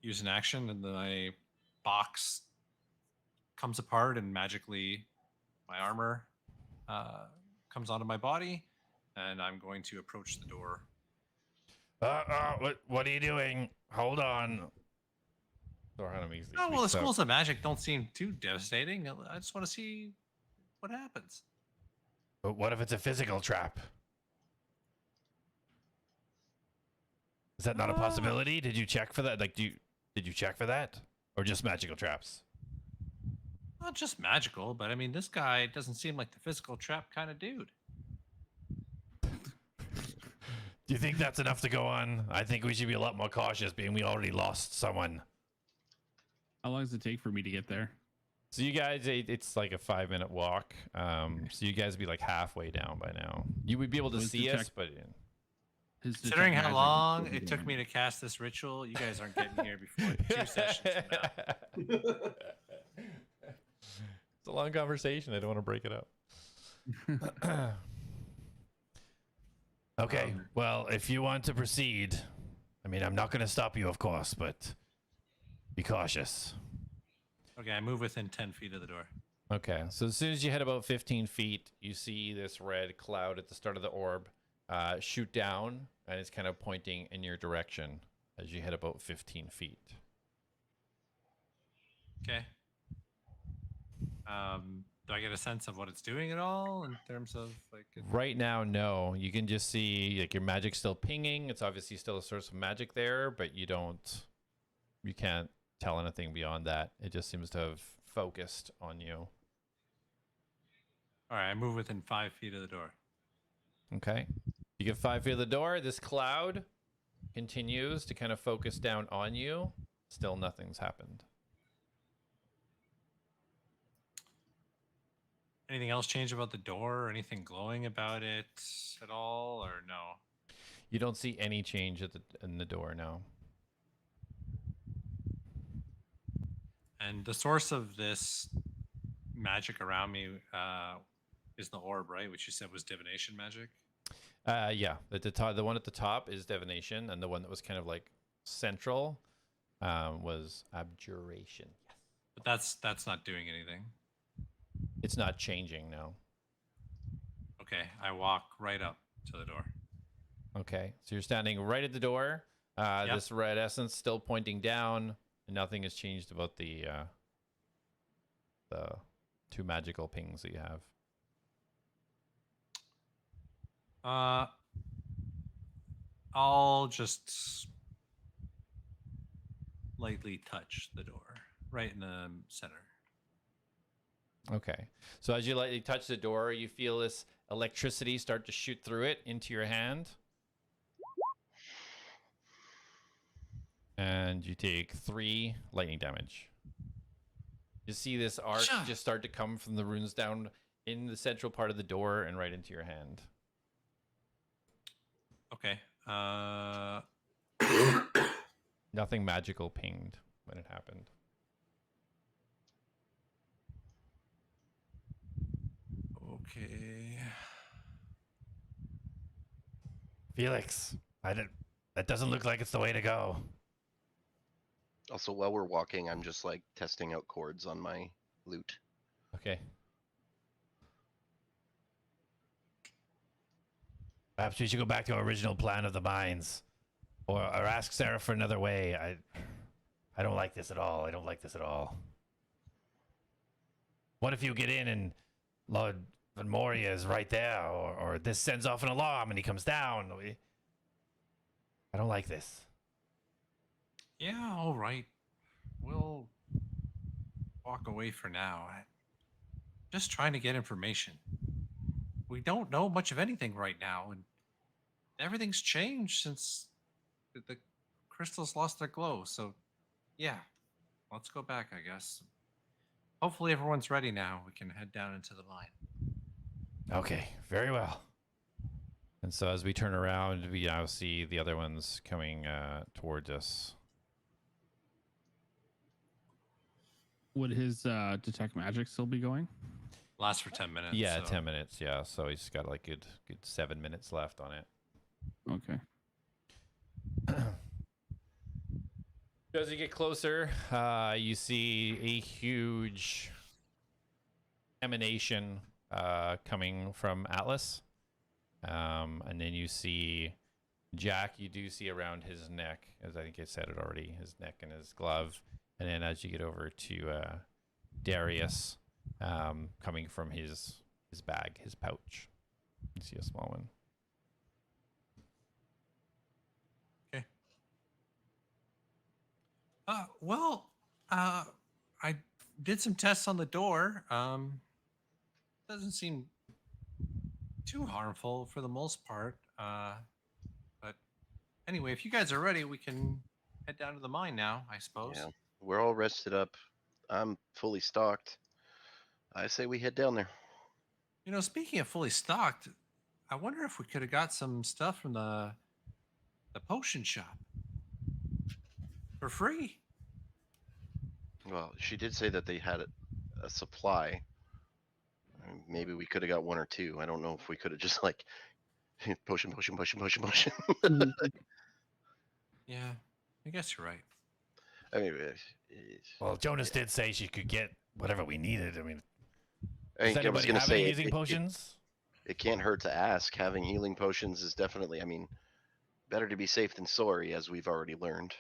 Speaker 4: use an action, and then my box comes apart, and magically my armor comes onto my body, and I'm going to approach the door.
Speaker 7: What are you doing? Hold on.
Speaker 4: Oh, well, the schools of magic don't seem too devastating. I just want to see what happens.
Speaker 7: But what if it's a physical trap? Is that not a possibility? Did you check for that? Like, did you check for that, or just magical traps?
Speaker 4: Not just magical, but I mean, this guy doesn't seem like the physical trap kind of dude.
Speaker 7: Do you think that's enough to go on? I think we should be a lot more cautious, being we already lost someone.
Speaker 2: How long does it take for me to get there?
Speaker 1: So you guys, it's like a 5-minute walk. So you guys would be like halfway down by now. You would be able to
Speaker 2: What's
Speaker 1: see
Speaker 2: the
Speaker 1: us,
Speaker 2: check?
Speaker 1: but
Speaker 4: Considering how
Speaker 2: magic is
Speaker 4: long
Speaker 2: still
Speaker 4: it took me
Speaker 2: going.
Speaker 4: to cast this ritual, you guys aren't getting here before 2 sessions from now.
Speaker 1: It's a long conversation. I don't want to break it up.
Speaker 7: Okay, well, if you want to proceed, I mean, I'm not going to stop you, of course, but be cautious.
Speaker 4: Okay, I move within 10 feet of the door.
Speaker 1: Okay, so as soon as you hit about 15 feet, you see this red cloud at the start of the orb shoot down, and it's kind of pointing in your direction as you hit about 15 feet.
Speaker 4: Okay. Do I get a sense of what it's doing at all in terms of like?
Speaker 1: Right now, no. You can just see like your magic's still pinging. It's obviously still a source of magic there, but you can't tell anything beyond that. It just seems to have focused on you.
Speaker 4: All right, I move within 5 feet of the door.
Speaker 1: Okay. You get 5 feet of the door. This cloud continues to kind of focus down on you. Still nothing's happened.
Speaker 4: Anything else change about the door or anything glowing about it at all, or no?
Speaker 1: You don't see any change in the door now.
Speaker 4: And the source of this magic around me is the orb, right? Which you said was divination magic.
Speaker 1: Yeah. The one at the top is divination, and the one that was kind of like central was abjuration. Yes.
Speaker 4: But that's not doing anything.
Speaker 1: It's not changing now.
Speaker 4: Okay, I walk right up to the door.
Speaker 1: Okay, so you're standing right at the door.
Speaker 4: Yep.
Speaker 1: This red essence still pointing down, and nothing has changed about the 2 magical pings that you have.
Speaker 4: I'll just lightly touch the door right in the center.
Speaker 1: Okay, so as you lightly touch the door, you feel this electricity start to shoot through it into your hand. And you take 3 lightning damage. You see this arc just start to come from the runes down in the central part of the door and right into your hand.
Speaker 4: Okay.
Speaker 1: Nothing magical pinged when it happened.
Speaker 4: Okay.
Speaker 7: Felix, that doesn't look like it's the way to go.
Speaker 3: Also, while we're walking, I'm just like testing out chords on my lute.
Speaker 1: Okay.
Speaker 7: Perhaps we should go back to our original plan of the mines. Or ask Sarah for another way. I don't like this at all. I don't like this at all. What if you get in and Lord Van Moria is right there, or this sends off an alarm and he comes down? I don't like this.
Speaker 4: Yeah, all right. We'll walk away for now. Just trying to get information. We don't know much of anything right now, and everything's changed since the crystals lost their glow. So, yeah, let's go back, I guess. Hopefully everyone's ready now. We can head down into the mine.
Speaker 7: Okay, very well.
Speaker 1: And so as we turn around, we now see the other ones coming towards us.
Speaker 2: Would his detect magic still be going?
Speaker 4: Lasts for 10 minutes.
Speaker 1: Yeah,
Speaker 4: so.
Speaker 1: 10 minutes. Yeah, so he's got like good 7 minutes left on it.
Speaker 2: Okay.
Speaker 1: As you get closer, you see a huge emanation coming from Atlas. And then you see Jack, you do see around his neck, as I think I said it already, his neck and his glove. And then as you get over to Darius, coming from his bag, his pouch, you see a small one.
Speaker 4: Okay. I did some tests on the door. Doesn't seem too harmful for the most part. But anyway, if you guys are ready, we can head down to the mine now, I suppose.
Speaker 3: Yeah, we're all rested up. I'm fully stocked. I say we head down there.
Speaker 4: You know, speaking of fully stocked, I wonder if we could have got some stuff from the the potion shop for free.
Speaker 3: Well, she did say that they had a supply. Maybe we could have got one or two. I don't know if we could have just like potion.
Speaker 4: Yeah, I guess you're right.
Speaker 3: I mean,
Speaker 7: Well, Jonas did say she could get whatever we needed. I mean,
Speaker 3: I
Speaker 7: does
Speaker 3: was
Speaker 7: anybody
Speaker 3: gonna
Speaker 7: have
Speaker 3: say
Speaker 7: any healing potions?
Speaker 3: It can't hurt to ask. Having healing potions is definitely, I mean, better to be safe than sorry, as we've already learned.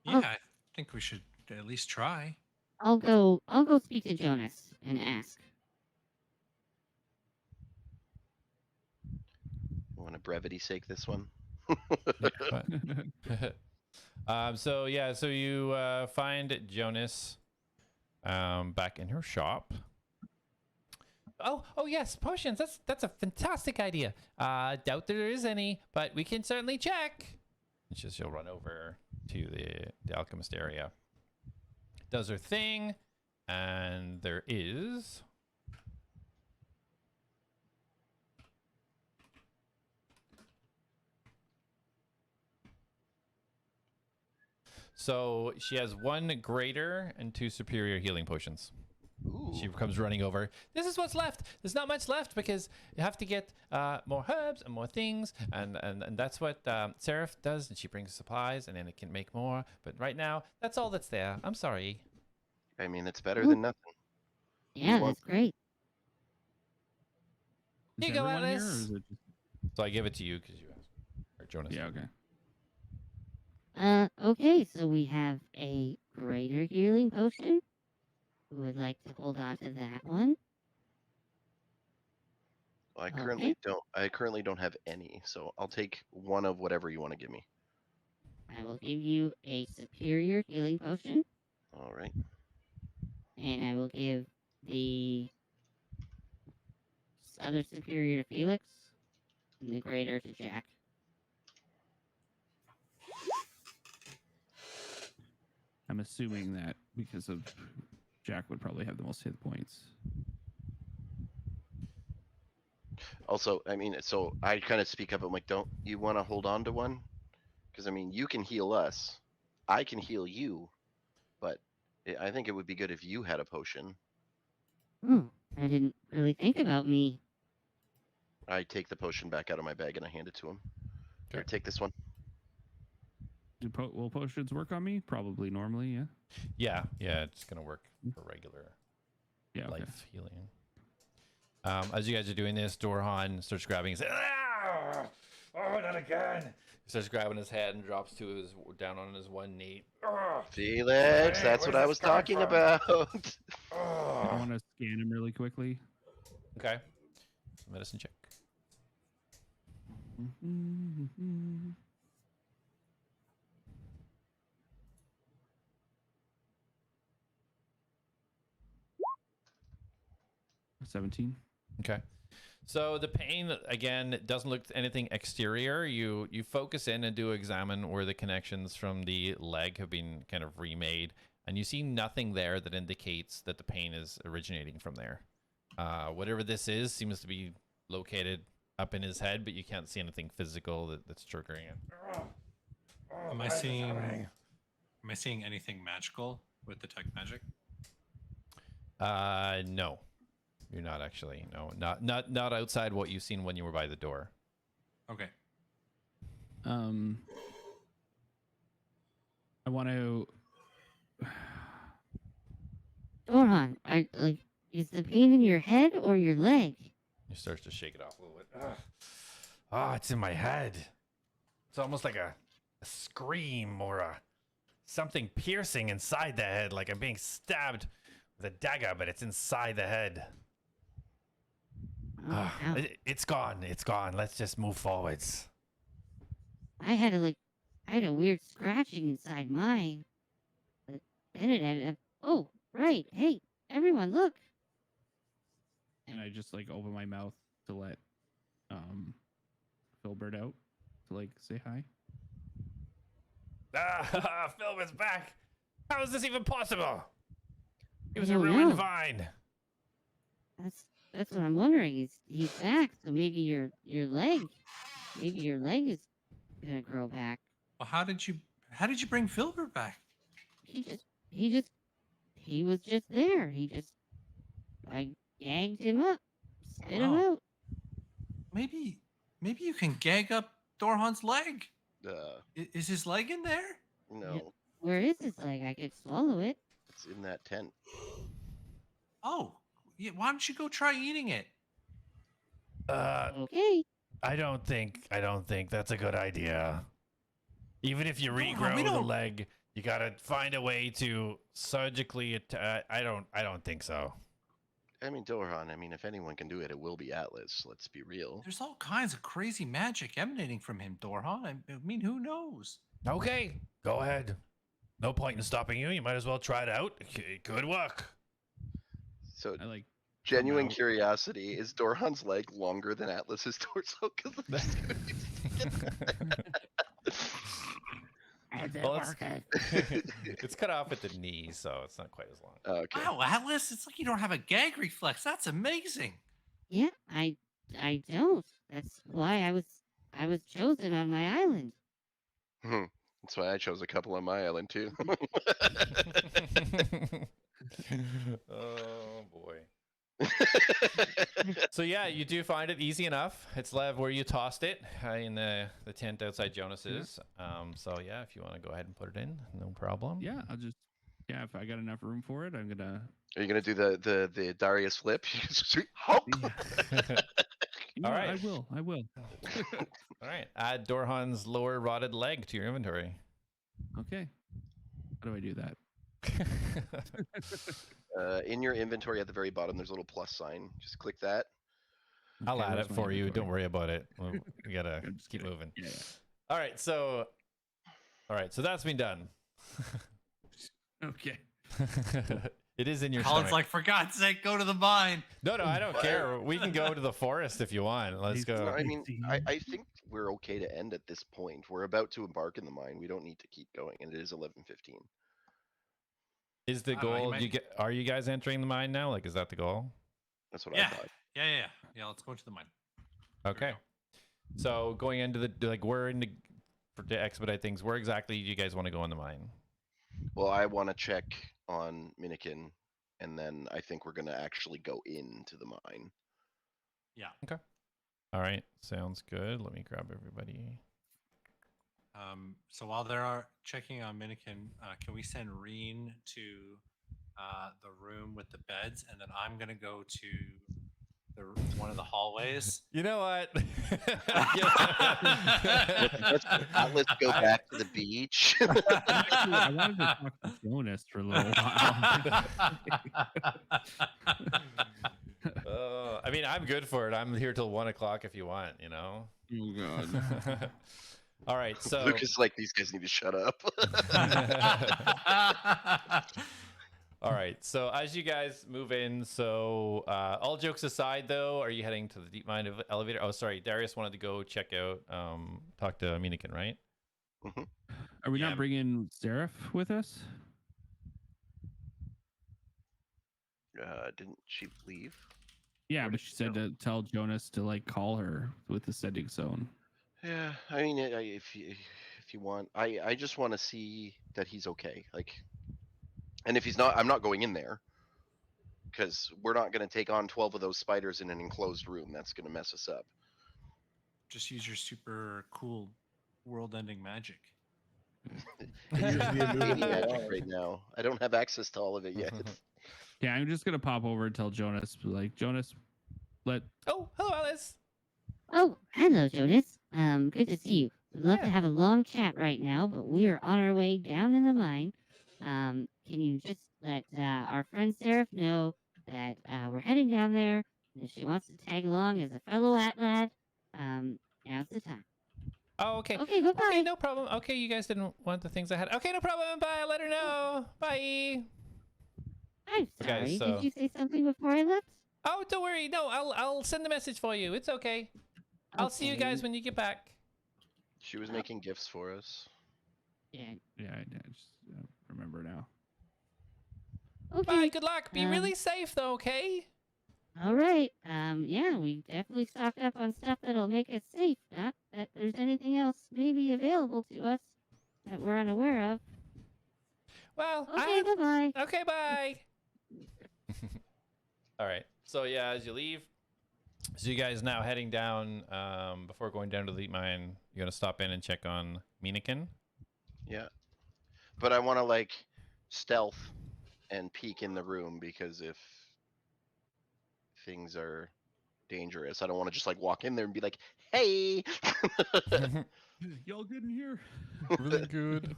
Speaker 4: Yeah, I think we should at least try.
Speaker 6: I'll go speak to Jonas and ask.
Speaker 3: You want a brevity sake this one?
Speaker 1: So you find Jonas back in her shop. Oh yes, potions. That's a fantastic idea. Doubt there is any, but we can certainly check. She'll run over to the alchemist area. Does her thing, and there is. So she has 1 greater and 2 superior healing potions.
Speaker 3: Ooh.
Speaker 1: She comes running over. This is what's left. There's not much left because you have to get more herbs and more things, and that's what Seraph does. And she brings supplies, and then it can make more. But right now, that's all that's there. I'm sorry.
Speaker 3: I mean, it's better than nothing.
Speaker 6: Yeah,
Speaker 3: want-
Speaker 6: that's great.
Speaker 2: Is
Speaker 1: You go,
Speaker 2: everyone here, or
Speaker 1: Atlas.
Speaker 2: is it just...
Speaker 1: So I give it to you because you asked. Or Jonas.
Speaker 2: Yeah, okay.
Speaker 6: Okay, so we have a greater healing potion. Who would like to hold on to that one?
Speaker 3: Well, I
Speaker 6: Okay.
Speaker 3: currently don't have any, so I'll take one of whatever you want to give me.
Speaker 6: I will give you a superior healing potion,
Speaker 3: All right.
Speaker 6: and I will give the other superior to Felix, and the greater to Jack.
Speaker 2: I'm assuming that because of Jack would probably have the most hit points.
Speaker 3: Also, I mean, so I kind of speak up. I'm like, don't you want to hold on to one? Because I mean, you can heal us, I can heal you, but I think it would be good if you had a potion.
Speaker 6: I didn't really think about me.
Speaker 3: I take the potion back out of my bag and I hand it to him. Here,
Speaker 1: Okay.
Speaker 3: take this one.
Speaker 2: Will potions work on me? Probably normally, yeah.
Speaker 1: Yeah, it's gonna work for regular
Speaker 2: Yeah, okay.
Speaker 1: life healing. As you guys are doing this, Dorhan starts grabbing his. Ah! Oh, not again! He starts grabbing his head and drops to his down on his one knee. Ah!
Speaker 3: Felix,
Speaker 1: Hey,
Speaker 3: that's what
Speaker 1: where's
Speaker 3: I
Speaker 1: this
Speaker 3: was
Speaker 1: coming
Speaker 3: talking
Speaker 1: from?
Speaker 3: about.
Speaker 2: I
Speaker 1: Ah!
Speaker 2: want to scan him really quickly.
Speaker 1: Okay. Medicine check.
Speaker 2: Mm-hmm. 17.
Speaker 1: Okay. So the pain again doesn't look anything exterior. You focus in and do examine where the connections from the leg have been kind of remade, and you see nothing there that indicates that the pain is originating from there. Whatever this is seems to be located up in his head, but you can't see anything physical that's triggering it.
Speaker 4: Am I seeing anything magical with detect magic?
Speaker 1: No. You're not actually. No, not outside what you've seen when you were by the door.
Speaker 4: Okay.
Speaker 2: I want to.
Speaker 6: Dorhan, is the pain in your head or your leg?
Speaker 1: He starts to shake it off a little bit.
Speaker 7: oh, it's in my head. It's almost like a scream or something piercing inside the head, like I'm being stabbed with a dagger, but it's inside the head.
Speaker 6: Oh, ouch.
Speaker 7: It's gone. It's gone. Let's just move forwards.
Speaker 6: I had a weird scratching inside mine. But then it ended up. Oh, right. Hey, everyone, look.
Speaker 2: And I just like open my mouth to let Filbert out to like say hi.
Speaker 7: Ah, Phil is back. How is this even possible? He was
Speaker 6: I
Speaker 7: a
Speaker 6: don't
Speaker 7: ruined
Speaker 6: know.
Speaker 7: vine.
Speaker 6: That's what I'm wondering. He's back, so maybe your leg is gonna grow back.
Speaker 4: Well, how did you bring Filbert back?
Speaker 6: He was just there. I gagged him up, spit him
Speaker 4: Oh.
Speaker 6: out.
Speaker 4: Maybe you can gag up Dorhan's leg. Is his leg in there?
Speaker 3: No,
Speaker 6: Where is his leg? I could swallow it.
Speaker 3: it's in that tent.
Speaker 4: Oh, yeah. Why don't you go try eating it?
Speaker 6: Okay.
Speaker 7: I don't think that's a good idea. Even if you
Speaker 4: No,
Speaker 7: regrow
Speaker 4: we
Speaker 7: the
Speaker 4: don't-
Speaker 7: leg, you gotta find a way to surgically. I don't think so.
Speaker 3: I mean, Dorhan, if anyone can do it, it will be Atlas. Let's be real.
Speaker 4: There's all kinds of crazy magic emanating from him, Dorhan. I mean, who knows?
Speaker 7: Okay, go ahead. No point in stopping you. You might as well try it out. It could work.
Speaker 3: So,
Speaker 2: I like
Speaker 3: genuine
Speaker 2: out.
Speaker 3: curiosity, is Dorhan's leg longer than Atlas's torso? 'Cause I'm just
Speaker 7: Well, it's cut off at the knee, so it's not quite as long.
Speaker 3: okay.
Speaker 4: Wow, Atlas, it's like you don't have a gag reflex. That's amazing.
Speaker 6: Yeah, I don't. That's why I was chosen on my island.
Speaker 3: That's why I chose a couple on my island too.
Speaker 1: Oh boy. So yeah, you do find it easy enough. It's Lev where you tossed it in the tent outside Jonas's. So yeah, if you want to go ahead and put it in, no problem.
Speaker 2: Yeah, I'll just if I got enough room for it, I'm gonna.
Speaker 3: Are you gonna do the Darius flip? Hop!
Speaker 2: Yeah,
Speaker 1: All right.
Speaker 2: I will.
Speaker 1: All right, add Dorhan's lower rotted leg to your inventory.
Speaker 2: Okay. How do I do that?
Speaker 3: In your inventory at the very bottom, there's a little plus sign. Just click that.
Speaker 1: I'll
Speaker 2: Okay,
Speaker 1: add
Speaker 2: where's
Speaker 1: it
Speaker 2: my
Speaker 1: for you.
Speaker 2: inventory?
Speaker 1: Don't worry about it. We gotta
Speaker 2: I'm just
Speaker 1: keep
Speaker 2: kidding.
Speaker 1: moving.
Speaker 2: Yeah.
Speaker 1: All right, so that's been done.
Speaker 2: Okay.
Speaker 1: It is in your
Speaker 4: Colin's
Speaker 1: stomach.
Speaker 4: like, for God's sake, go to the mine.
Speaker 1: No, I don't care. We can go to the forest if you want. Let's
Speaker 2: He's-
Speaker 1: go.
Speaker 3: I think we're okay to end at this point. We're about to embark in the mine. We don't need to keep going, and it is 11:15.
Speaker 1: Is the
Speaker 4: I don't know, you
Speaker 1: goal?
Speaker 4: might-
Speaker 1: Are you guys entering the mine now? Like, is that the goal?
Speaker 3: That's what
Speaker 4: Yeah.
Speaker 3: I thought.
Speaker 4: Yeah. Let's go to the mine. There we
Speaker 1: Okay.
Speaker 4: go.
Speaker 1: So going into to expedite things, where exactly do you guys want to go in the mine?
Speaker 3: Well, I want to check on Minikin, and then I think we're gonna actually go into the mine.
Speaker 4: Yeah.
Speaker 1: All right, sounds good. Let me grab everybody.
Speaker 4: So while they're checking on Minikin, can we send Reen to the room with the beds, and then I'm gonna go to one of the hallways.
Speaker 1: You know what?
Speaker 3: Let's go back to the beach.
Speaker 2: Actually, I wanted to talk to Jonas for a little while.
Speaker 1: I mean, I'm good for it. I'm here till 1 o'clock if you want. You know.
Speaker 2: Oh God.
Speaker 1: All right, so
Speaker 3: Lucas, like, these guys need to shut up.
Speaker 1: all right, so as you guys move in, so all jokes aside, though, are you heading to the deep mine elevator? Oh, sorry, Darius wanted to go check out, talk to Minikin, right?
Speaker 2: Are we
Speaker 4: Yeah.
Speaker 2: not bringing Seraph with us?
Speaker 3: Didn't she leave?
Speaker 2: Yeah,
Speaker 3: Where
Speaker 2: but
Speaker 3: did
Speaker 2: she
Speaker 3: she
Speaker 2: said
Speaker 3: go?
Speaker 2: to tell Jonas to like call her with the sending zone.
Speaker 3: Yeah, I mean, if you want, I just want to see that he's okay. Like, and if he's not, I'm not going in there because we're not going to take on 12 of those spiders in an enclosed room. That's going to mess us up.
Speaker 4: Just use your super cool world-ending magic.
Speaker 3: Any magic right now. I don't have access to all of it yet.
Speaker 2: Yeah, I'm just gonna pop over and tell Jonas, like, Jonas, let
Speaker 1: Oh, hello, Alice.
Speaker 6: Oh, hello, Jonas. Good to see you. We'd love to
Speaker 1: Yeah.
Speaker 6: have a long chat right now, but we are on our way down in the mine. Can you just let our friend Seraph know that we're heading down there, and if she wants to tag along as a fellow Atlad, now's the time.
Speaker 1: Oh, okay.
Speaker 6: Okay, goodbye.
Speaker 1: Okay, no problem. Okay, you guys didn't want the things I had. Okay, no problem. Bye. I'll let her know. Bye.
Speaker 6: I'm
Speaker 1: Okay,
Speaker 6: sorry.
Speaker 1: so-
Speaker 6: Did you say something before I left?
Speaker 1: Oh, don't worry. No, I'll send the message for you. It's okay. I'll see you
Speaker 6: Okay.
Speaker 1: guys when you get back.
Speaker 3: She was making gifts for us.
Speaker 6: Yeah.
Speaker 2: I just remember now.
Speaker 6: Okay.
Speaker 1: Bye. Good luck. Be
Speaker 6: Um,
Speaker 1: really safe, though. Okay.
Speaker 6: All right. Yeah, we definitely stocked up on stuff that'll make us safe. Not that there's anything else maybe available to us that we're unaware of.
Speaker 1: Well,
Speaker 6: Okay, goodbye.
Speaker 1: Okay, bye. All right. So yeah, as you leave, so you guys now heading down. Before going down to the elite mine, you're gonna stop in and check on Minikin.
Speaker 3: Yeah. But I want to like stealth and peek in the room because if things are dangerous, I don't want to just like walk in there and be like, "Hey."
Speaker 2: Y'all good in here?
Speaker 1: Really good.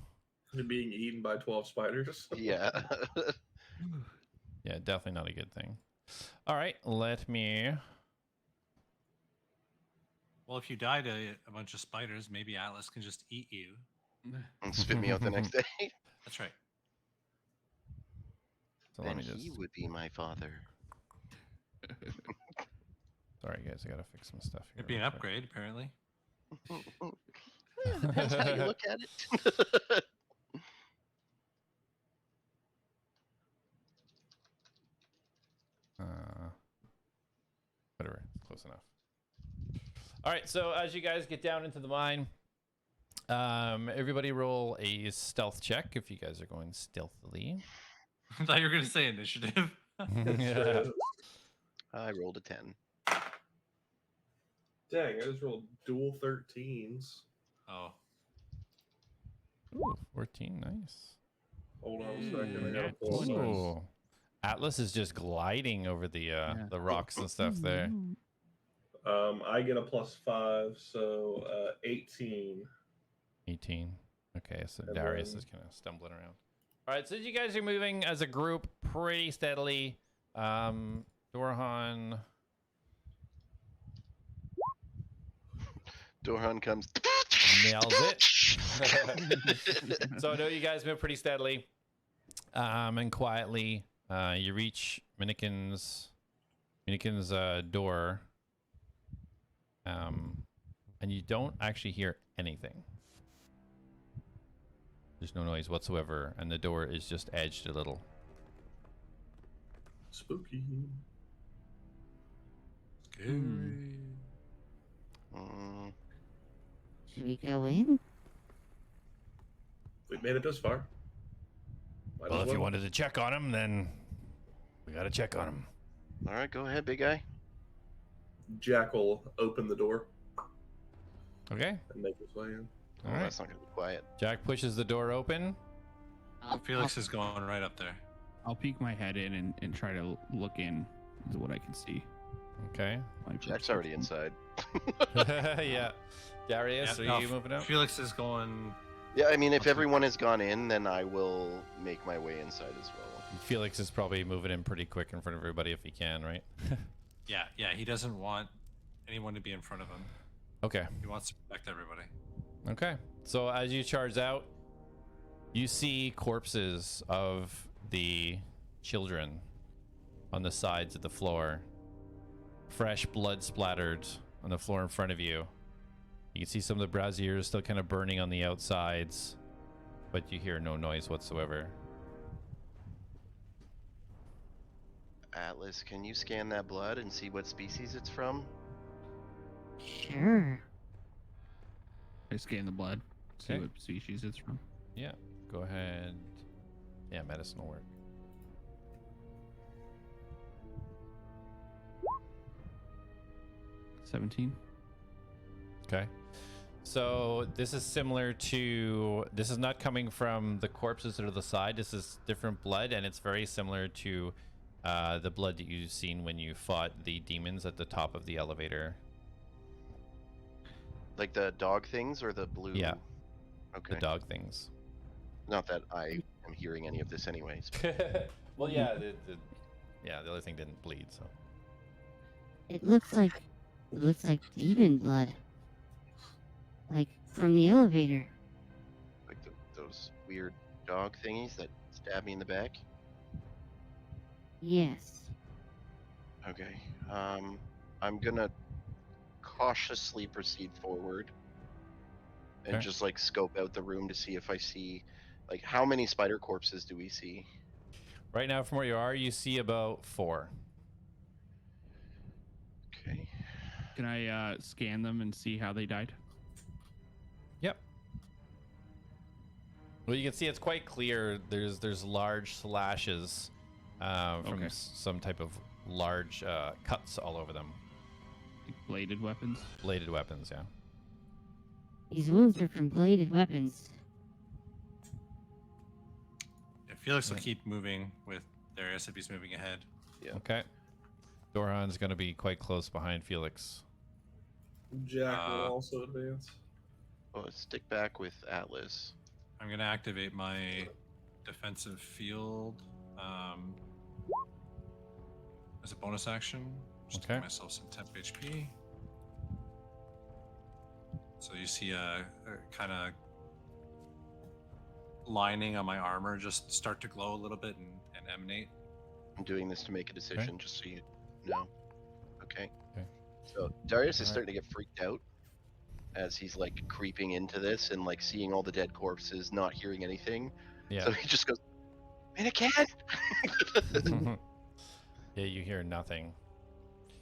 Speaker 5: You're being eaten by 12 spiders.
Speaker 3: Yeah.
Speaker 1: Yeah, definitely not a good thing. All right, let me.
Speaker 4: Well, if you die to a bunch of spiders, maybe Atlas can just eat you.
Speaker 3: And spit me out the next day.
Speaker 4: That's right.
Speaker 1: So let
Speaker 3: Then
Speaker 1: me just.
Speaker 3: he would be my father.
Speaker 1: Sorry, guys, I gotta fix some stuff here.
Speaker 4: It'd be an
Speaker 1: real quick.
Speaker 4: upgrade, apparently.
Speaker 3: Yeah, depends how you look at it.
Speaker 1: Whatever, it's close enough. All right, so as you guys get down into the mine, everybody roll a stealth check if you guys are going stealthily.
Speaker 4: I thought you were going to say initiative.
Speaker 1: Yeah.
Speaker 3: I rolled a 10.
Speaker 5: Dang, I just rolled dual 13s.
Speaker 4: Oh.
Speaker 1: Ooh, 14, nice.
Speaker 5: Hold on a second. I gotta
Speaker 2: Yeah,
Speaker 5: pull up my-
Speaker 1: Ooh. Atlas is just gliding over the rocks and stuff there.
Speaker 5: I get a +5, so 18.
Speaker 1: 18. Okay, so
Speaker 5: And
Speaker 1: Darius
Speaker 5: then-
Speaker 1: is kind of stumbling around. All right, so as you guys are moving as a group pretty steadily, Dorhan.
Speaker 3: Dorhan comes.
Speaker 1: Nails it. So I know you guys move pretty steadily and quietly. You reach Minikin's door, and you don't actually hear anything. There's no noise whatsoever, and the door is just edged a little.
Speaker 5: Spooky.
Speaker 4: Scary.
Speaker 6: Should we go in?
Speaker 5: We've made it this far. Might
Speaker 7: Well,
Speaker 5: as
Speaker 7: if you wanted to check on him, then we gotta check on him.
Speaker 3: All right, go ahead, big guy.
Speaker 5: Jack will open the door
Speaker 1: Okay.
Speaker 5: and make his way in.
Speaker 3: Oh,
Speaker 1: All right.
Speaker 3: that's not gonna be quiet.
Speaker 1: Jack pushes the door open.
Speaker 4: Felix is going right up there.
Speaker 2: I'll peek my head in and try to look in to what I can see.
Speaker 1: Okay.
Speaker 2: My
Speaker 3: Jack's already inside.
Speaker 1: Yeah. Darius,
Speaker 4: Yeah,
Speaker 1: are
Speaker 4: no,
Speaker 1: you moving out?
Speaker 4: Felix is going.
Speaker 3: Yeah, I mean, if everyone has gone in, then I will make my way inside as well.
Speaker 1: Felix is probably moving in pretty quick in front of everybody if he can, right?
Speaker 4: Yeah, he doesn't want anyone to be in front of him.
Speaker 1: Okay.
Speaker 4: He wants to protect everybody.
Speaker 1: Okay. So as you charge out, you see corpses of the children on the sides of the floor. Fresh blood splattered on the floor in front of you. You can see some of the braziers still kind of burning on the outsides, but you hear no noise whatsoever.
Speaker 3: Atlas, can you scan that blood and see what species it's from?
Speaker 6: Sure.
Speaker 2: I scan the blood, see
Speaker 1: Okay.
Speaker 2: what species it's from.
Speaker 1: Yeah. Go ahead. Yeah, medicine will work.
Speaker 2: $17.
Speaker 1: Okay. So this is similar to, this is not coming from the corpses that are the side. This is different blood, and it's very similar to the blood that you've seen when you fought the demons at the top of the elevator.
Speaker 3: Like the dog things or the blue?
Speaker 1: Yeah.
Speaker 3: Okay.
Speaker 1: The dog things.
Speaker 3: Not that I am hearing any of this anyways.
Speaker 1: Well, yeah, the other thing didn't bleed, so.
Speaker 6: It looks like demon blood. Like from the elevator.
Speaker 3: Like those weird dog thingies that stab me in the back?
Speaker 6: Yes.
Speaker 3: Okay. I'm gonna cautiously proceed forward and
Speaker 1: Okay.
Speaker 3: just like scope out the room to see if I see, like, how many spider corpses do we see?
Speaker 1: Right now, from where you are, you see about 4.
Speaker 3: Okay.
Speaker 2: Can I scan them and see how they died?
Speaker 1: Yep. Well, you can see it's quite clear. There's large slashes from
Speaker 2: Okay.
Speaker 1: some type of large cuts all over them.
Speaker 2: Like bladed weapons?
Speaker 1: Bladed weapons, yeah.
Speaker 6: These wounds are from bladed weapons.
Speaker 4: Yeah, Felix will keep moving with Darius if he's moving ahead.
Speaker 3: Yeah.
Speaker 1: Okay. Doran's going to be quite close behind Felix.
Speaker 5: Jack will also advance.
Speaker 3: Oh, stick back with Atlas.
Speaker 4: I'm gonna activate my defensive field as a bonus action. Just to
Speaker 1: Okay.
Speaker 4: give myself some temp HP. So you see a kind of lining on my armor just start to glow a little bit and emanate.
Speaker 3: I'm doing this to make a decision, just so you know. Okay.
Speaker 1: Okay.
Speaker 3: So Darius is
Speaker 1: Alright.
Speaker 3: starting to get freaked out as he's like creeping into this and like seeing all the dead corpses, not hearing anything.
Speaker 1: Yeah.
Speaker 3: So he just goes, "Mannequin!"
Speaker 1: Yeah, you hear nothing.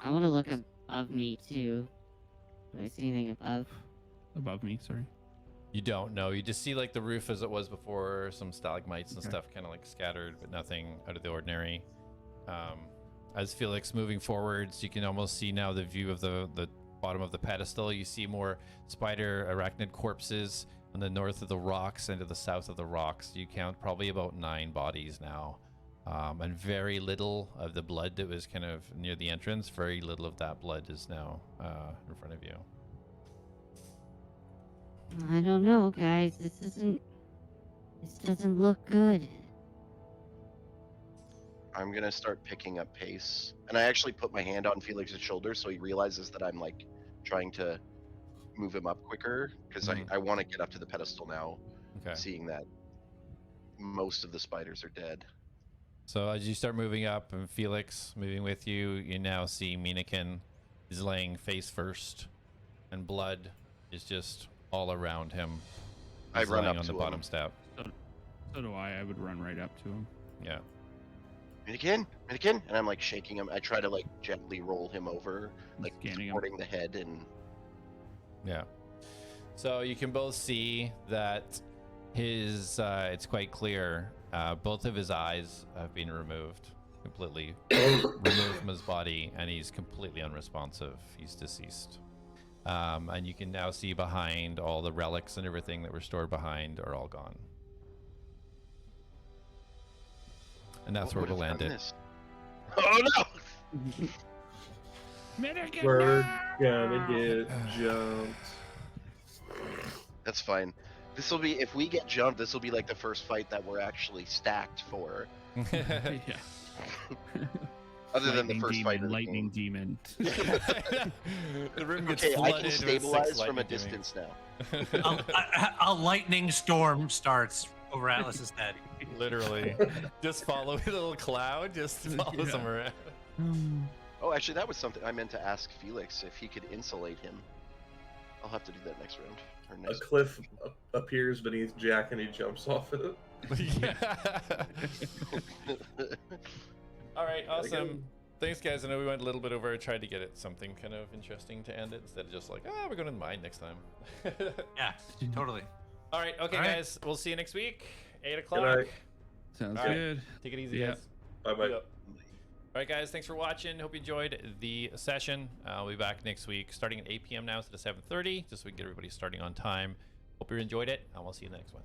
Speaker 6: I want to look above me too. Do I see anything above?
Speaker 2: Above me, sorry.
Speaker 1: You don't know. You just see like the roof as it was before, some stalagmites and
Speaker 2: Okay.
Speaker 1: stuff kind of like scattered, but nothing out of the ordinary. As Felix moving forwards, you can almost see now the view of the bottom of the pedestal. You see more spider arachnid corpses on the north of the rocks and to the south of the rocks. You count probably about 9 bodies now. And very little of the blood that was kind of near the entrance, very little of that blood is now in front of you.
Speaker 6: I don't know, guys. This doesn't look good.
Speaker 3: I'm gonna start picking up pace, and I actually put my hand on Felix's shoulder so he realizes that I'm like trying to move him up quicker because I want to get up to the pedestal now,
Speaker 1: Okay.
Speaker 3: seeing that most of the spiders are dead.
Speaker 1: So as you start moving up and Felix moving with you, you now see Minikin is laying face first, and blood is just all around him.
Speaker 3: I
Speaker 1: He's
Speaker 3: run
Speaker 1: laying
Speaker 3: up
Speaker 1: on the
Speaker 3: to
Speaker 1: bottom
Speaker 3: him.
Speaker 1: step.
Speaker 2: So do I. I would run right up to him.
Speaker 1: Yeah.
Speaker 3: Mannequin, and I'm like shaking him. I try to like gently roll him over, like
Speaker 2: Scanning him.
Speaker 3: supporting the head, and
Speaker 1: Yeah. So you can both see that his it's quite clear. Both of his eyes have been removed completely, removed from his body, and he's completely unresponsive. He's deceased. And you can now see behind all the relics and everything that were stored behind are all gone. And that's
Speaker 3: What
Speaker 1: where
Speaker 3: would
Speaker 1: we'll
Speaker 3: have
Speaker 1: end
Speaker 3: done
Speaker 1: it.
Speaker 3: this? Oh no!
Speaker 5: We're gonna get jumped.
Speaker 3: That's fine. This will be, if we get jumped, this will be like the first fight that we're actually stacked for,
Speaker 2: Yeah.
Speaker 3: other than the
Speaker 2: Lightning
Speaker 3: first fight of the
Speaker 2: lightning
Speaker 3: game.
Speaker 2: demon.
Speaker 1: The room gets
Speaker 3: Okay, I
Speaker 1: flooded
Speaker 3: can
Speaker 1: with 6
Speaker 3: stabilize from a
Speaker 1: lightning
Speaker 3: distance now.
Speaker 4: A lightning storm starts over Atlas's head.
Speaker 1: Literally. Just follow a little cloud, just follows him around.
Speaker 3: Oh, actually, that was something I meant to ask Felix if he could insulate him. I'll have to do that next round. Or
Speaker 5: A
Speaker 3: next.
Speaker 5: cliff appears beneath Jack and he jumps off it.
Speaker 1: Yeah. All right, awesome. Thanks, guys. I know we went a little bit over. I tried to get it something kind of interesting to end it instead of just like, we're going to the mine next time.
Speaker 4: Yeah, totally.
Speaker 1: All right, okay,
Speaker 4: All right.
Speaker 1: guys. We'll see you next week, 8
Speaker 5: Good
Speaker 1: o'clock.
Speaker 5: night.
Speaker 2: Sounds
Speaker 1: All right.
Speaker 2: good.
Speaker 1: Take it easy,
Speaker 2: Yeah.
Speaker 1: guys.
Speaker 5: Bye bye.
Speaker 1: Yep. All right, guys. Thanks for watching. Hope you enjoyed the session. I'll be back next week, starting at 8 p.m. now instead of 7:30, just so we can get everybody starting on time. Hope you enjoyed it, and we'll see you in the next one.